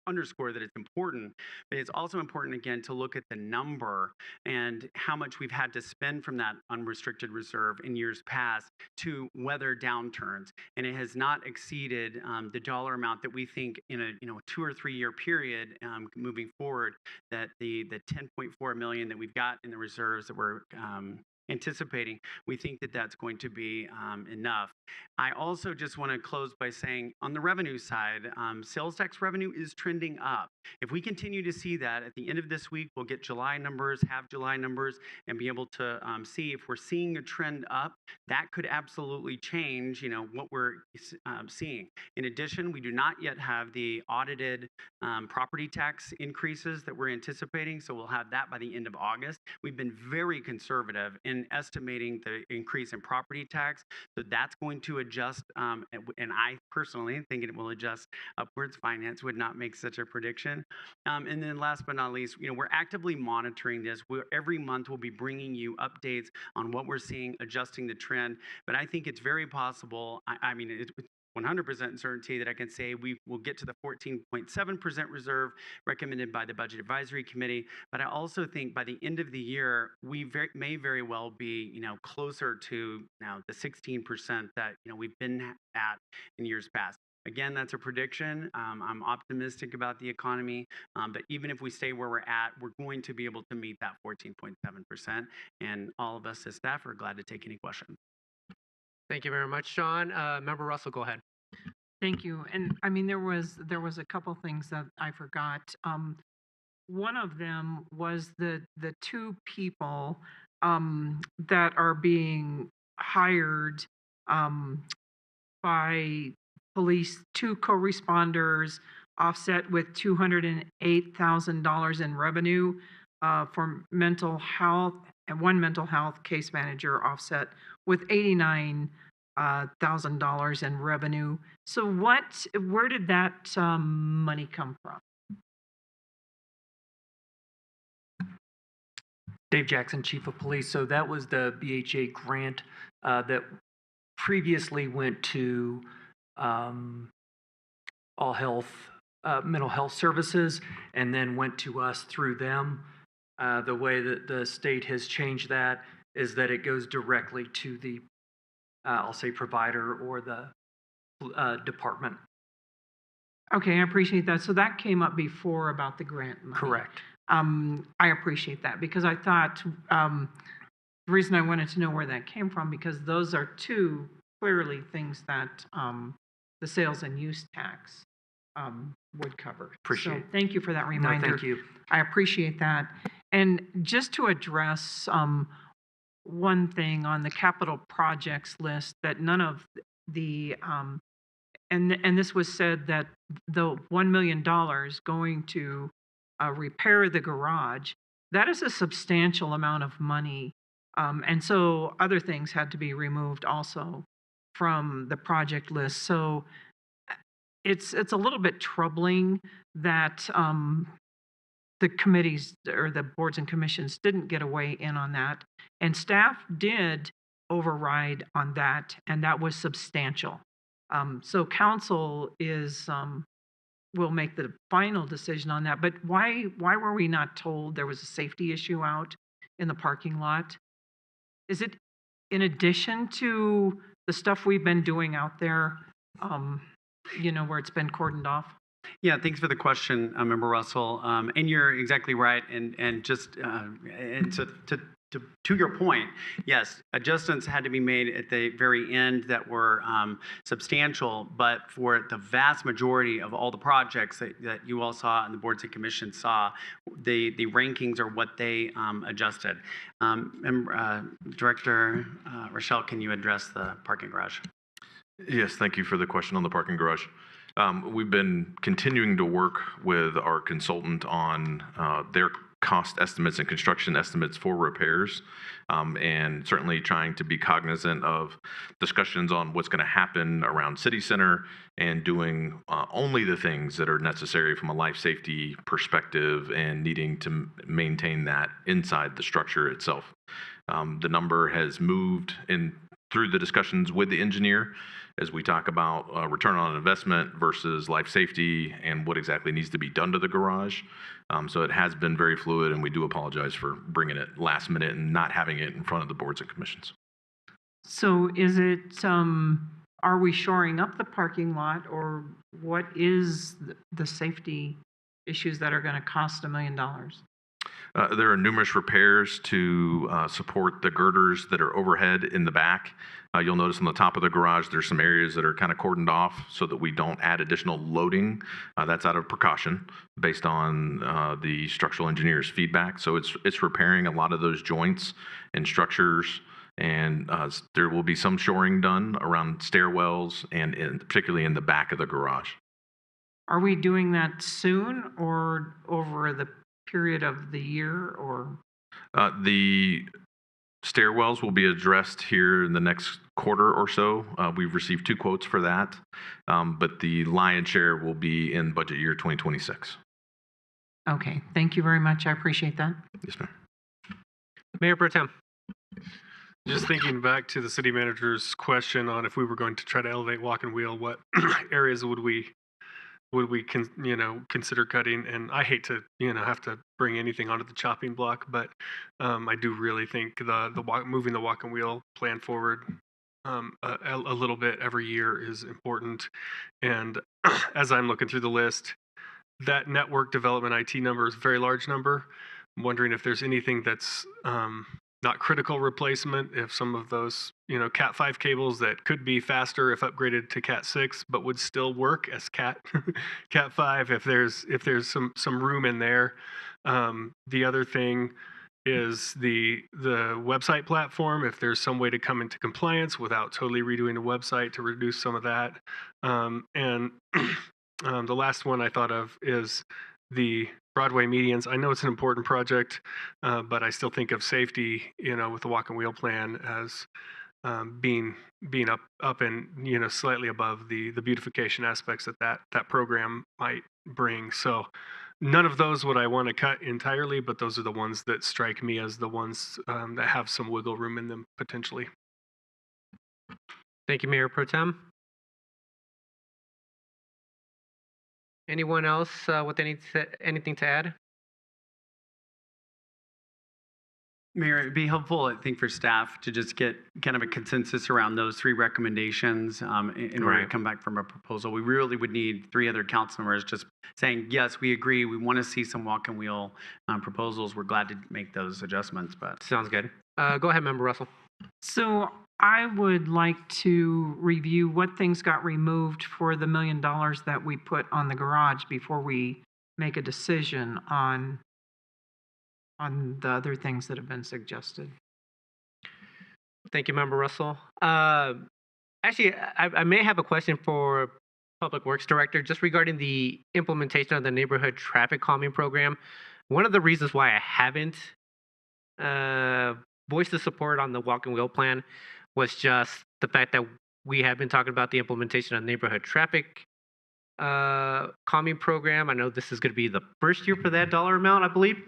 underscore that it's important, but it's also important, again, to look at the number and how much we've had to spend from that unrestricted reserve in years past to weather downturns. And it has not exceeded the dollar amount that we think in a 2 or 3 year period moving forward, that the 10.4 million that we've got in the reserves that we're anticipating, we think that that's going to be enough. I also just want to close by saying, on the revenue side, sales tax revenue is trending up. If we continue to see that, at the end of this week, we'll get July numbers, have July numbers, and be able to see if we're seeing a trend up. That could absolutely change, what we're seeing. In addition, we do not yet have the audited property tax increases that we're anticipating, so we'll have that by the end of August. We've been very conservative in estimating the increase in property tax, so that's going to adjust, and I personally think it will adjust upwards. Finance would not make such a prediction. And then last but not least, we're actively monitoring this. Every month we'll be bringing you updates on what we're seeing, adjusting the trend, but I think it's very possible, it's 100% certainty that I can say we will get to the 14.7% reserve recommended by the Budget Advisory Committee. But I also think by the end of the year, we may very well be, closer to now the 16% that, we've been at in years past. Again, that's a prediction. I'm optimistic about the economy, but even if we stay where we're at, we're going to be able to meet that 14.7%. And all of us as staff are glad to take any questions. Thank you very much, Sean. Member Russell, go ahead. Thank you. And there was a couple things that I forgot. One of them was the two people that are being hired by police, 2 co-responders, offset with $208,000 in revenue for mental health, and 1 mental health case manager, offset with $89,000 in revenue. So where did that money come from? Dave Jackson, Chief of Police. So that was the BHA grant that previously went to all health, mental health services, and then went to us through them. The way that the state has changed that is that it goes directly to the, I'll say, provider or the department. Okay, I appreciate that. So that came up before about the grant money. Correct. I appreciate that, because I thought the reason I wanted to know where that came from, because those are two clearly things that the sales and use tax would cover. Appreciate so it. Thank you for that reminder. No, thank you. I appreciate that. And just to address one thing on the capital projects list, that none of the and this was said that the $1 million going to repair the garage, that is a substantial amount of money. And so other things had to be removed also from the project list. So it's a little bit troubling that the committees or the boards and commissions didn't get a weigh in on that. And staff did override on that, and that was substantial. So council will make the final decision on that. But why were we not told there was a safety issue out in the parking lot? Is it in addition to the stuff we've been doing out there, where it's been cordoned off? Yeah, thanks for the question, Member Russell. And you're exactly right. And just and to your point, yes, adjustments had to be made at the very end that were substantial, but for the vast majority of all the projects that you all saw and the boards and commissions saw, the rankings are what they adjusted. Director Rochelle, can you address the parking garage? Yes, thank you for the question on the parking garage. We've been continuing to work with our consultant on their cost estimates and construction estimates for repairs, and certainly trying to be cognizant of discussions on what's going to happen around City Center and doing only the things that are necessary from a life safety perspective and needing to maintain that inside the structure itself. The number has moved in through the discussions with the engineer as we talk about return on investment versus life safety and what exactly needs to be done to the garage. So it has been very fluid, and we do apologize for bringing it last minute and not having it in front of the boards and commissions. So is it, are we shoring up the parking lot, or what is the safety issues that are going to cost $1 million? There are numerous repairs to support the girders that are overhead in the back. You'll notice on the top of the garage, there's some areas that are kind of cordoned off so that we don't add additional loading. That's out of precaution based on the structural engineer's feedback. So it's repairing a lot of those joints and structures, and there will be some shoring done around stairwells and particularly in the back of the garage. Are we doing that soon or over the period of the year, or? The stairwells will be addressed here in the next quarter or so. We've received 2 quotes for that, but the lion's share will be in budget year 2026. Okay, thank you very much. I appreciate that. Yes, ma'am. Mayor Pro Tem. Just thinking back to the city manager's question on if we were going to try to elevate Walk and Wheel, what areas would we consider cutting? And I hate to have to bring anything onto the chopping block, but I do really think moving the Walk and Wheel plan forward a little bit every year is important. And as I'm looking through the list, that network development IT number is a very large number. I'm wondering if there's anything that's not critical replacement, if some of those Cat 5 cables that could be faster if upgraded to Cat 6 but would still work as Cat 5, if there's some room in there. The other thing is the website platform, if there's some way to come into compliance without totally redoing the website to reduce some of that. And the last one I thought of is the Broadway medians. I know it's an important project, but I still think of safety, with the Walk and Wheel plan as being up and slightly above the beautification aspects that program might bring. So none of those would I want to cut entirely, but those are the ones that strike me as the ones that have some wiggle room in them potentially. Thank you, Mayor Pro Tem. Anyone else with anything to add? Mayor, it'd be helpful, I think, for staff to just get kind of a consensus around those 3 recommendations in order to come back from a proposal. We really would need 3 other council members just saying, yes, we agree. We want to see some Walk and Wheel proposals. We're glad to make those adjustments. But sounds good. Go ahead, Member Russell. So I would like to review what things got removed for the $1 million that we put on the garage before we make a decision on the other things that have been suggested. Thank you, Member Russell. Actually, I may have a question for Public Works Director just regarding the implementation of the neighborhood traffic calming program. One of the reasons why I haven't voiced the support on the Walk and Wheel plan was just the fact that we have been talking about the implementation of neighborhood traffic calming program. I know this is going to be the first year for that dollar amount, I believe.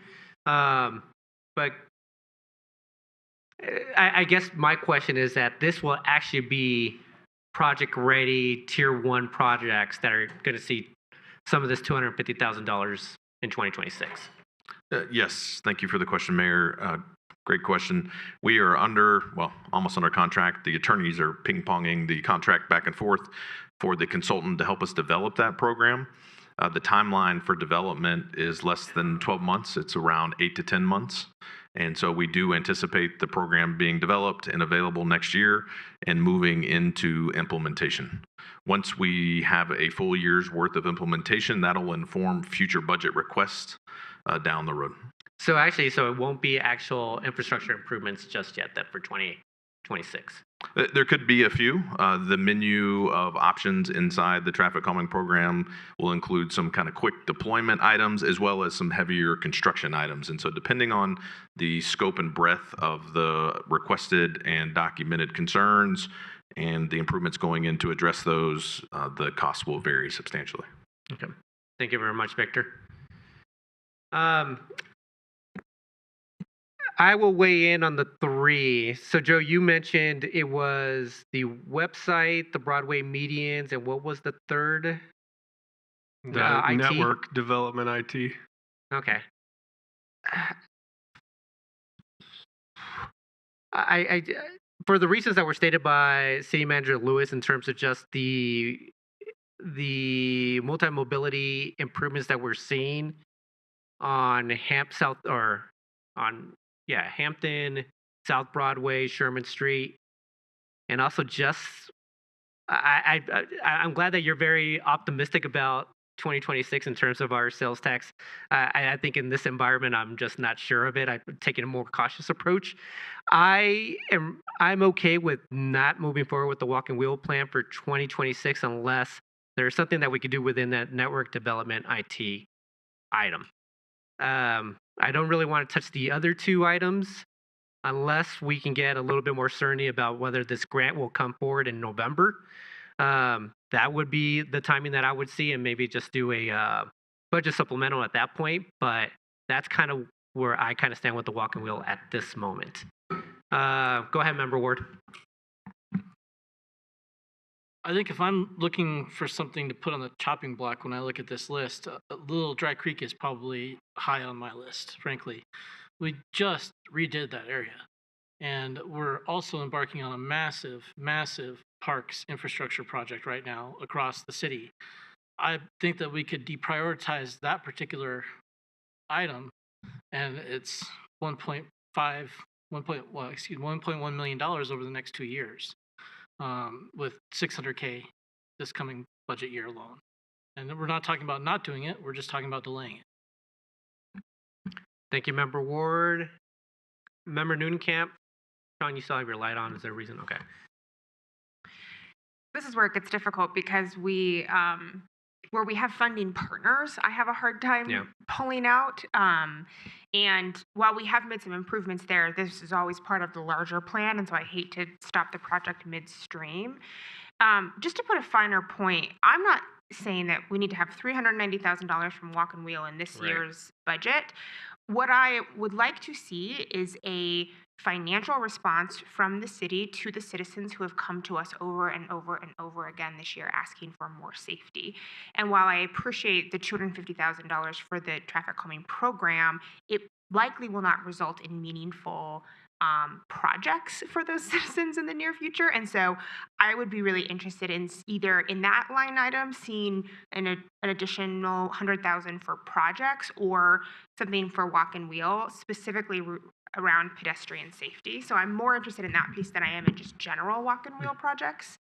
But I guess my question is that this will actually be project ready tier 1 projects that are going to see some of this $250,000 in 2026. Yes, thank you for the question, Mayor. Great question. We are almost under contract. The attorneys are ping-ponging the contract back and forth for the consultant to help us develop that program. The timeline for development is less than 12 months. It's around 8 to 10 months. And so we do anticipate the program being developed and available next year and moving into implementation. Once we have a full year's worth of implementation, that'll inform future budget requests down the road. So actually, it won't be actual infrastructure improvements just yet that for 2026. There could be a few. The menu of options inside the traffic calming program will include some kind of quick deployment items as well as some heavier construction items. And so depending on the scope and breadth of the requested and documented concerns and the improvements going in to address those, the cost will vary substantially. Okay. Thank you very much, Victor. I will weigh in on the 3. So, Joe, you mentioned it was the website, the Broadway medians, and what was the third? The IT? network development IT. Okay. I for the reasons that were stated by City Manager Lewis in terms of just the multi-mobility improvements that we're seeing on Hampton, South Broadway, Sherman Street, and also just I'm glad that you're very optimistic about 2026 in terms of our sales tax. I think in this environment, I'm just not sure of it. I'm taking a more cautious approach. I'm okay with not moving forward with the walk and wheel plan for 2026 unless there's something that we could do within that network development IT item. I don't really want to touch the other 2 items unless we can get a little bit more certainty about whether this grant will come forward in November. That would be the timing that I would see, and maybe just do a budget supplemental at that point. But that's kind of where I kind of stand with the walk and wheel at this moment. Go ahead, Member Ward. I think if I'm looking for something to put on the chopping block when I look at this list, Little Dry Creek is probably high on my list, frankly. We just redid that area. And we're also embarking on a massive, massive parks infrastructure project right now across the city. I think that we could deprioritize that particular item, and it's $1.1 million over the next 2 years, with $600K this coming budget year alone. And we're not talking about not doing it; we're just talking about delaying it. Thank you, Member Ward. Member Noonekamp. Sean, you still have your light on. Is there a reason? Okay. This is where it gets difficult because where we have funding partners, I have a hard time pulling out. And while we have made some improvements there, this is always part of the larger plan, and so I hate to stop the project midstream. Just to put a finer point, I'm not saying that we need to have $390,000 from Walk and Wheel in this year's budget. What I would like to see is a financial response from the city to the citizens who have come to us over and over and over again this year asking for more safety. And while I appreciate the $250,000 for the traffic calming program, it likely will not result in meaningful projects for those citizens in the near future. And so I would be really interested in either in that line item seeing an additional $100,000 for projects or something for Walk and Wheel, specifically around pedestrian safety. So I'm more interested in that piece than I am in just general Walk and Wheel projects.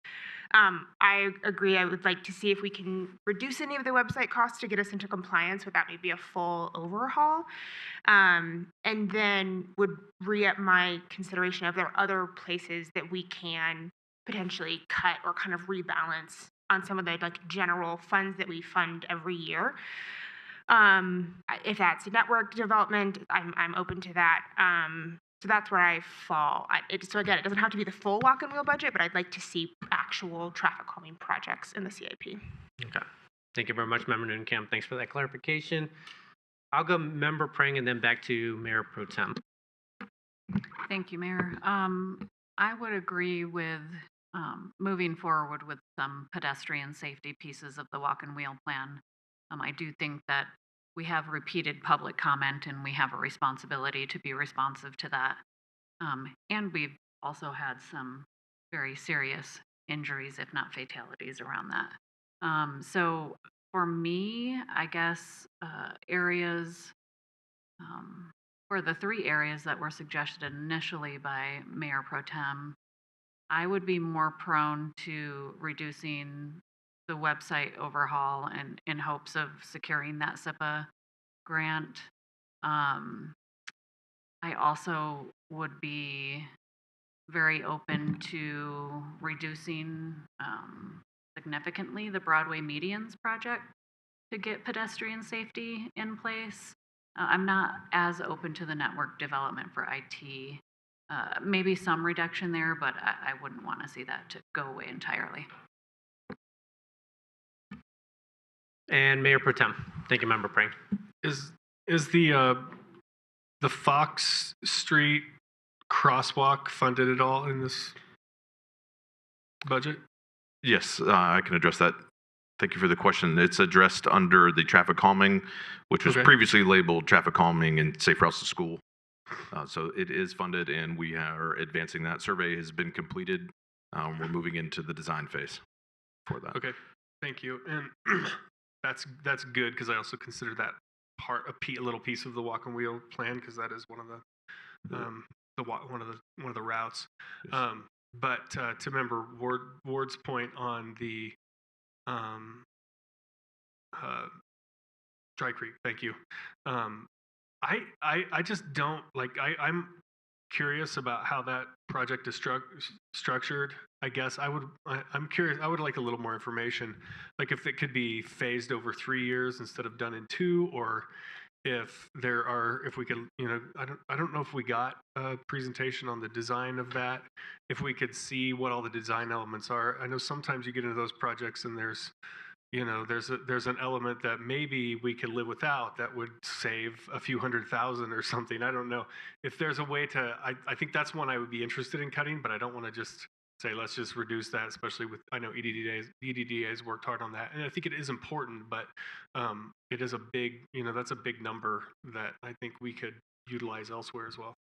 I agree. I would like to see if we can reduce any of the website costs to get us into compliance without maybe a full overhaul. And then would re-up my consideration of there are other places that we can potentially cut or kind of rebalance on some of the general funds that we fund every year. If that's network development, I'm open to that. So that's where I fall. So again, it doesn't have to be the full Walk and Wheel budget, but I'd like to see actual traffic calming projects in the CIP. Okay. Thank you very much, Member Nunekamp. Thanks for that clarification. I'll go Member Prang and then back to Mayor Pro Tem. Thank you, Mayor. I would agree with moving forward with some pedestrian safety pieces of the walk and wheel plan. I do think that we have repeated public comment and we have a responsibility to be responsive to that. And we've also had some very serious injuries, if not fatalities, around that. So for me, I guess areas, for the 3 areas that were suggested initially by Mayor Pro Tem, I would be more prone to reducing the website overhaul and in hopes of securing that SIPA grant. I also would be very open to reducing significantly the Broadway medians project to get pedestrian safety in place. I'm not as open to the network development for IT. Maybe some reduction there, but I wouldn't want to see that to go away entirely. And Mayor Pro Tem. Thank you, Member Prang. Is the Fox Street crosswalk funded at all in this budget? Yes, I can address that. Thank you for the question. It's addressed under the traffic calming, which was Okay. previously labeled traffic calming and safe routes to school. So it is funded, and we are advancing that. Survey has been completed. We're moving into the design phase for that. Okay, thank you. And that's good because I also consider that part a little piece of the walk and wheel plan because that is one of the routes. Yes. But to Member Ward's point on the Dry Creek, thank you. I just don't like. I'm curious about how that project is structured. I guess I'm curious. I would like a little more information, like if it could be phased over 3 years instead of done in 2, or if we could, I don't know if we got a presentation on the design of that. If we could see what all the design elements are. I know sometimes you get into those projects and there's an element that maybe we could live without that would save a few $100,000 or something. I don't know if there's a way to. I think that's one I would be interested in cutting, but I don't want to just say let's just reduce that. Especially with I know EDDA has worked hard on that, and I think it is important, but it is a big that's a big number that I think we could utilize elsewhere as well.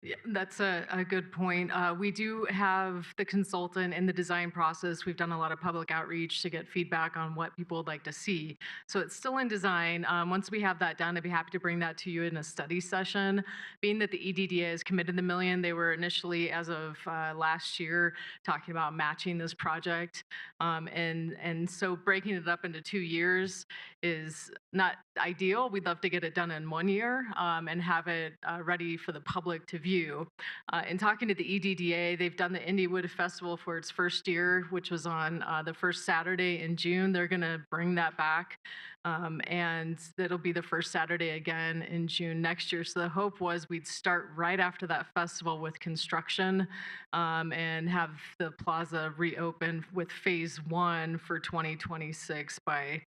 Yeah, that's a good point. We do have the consultant in the design process. We've done a lot of public outreach to get feedback on what people would like to see. So it's still in design. Once we have that done, I'd be happy to bring that to you in a study session. Being that the EDDA has committed the $1 million, they were initially, as of last year, talking about matching this project. And so breaking it up into 2 years is not ideal. We'd love to get it done in 1 year and have it ready for the public to view. In talking to the EDDA, they've done the Indywood Festival for its first year, which was on the first Saturday in June. They're going to bring that back, and it'll be the first Saturday again in June next year. So the hope was we'd start right after that festival with construction and have the plaza reopen with phase 1 for 2026 by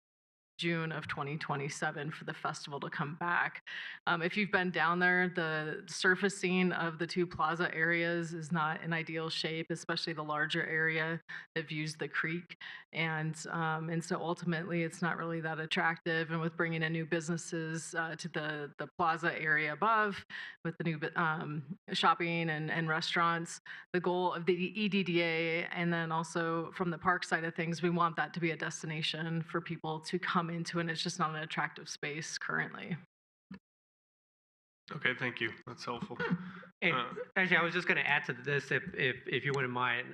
June of 2027 for the festival to come back. If you've been down there, the surfacing of the 2 plaza areas is not in ideal shape, especially the larger area that views the creek. And so ultimately it's not really that attractive. And with bringing in new businesses to the plaza area above, with the new shopping and restaurants, the goal of the EDDA, and then also from the park side of things, we want that to be a destination for people to come into, and it's just not an attractive space currently. Okay, thank you. That's helpful. And actually, I was just going to add to this, if you wouldn't mind.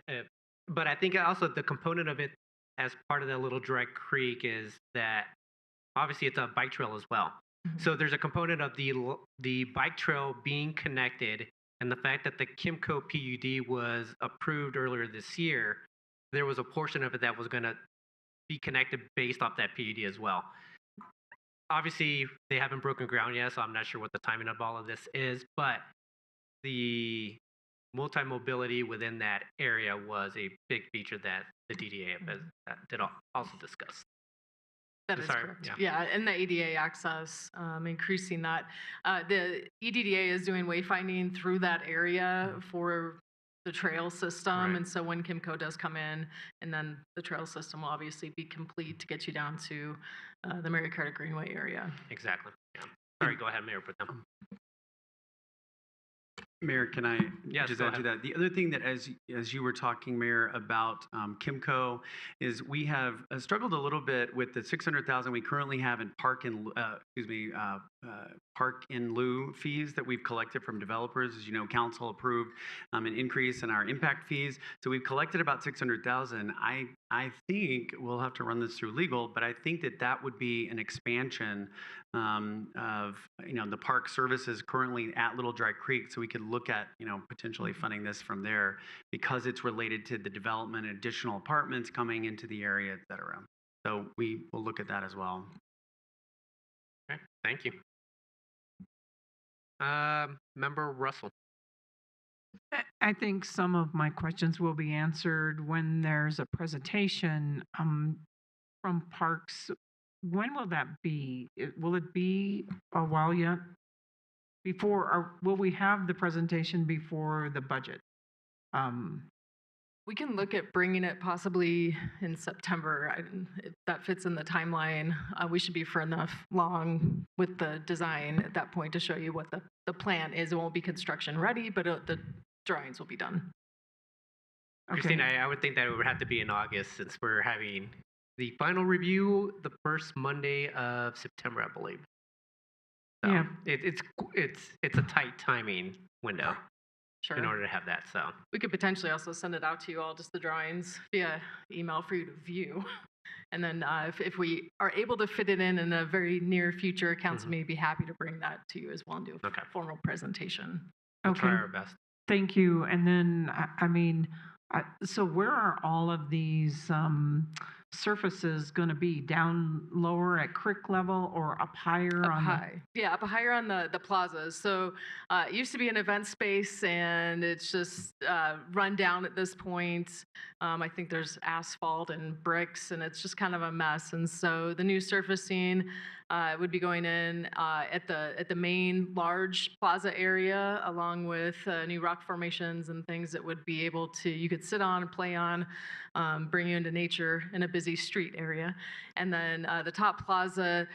But I think also the component of it as part of that little Dry Creek is that obviously it's a bike trail as well. So there's a component of the bike trail being connected, and the fact that the Kimco PUD was approved earlier this year, there was a portion of it that was going to be connected based off that PUD as well. Obviously, they haven't broken ground yet, so I'm not sure what the timing of all of this is, but the multi-mobility within that area was a big feature that the DDA did also discuss. That is Sorry, correct. yeah. Yeah, and the ADA access, increasing that. The EDDA is doing wayfinding through that area for the trail system. Right. And so when Kimco does come in, and then the trail system will obviously be complete to get you down to the Mary Carter Greenway area. Exactly. Yeah. Sorry, go ahead, Mayor Protem. Mayor, can I Yes, just go add to that? The other thing that, as you were talking, Mayor, about Kimco, is we have struggled a little bit with the 600,000 we currently have in park in lieu fees that we've collected from developers. As you know, council approved an increase in our impact fees, so we've collected about 600,000. I think we'll have to run this through legal, but I think that would be an expansion of the park services currently at Little Dry Creek, so we could look at potentially funding this from there because it's related to the development of additional apartments coming into the area, et cetera. So we will look at that as well. Okay, thank you. Member Russell. I think some of my questions will be answered when there's a presentation from Parks. When will that be? Will it be a while yet? Or will we have the presentation before the budget? We can look at bringing it possibly in September. If that fits in the timeline, we should be far enough long with the design at that point to show you what the plan is. It won't be construction ready, but the drawings will be done. Christine, I would think that it would have to be in August since we're having the final review the first Monday of September, I believe. So Yeah. It's a tight timing window Sure. in order to have that. So We could potentially also send it out to you all, just the drawings via email for you to view. And then if we are able to fit it in a very near future, council may be happy to bring that to you as well and do a formal presentation. we'll try our best. Thank you. And then, so where are all of these surfaces going to be? Down lower at creek level or up higher? Up high. Yeah, up higher on the plazas. So it used to be an event space and it's just run down at this point. I think there's asphalt and bricks and it's just kind of a mess. And so the new surfacing would be going in at the main large plaza area, along with new rock formations and things that would be able to, you could sit on and play on, bring you into nature in a busy street area. And then the top plaza,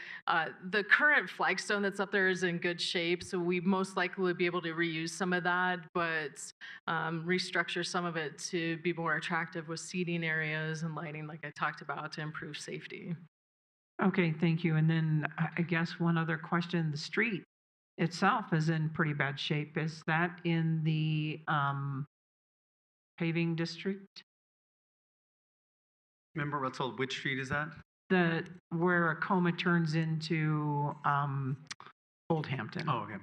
the current flagstone that's up there is in good shape, so we most likely would be able to reuse some of that, but restructure some of it to be more attractive with seating areas and lighting, like I talked about, to improve safety. Okay, thank you. And then I guess one other question, the street itself is in pretty bad shape. Is that in the paving district? Member Russell, which street is that? Where Acoma turns into Old Hampton. Oh, okay.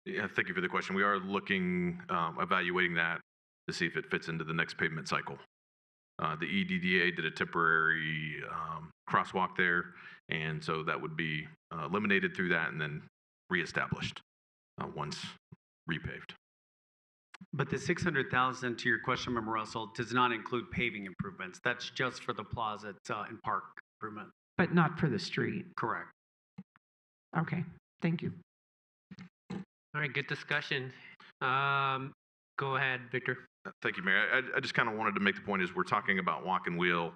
Yeah, thank you for the question. We are looking, evaluating that to see if it fits into the next pavement cycle. The EDDA did a temporary crosswalk there, and so that would be eliminated through that and then reestablished once repaved. But the 600,000, to your question, Member Russell, does not include paving improvements. That's just for the plaza and park improvement. But not for the street. Correct. Okay, thank you. All right, good discussion. Go ahead, Victor. Thank you, Mayor. I just kind of wanted to make the point is we're talking about walk and wheel.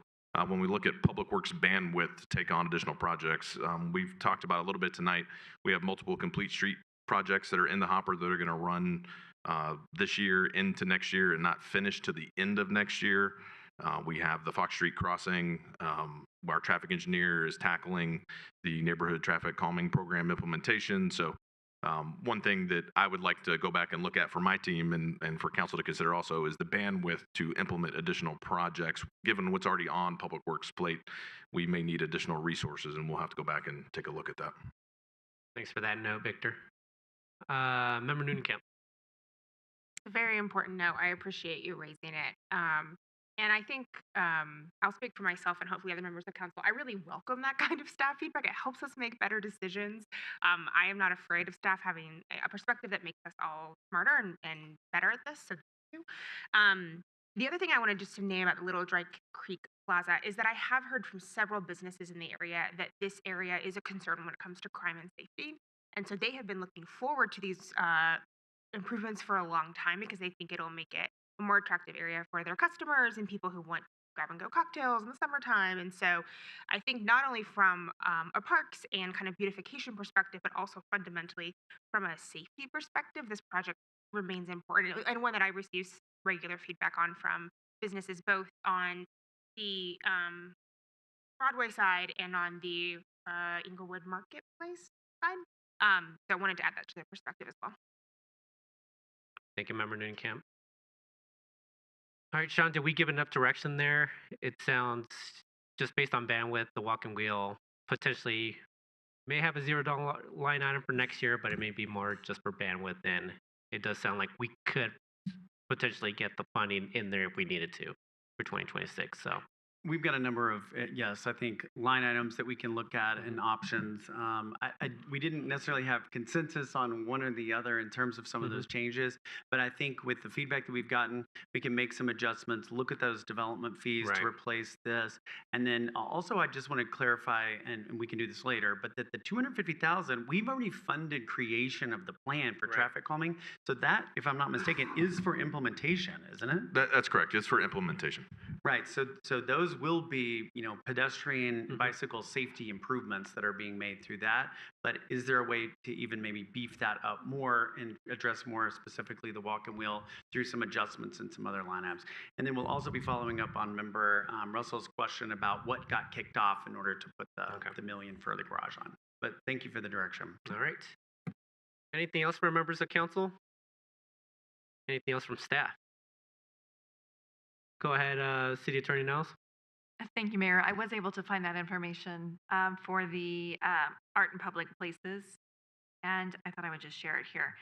When we look at Public Works bandwidth to take on additional projects, we've talked about a little bit tonight. We have multiple complete street projects that are in the hopper that are going to run this year into next year and not finish to the end of next year. We have the Fox Street crossing. Our traffic engineer is tackling the neighborhood traffic calming program implementation. So one thing that I would like to go back and look at for my team and for council to consider also is the bandwidth to implement additional projects. Given what's already on Public Works plate, we may need additional resources, and we'll have to go back and take a look at that. Thanks for that note, Victor. Member Nunekamp. A very important note. I appreciate you raising it. And I think I'll speak for myself and hopefully other members of council. I really welcome that kind of staff feedback. It helps us make better decisions. I am not afraid of staff having a perspective that makes us all smarter and better at this. So thank you. The other thing I wanted just to name about the Little Dry Creek Plaza is that I have heard from several businesses in the area that this area is a concern when it comes to crime and safety. And so they have been looking forward to these improvements for a long time because they think it'll make it a more attractive area for their customers and people who want grab and go cocktails in the summertime. And so I think not only from a parks and kind of beautification perspective, but also fundamentally from a safety perspective, this project remains important and one that I receive regular feedback on from businesses both on the Broadway side and on the Inglewood Marketplace side. So I wanted to add that to their perspective as well. Thank you, Member Camp. All right, Sean, did we give enough direction there? It sounds, just based on bandwidth, the walk and wheel potentially may have a $0 line item for next year, but it may be more just for bandwidth. And it does sound like we could potentially get the funding in there if we needed to for 2026. So we've got a number of, yes, I think line items that we can look at and options. We didn't necessarily have consensus on one or the other in terms of some of those changes, but I think with the feedback that we've gotten, we can make some adjustments, look at those development fees to replace this. And then also, I just want to clarify, and we can do this later, but that the $250,000, we've already funded creation of the plan for traffic calming. So that, if I'm not mistaken, is for implementation, isn't it? That's correct. It's for implementation. Right. So those will be, pedestrian bicycle safety improvements that are being made through that. But is there a way to even maybe beef that up more and address more specifically the walk and wheel through some adjustments and some other line items? And then we'll also be following up on Member Russell's question about what got kicked off in order to put the million for the garage on. But thank you for the direction. All right. Anything else for members of council? Anything else from staff? Go ahead, City Attorney Niles. Thank you, Mayor. I was able to find that information for the art in public places, and I thought I would just share it here.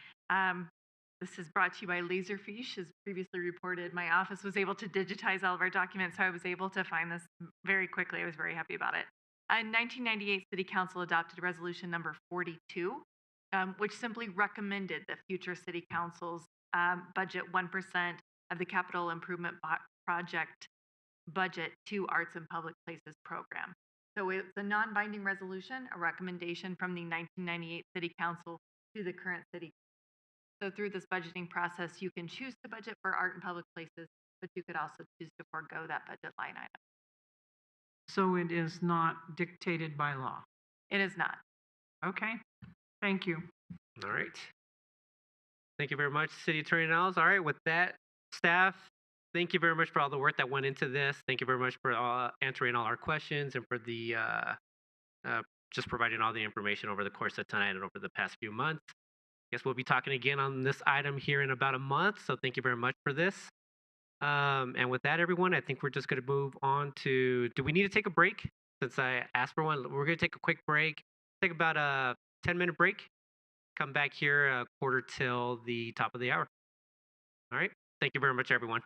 This is brought to you by Laserfiche. As previously reported, my office was able to digitize all of our documents, so I was able to find this very quickly. I was very happy about it. In 1998, City Council adopted Resolution number 42, which simply recommended that future City Councils budget 1% of the capital improvement project budget to Arts and Public Places program. So it's a non-binding resolution, a recommendation from the 1998 City Council to the current city. So through this budgeting process, you can choose to budget for art and public places, but you could also choose to forego that budget line item. So it is not dictated by law? It is not. Okay, thank you. All right. Thank you very much, City Attorney Niles. All right, with that, staff, thank you very much for all the work that went into this. Thank you very much for answering all our questions and for the just providing all the information over the course of tonight and over the past few months. Guess we'll be talking again on this item here in about a month. So thank you very much for this. And with that, everyone, I think we're just going to move on to, do we need to take a break? Since I asked for one, we're going to take a quick break, take about a 10-minute break, come back here a quarter till the top of the hour. All right. Thank you very much, everyone.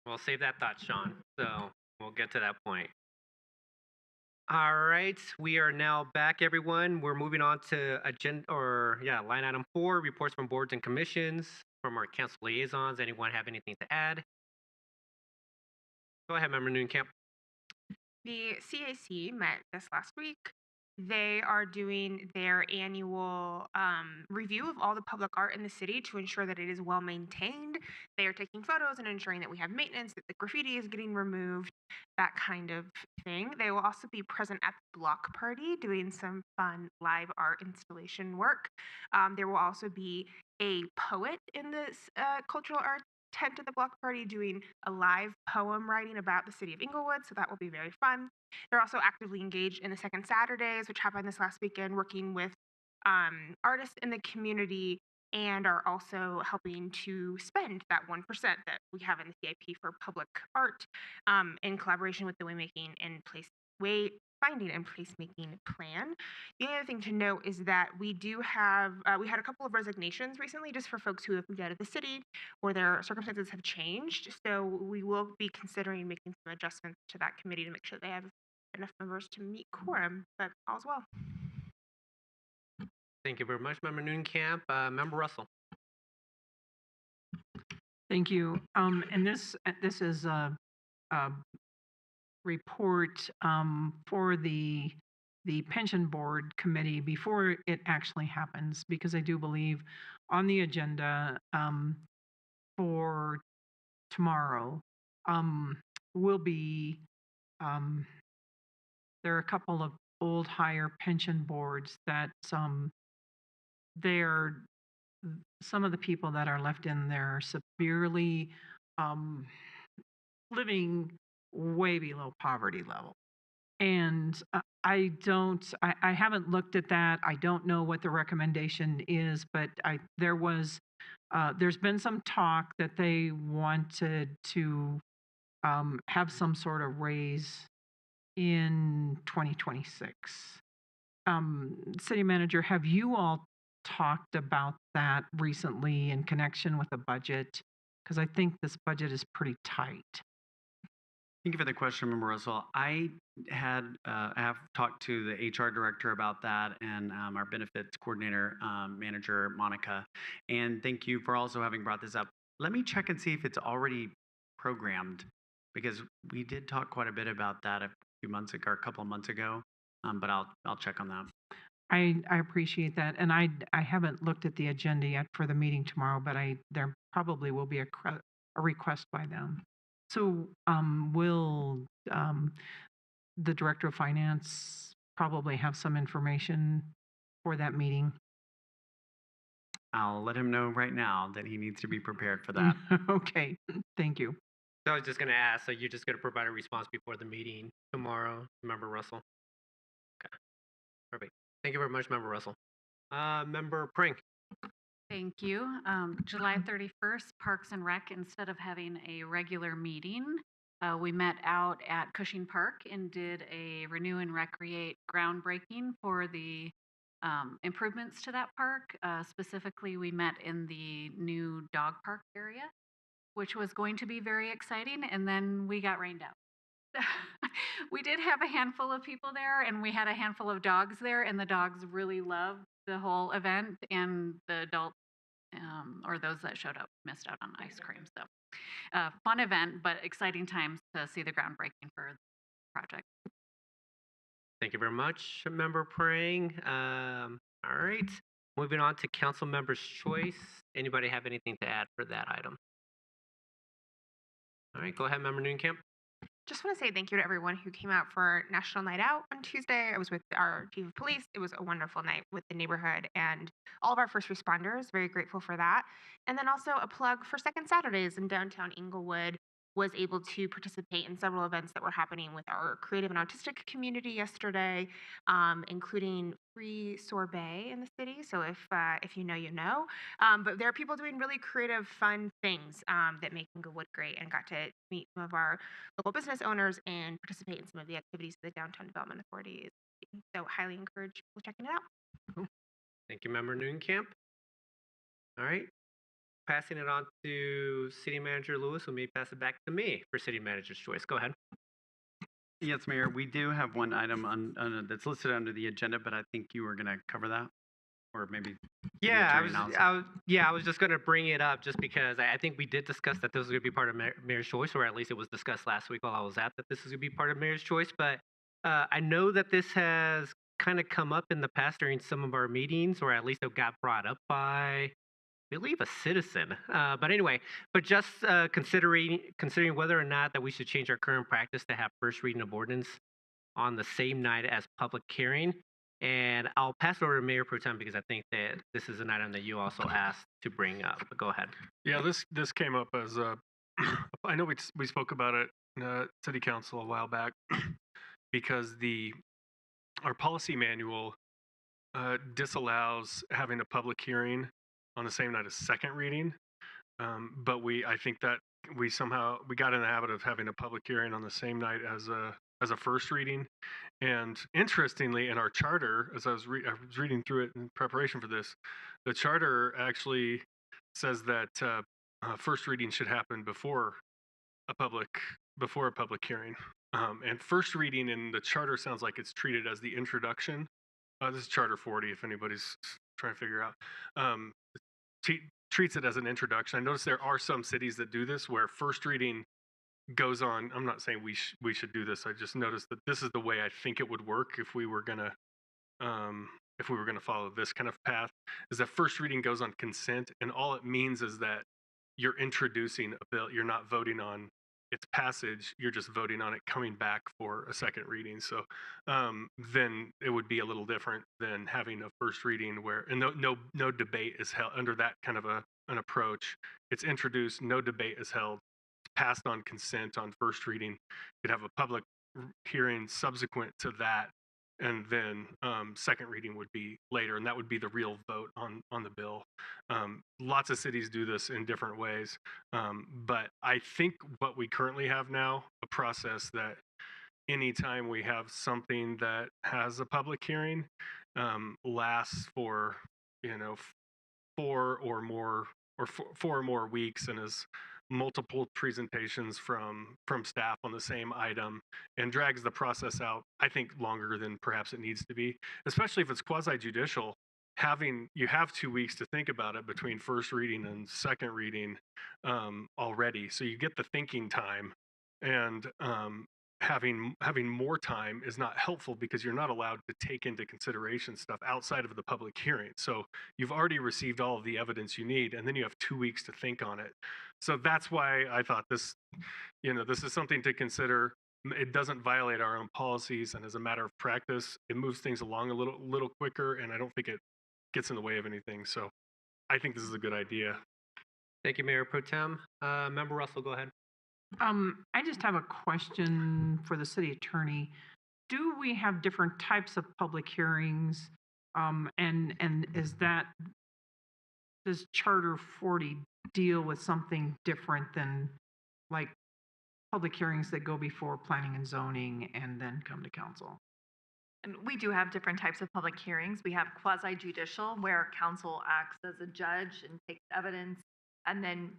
We'll save that thought, Sean. So we'll get to that point. All right, we are now back, everyone. We're moving on to line item 4, reports from boards and commissions from our council liaisons. Anyone have anything to add? Go ahead, Member Noonkamp. The CAC met this last week. They are doing their annual review of all the public art in the city to ensure that it is well maintained. They are taking photos and ensuring that we have maintenance, that the graffiti is getting removed, that kind of thing. They will also be present at the block party doing some fun live art installation work. There will also be a poet in this cultural arts tent at the block party doing a live poem writing about the city of Inglewood, so that will be very fun. They're also actively engaged in the Second Saturdays, which happened this last weekend, working with artists in the community, and are also helping to spend that 1% that we have in the CIP for public art in collaboration with the Wayfinding and Placemaking Plan. The other thing to note is that we had a couple of resignations recently just for folks who have moved out of the city or their circumstances have changed. So we will be considering making some adjustments to that committee to make sure they have enough members to meet quorum, but all's well. Thank you very much, Member Noonkamp. Member Russell. Thank you. And this is a report for the pension board committee before it actually happens, because I do believe on the agenda for tomorrow will be there are a couple of old hire pension boards that some of the people that are left in there are severely living way below poverty level. And I haven't looked at that. I don't know what the recommendation is, but there's been some talk that they wanted to have some sort of raise in 2026. City Manager, have you all talked about that recently in connection with the budget? Because I think this budget is pretty tight. Thank you for the question, Member Russell. I have talked to the HR director about that and our benefits coordinator, manager, Monica. And thank you for also having brought this up. Let me check and see if it's already programmed, because we did talk quite a bit about that a couple of months ago. But I'll check on that. I appreciate that, and I haven't looked at the agenda yet for the meeting tomorrow, but there probably will be a request by them. So will the Director of Finance probably have some information for that meeting? I'll let him know right now that he needs to be prepared for that. Okay, thank you. So I was just going to ask, so you're just going to provide a response before the meeting tomorrow, Member Russell? Okay, perfect. Thank you very much, Member Russell. Member Pring. Thank you. July 31st, Parks and Rec, instead of having a regular meeting, we met out at Cushing Park and did a Renew and Recreate groundbreaking for the improvements to that park. Specifically, we met in the new dog park area, which was going to be very exciting, and then we got rained out. We did have a handful of people there, and we had a handful of dogs there, and the dogs really loved the whole event, and the adults, or those that showed up, missed out on ice cream. So fun event, but exciting times to see the groundbreaking for the project. Thank you very much, Member Pring. All right, moving on to Council Members' Choice. Anybody have anything to add for that item? All right, go ahead, Member Noonkamp. Just want to say thank you to everyone who came out for National Night Out on Tuesday. I was with our chief of police. It was a wonderful night with the neighborhood and all of our first responders. Very grateful for that. And then also a plug for Second Saturdays in downtown Inglewood. Was able to participate in several events that were happening with our creative and artistic community yesterday, including free sorbet in the city. So if you know, you know. But there are people doing really creative, fun things that make Inglewood great, and got to meet some of our local business owners and participate in some of the activities the Downtown Development Authority is doing. So highly encourage people checking it out. Cool. Thank you, Member Noonkamp. All right. passing it on to City Manager Lewis, who may pass it back to me for City Manager's choice. Go ahead. Yes, Mayor, we do have one item that's listed under the agenda, but I think you were going to cover that, or maybe. Yeah, I was just going to bring it up just because I think we did discuss that this was going to be part of Mayor's choice, or at least it was discussed last week while I was at that this is going to be part of Mayor's choice. But I know that this has kind of come up in the past during some of our meetings, or at least it got brought up by, I believe, a citizen. But anyway, just considering whether or not that we should change our current practice to have first reading of ordinance on the same night as public hearing. And I'll pass it over to Mayor Pro Tem because I think that this is an item that you also asked to bring up. But go ahead. Yeah, this came up as I know we spoke about it in City Council a while back because our policy manual disallows having a public hearing on the same night as second reading. But I think that we got in the habit of having a public hearing on the same night as a first reading. And interestingly, in our charter, as I was reading through it in preparation for this, the charter actually says that first reading should happen before a public hearing. And first reading in the charter sounds like it's treated as the introduction. This is Charter 40, if anybody's trying to figure out. Treats it as an introduction. I notice there are some cities that do this where first reading goes on. I'm not saying we should do this. I just noticed that this is the way I think it would work if we were gonna follow this kind of path. Is that first reading goes on consent, and all it means is that you're introducing a bill. You're not voting on its passage. You're just voting on it coming back for a second reading. So then it would be a little different than having a first reading where no debate is held under that kind of an approach. It's introduced, no debate is held, passed on consent on first reading. You'd have a public hearing subsequent to that, and then second reading would be later, and that would be the real vote on the bill. Lots of cities do this in different ways, but I think what we currently have now, a process that anytime we have something that has a public hearing, lasts for 4 or more weeks and is multiple presentations from staff on the same item and drags the process out, I think, longer than perhaps it needs to be, especially if it's quasi-judicial. You have 2 weeks to think about it between first reading and second reading already. So you get the thinking time, and having more time is not helpful because you're not allowed to take into consideration stuff outside of the public hearing. So you've already received all of the evidence you need, and then you have 2 weeks to think on it. So that's why I thought this is something to consider. It doesn't violate our own policies, and as a matter of practice, it moves things along a little quicker, and I don't think it gets in the way of anything. So I think this is a good idea. Thank you, Mayor Pro Tem. Member Russell, go ahead. I just have a question for the city attorney. Do we have different types of public hearings? And does Charter 40 deal with something different than like public hearings that go before planning and zoning and then come to council? And we do have different types of public hearings. We have quasi-judicial, where council acts as a judge and takes evidence and then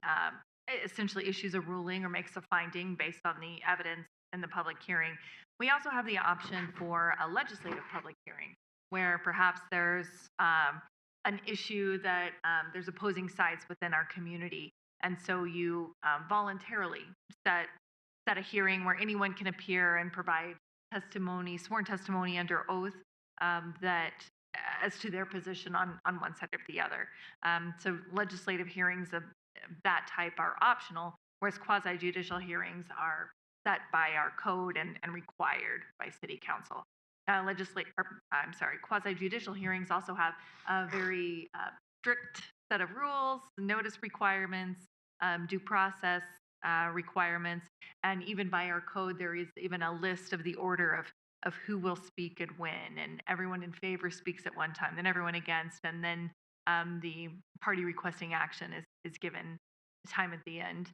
essentially issues a ruling or makes a finding based on the evidence in the public hearing. We also have the option for a legislative public hearing, where perhaps there's an issue that there's opposing sides within our community. And so you voluntarily set a hearing where anyone can appear and provide testimony, sworn testimony under oath, that as to their position on one side or the other. So legislative hearings of that type are optional, whereas quasi-judicial hearings are set by our code and required by city council. Quasi-judicial hearings also have a very strict set of rules, notice requirements, due process requirements, and even by our code, there is even a list of the order of who will speak and when, and everyone in favor speaks at one time, then everyone against, and then the party requesting action is given time at the end.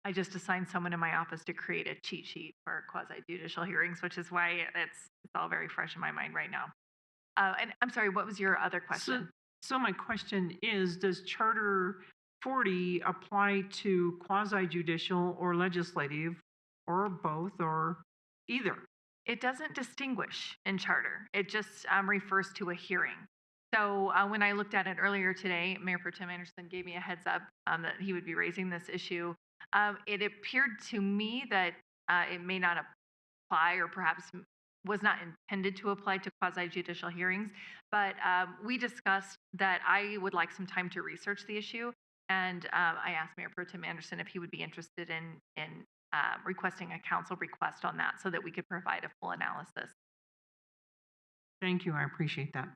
I just assigned someone in my office to create a cheat sheet for quasi-judicial hearings, which is why it's all very fresh in my mind right now. And I'm sorry, what was your other question? So my question is, does Charter 40 apply to quasi-judicial or legislative or both or either? It doesn't distinguish in charter. It just refers to a hearing. So when I looked at it earlier today, Mayor Pro Tem Anderson gave me a heads up that he would be raising this issue. It appeared to me that it may not apply or perhaps was not intended to apply to quasi-judicial hearings, but we discussed that I would like some time to research the issue, and I asked Mayor Pro Tem Anderson if he would be interested in requesting a council request on that so that we could provide a full analysis. Thank you. I appreciate that.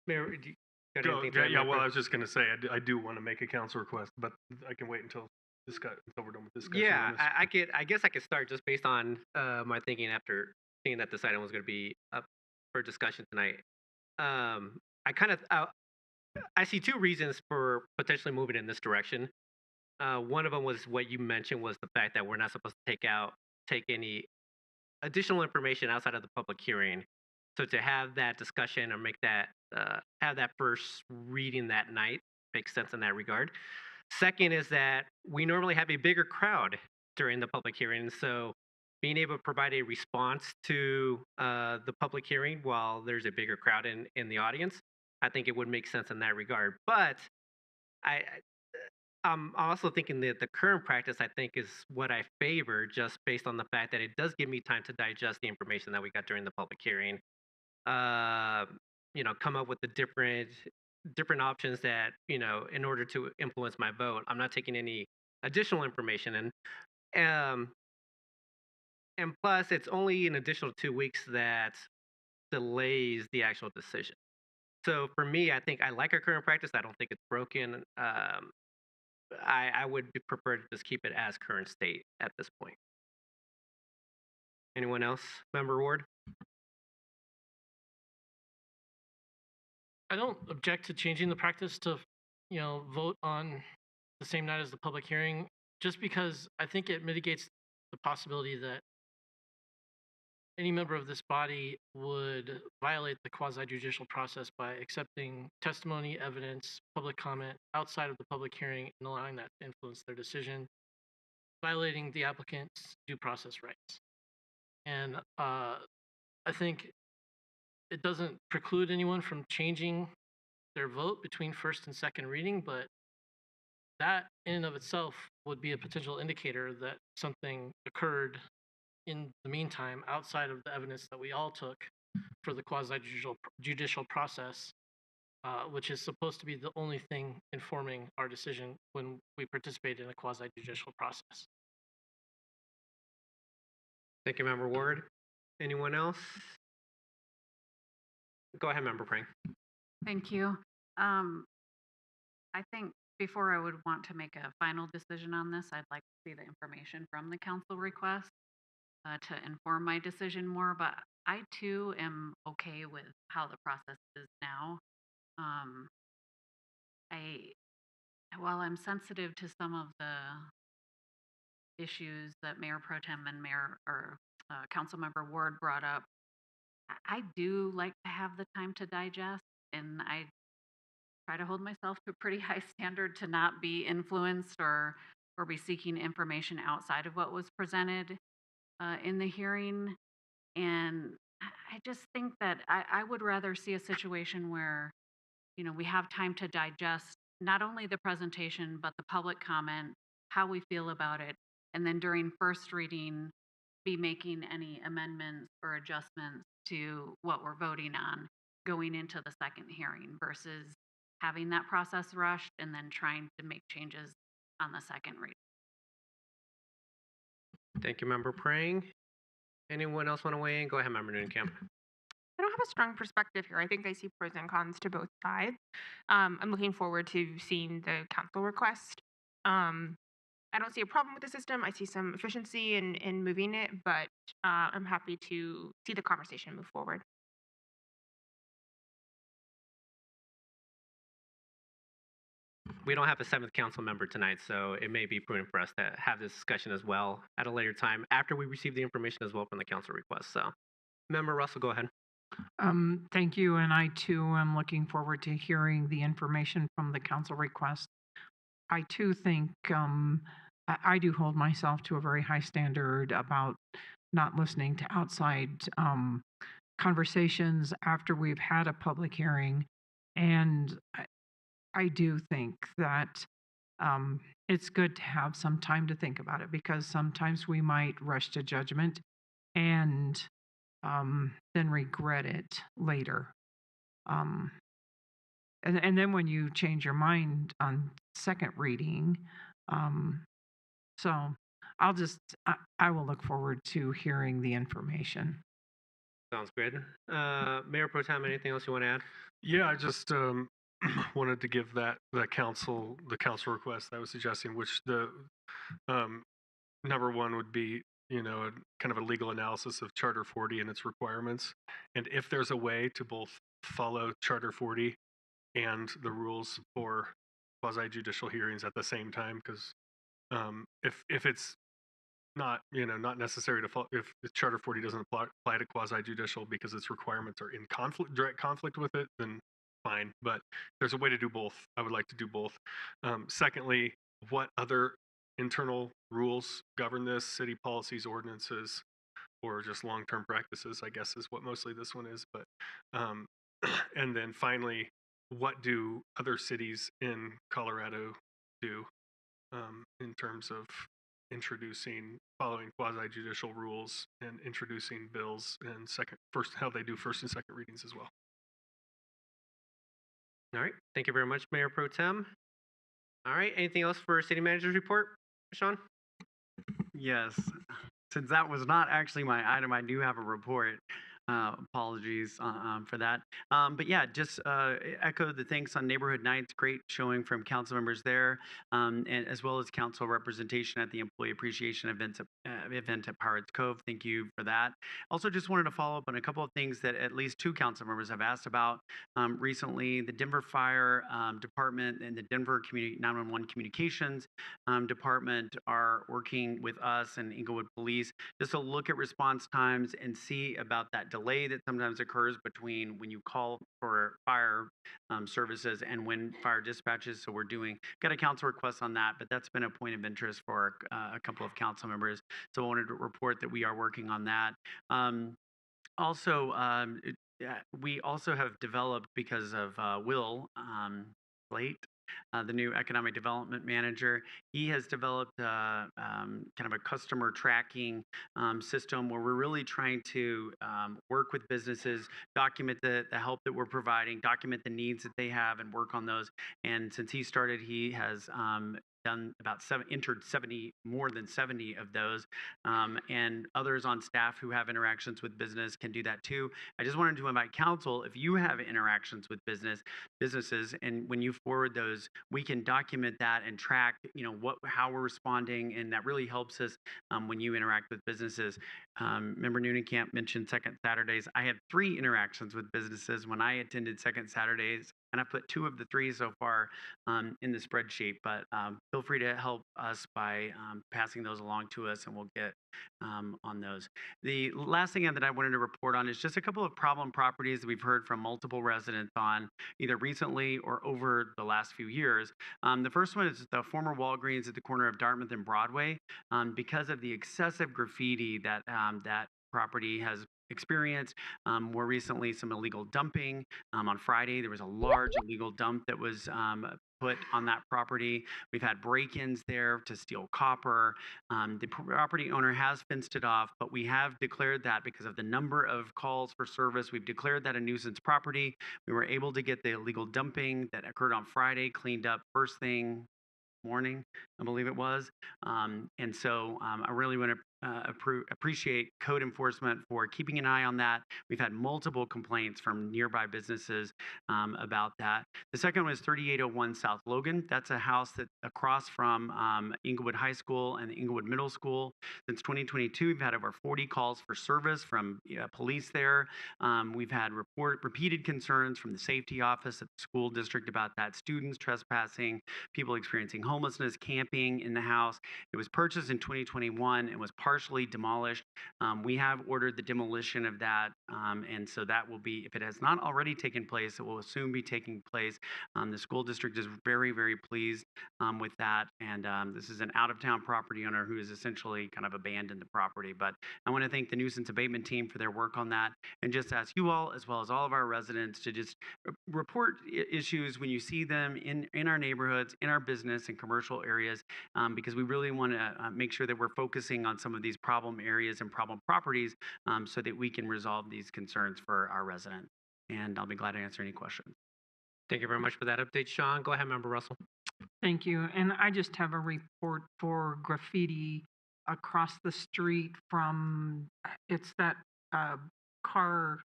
Mayor, do you got So, anything to yeah, add, yeah, Mayor well, Pro? I was just going to say, I do want to make a council request, but I can wait until we're done with discussion. Yeah, on this. I guess I could start just based on my thinking after seeing that this item was going to be up for discussion tonight. I see two reasons for potentially moving in this direction. One of them was what you mentioned was the fact that we're not supposed to take any additional information outside of the public hearing. So to have that discussion or have that first reading that night makes sense in that regard. Second is that we normally have a bigger crowd during the public hearing, so being able to provide a response to the public hearing while there's a bigger crowd in the audience, I think it would make sense in that regard. But I'm also thinking that the current practice, I think, is what I favor, just based on the fact that it does give me time to digest the information that we got during the public hearing. Come up with the different options that, in order to influence my vote. I'm not taking any additional information. And plus, it's only an additional 2 weeks that delays the actual decision. So for me, I think I like our current practice. I don't think it's broken. I would prefer to just keep it as current state at this point. Anyone else? Member Ward? I don't object to changing the practice to, vote on the same night as the public hearing, just because I think it mitigates the possibility that any member of this body would violate the quasi-judicial process by accepting testimony, evidence, public comment outside of the public hearing and allowing that to influence their decision, violating the applicant's due process rights. And I think it doesn't preclude anyone from changing their vote between first and second reading, but that in and of itself would be a potential indicator that something occurred in the meantime outside of the evidence that we all took for the quasi-judicial process, which is supposed to be the only thing informing our decision when we participate in a quasi-judicial process. Thank you, Member Ward. Anyone else? Go ahead, Member Prang. Thank you. I think before I would want to make a final decision on this, I'd like to see the information from the council request to inform my decision more, but I too am okay with how the process is now. While I'm sensitive to some of the issues that Mayor Pro Tem and Councilmember Ward brought up, I do like to have the time to digest, and I try to hold myself to a pretty high standard to not be influenced or be seeking information outside of what was presented in the hearing. And I just think that I would rather see a situation where, we have time to digest not only the presentation, but the public comment, how we feel about it, and then during first reading, be making any amendments or adjustments to what we're voting on going into the second hearing versus having that process rushed and then trying to make changes on the second reading. Thank you, Member Prang. Anyone else want to weigh in? Go ahead, Member Nunekamp. I don't have a strong perspective here. I think I see pros and cons to both sides. I'm looking forward to seeing the council request. I don't see a problem with the system. I see some efficiency in moving it, but I'm happy to see the conversation move forward. We don't have a seventh council member tonight, so it may be prudent for us to have this discussion as well at a later time after we receive the information as well from the council request. So, Member Russell, go ahead. Thank you, and I too am looking forward to hearing the information from the council request. I too think I do hold myself to a very high standard about not listening to outside conversations after we've had a public hearing, and I do think that it's good to have some time to think about it because sometimes we might rush to judgment and then regret it later. Um, and then when you change your mind on second reading, um, so I will look forward to hearing the information. Sounds good. Mayor Pro Tem, anything else you want to add? Yeah, I just wanted to give the council request I was suggesting, which the number one would be, a kind of a legal analysis of Charter 40 and its requirements, and if there's a way to both follow Charter 40 and the rules for quasi judicial hearings at the same time, because if it's not not necessary to follow, if Charter 40 doesn't apply to quasi judicial because its requirements are in direct conflict with it, then fine. But there's a way to do both. I would like to do both. Secondly, what other internal rules govern this? City policies, ordinances, or just long-term practices, I guess, is what mostly this one is. But and then finally, what do other cities in Colorado do in terms of following quasi-judicial rules and introducing bills and how they do first and second readings as well. All right. Thank you very much, Mayor Pro Tem. All right. Anything else for City Manager's report, Sean? Yes. Since that was not actually my item, I do have a report. Apologies for that. But yeah, just echo the thanks on Neighborhood Nights. Great showing from council members there, and as well as council representation at the Employee Appreciation event at Pirates Cove. Thank you for that. Also, just wanted to follow up on a couple of things that at least two council members have asked about recently. The Denver Fire Department and the Denver Community 911 Communications Department are working with us and Inglewood Police just to look at response times and see about that delay that sometimes occurs between when you call for fire services and when fire dispatches. So we're got a council request on that, but that's been a point of interest for a couple of council members. So I wanted to report that we are working on that. We also have developed, because of Will Slate, the new economic development manager. He has developed kind of a customer tracking system where we're really trying to work with businesses, document the help that we're providing, document the needs that they have, and work on those. And since he started, he has done entered more than 70 of those, and others on staff who have interactions with business can do that too. I just wanted to invite council, if you have interactions with businesses, and when you forward those, we can document that and track, how we're responding, and that really helps us when you interact with businesses. Member Noonan-Camp mentioned Second Saturdays. I had 3 interactions with businesses when I attended Second Saturdays, and I put 2 of the 3 so far in the spreadsheet, but feel free to help us by passing those along to us, and we'll get on those. The last thing that I wanted to report on is just a couple of problem properties that we've heard from multiple residents on, either recently or over the last few years. The first one is the former Walgreens at the corner of Dartmouth and Broadway. Because of the excessive graffiti that that property has experienced. More recently, some illegal dumping. On Friday, there was a large illegal dump that was put on that property. We've had break-ins there to steal copper. The property owner has fenced it off, but we have declared that because of the number of calls for service, we've declared that a nuisance property. We were able to get the illegal dumping that occurred on Friday cleaned up first thing morning, I believe it was. And so I really want to appreciate code enforcement for keeping an eye on that. We've had multiple complaints from nearby businesses about that. The second was 3801 South Logan. That's a house that's across from Inglewood High School and Inglewood Middle School. Since 2022, we've had over 40 calls for service from police there. We've had repeated concerns from the safety office at the school district about that. Students trespassing, people experiencing homelessness, camping in the house. It was purchased in 2021 and was part partially demolished. We have ordered the demolition of that, and so that will be, if it has not already taken place, it will soon be taking place. The school district is very, very pleased with that, and this is an out-of-town property owner who has essentially kind of abandoned the property. But I want to thank the nuisance abatement team for their work on that, and just ask you all, as well as all of our residents, to just report issues when you see them in our neighborhoods, in our business and commercial areas, because we really want to make sure that we're focusing on some of these problem areas and problem properties so that we can resolve these concerns for our residents. And I'll be glad to answer any questions. Thank you very much for that update, Sean. Go ahead, Member Russell. Thank you. And I just have a report for graffiti across the street from, it's that the car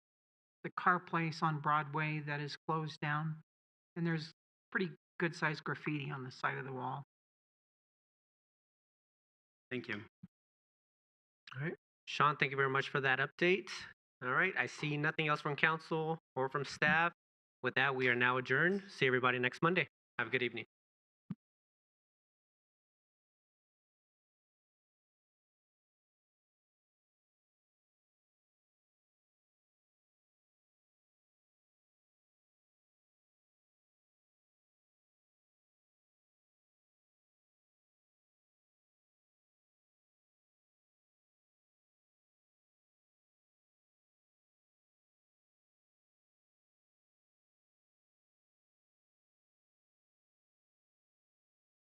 place on Broadway that is closed down. And there's pretty good sized graffiti on the side of the wall. Thank you. All right. Sean, thank you very much for that update. All right. I see nothing else from council or from staff. With that, we are now adjourned. See everybody next Monday. Have a good evening.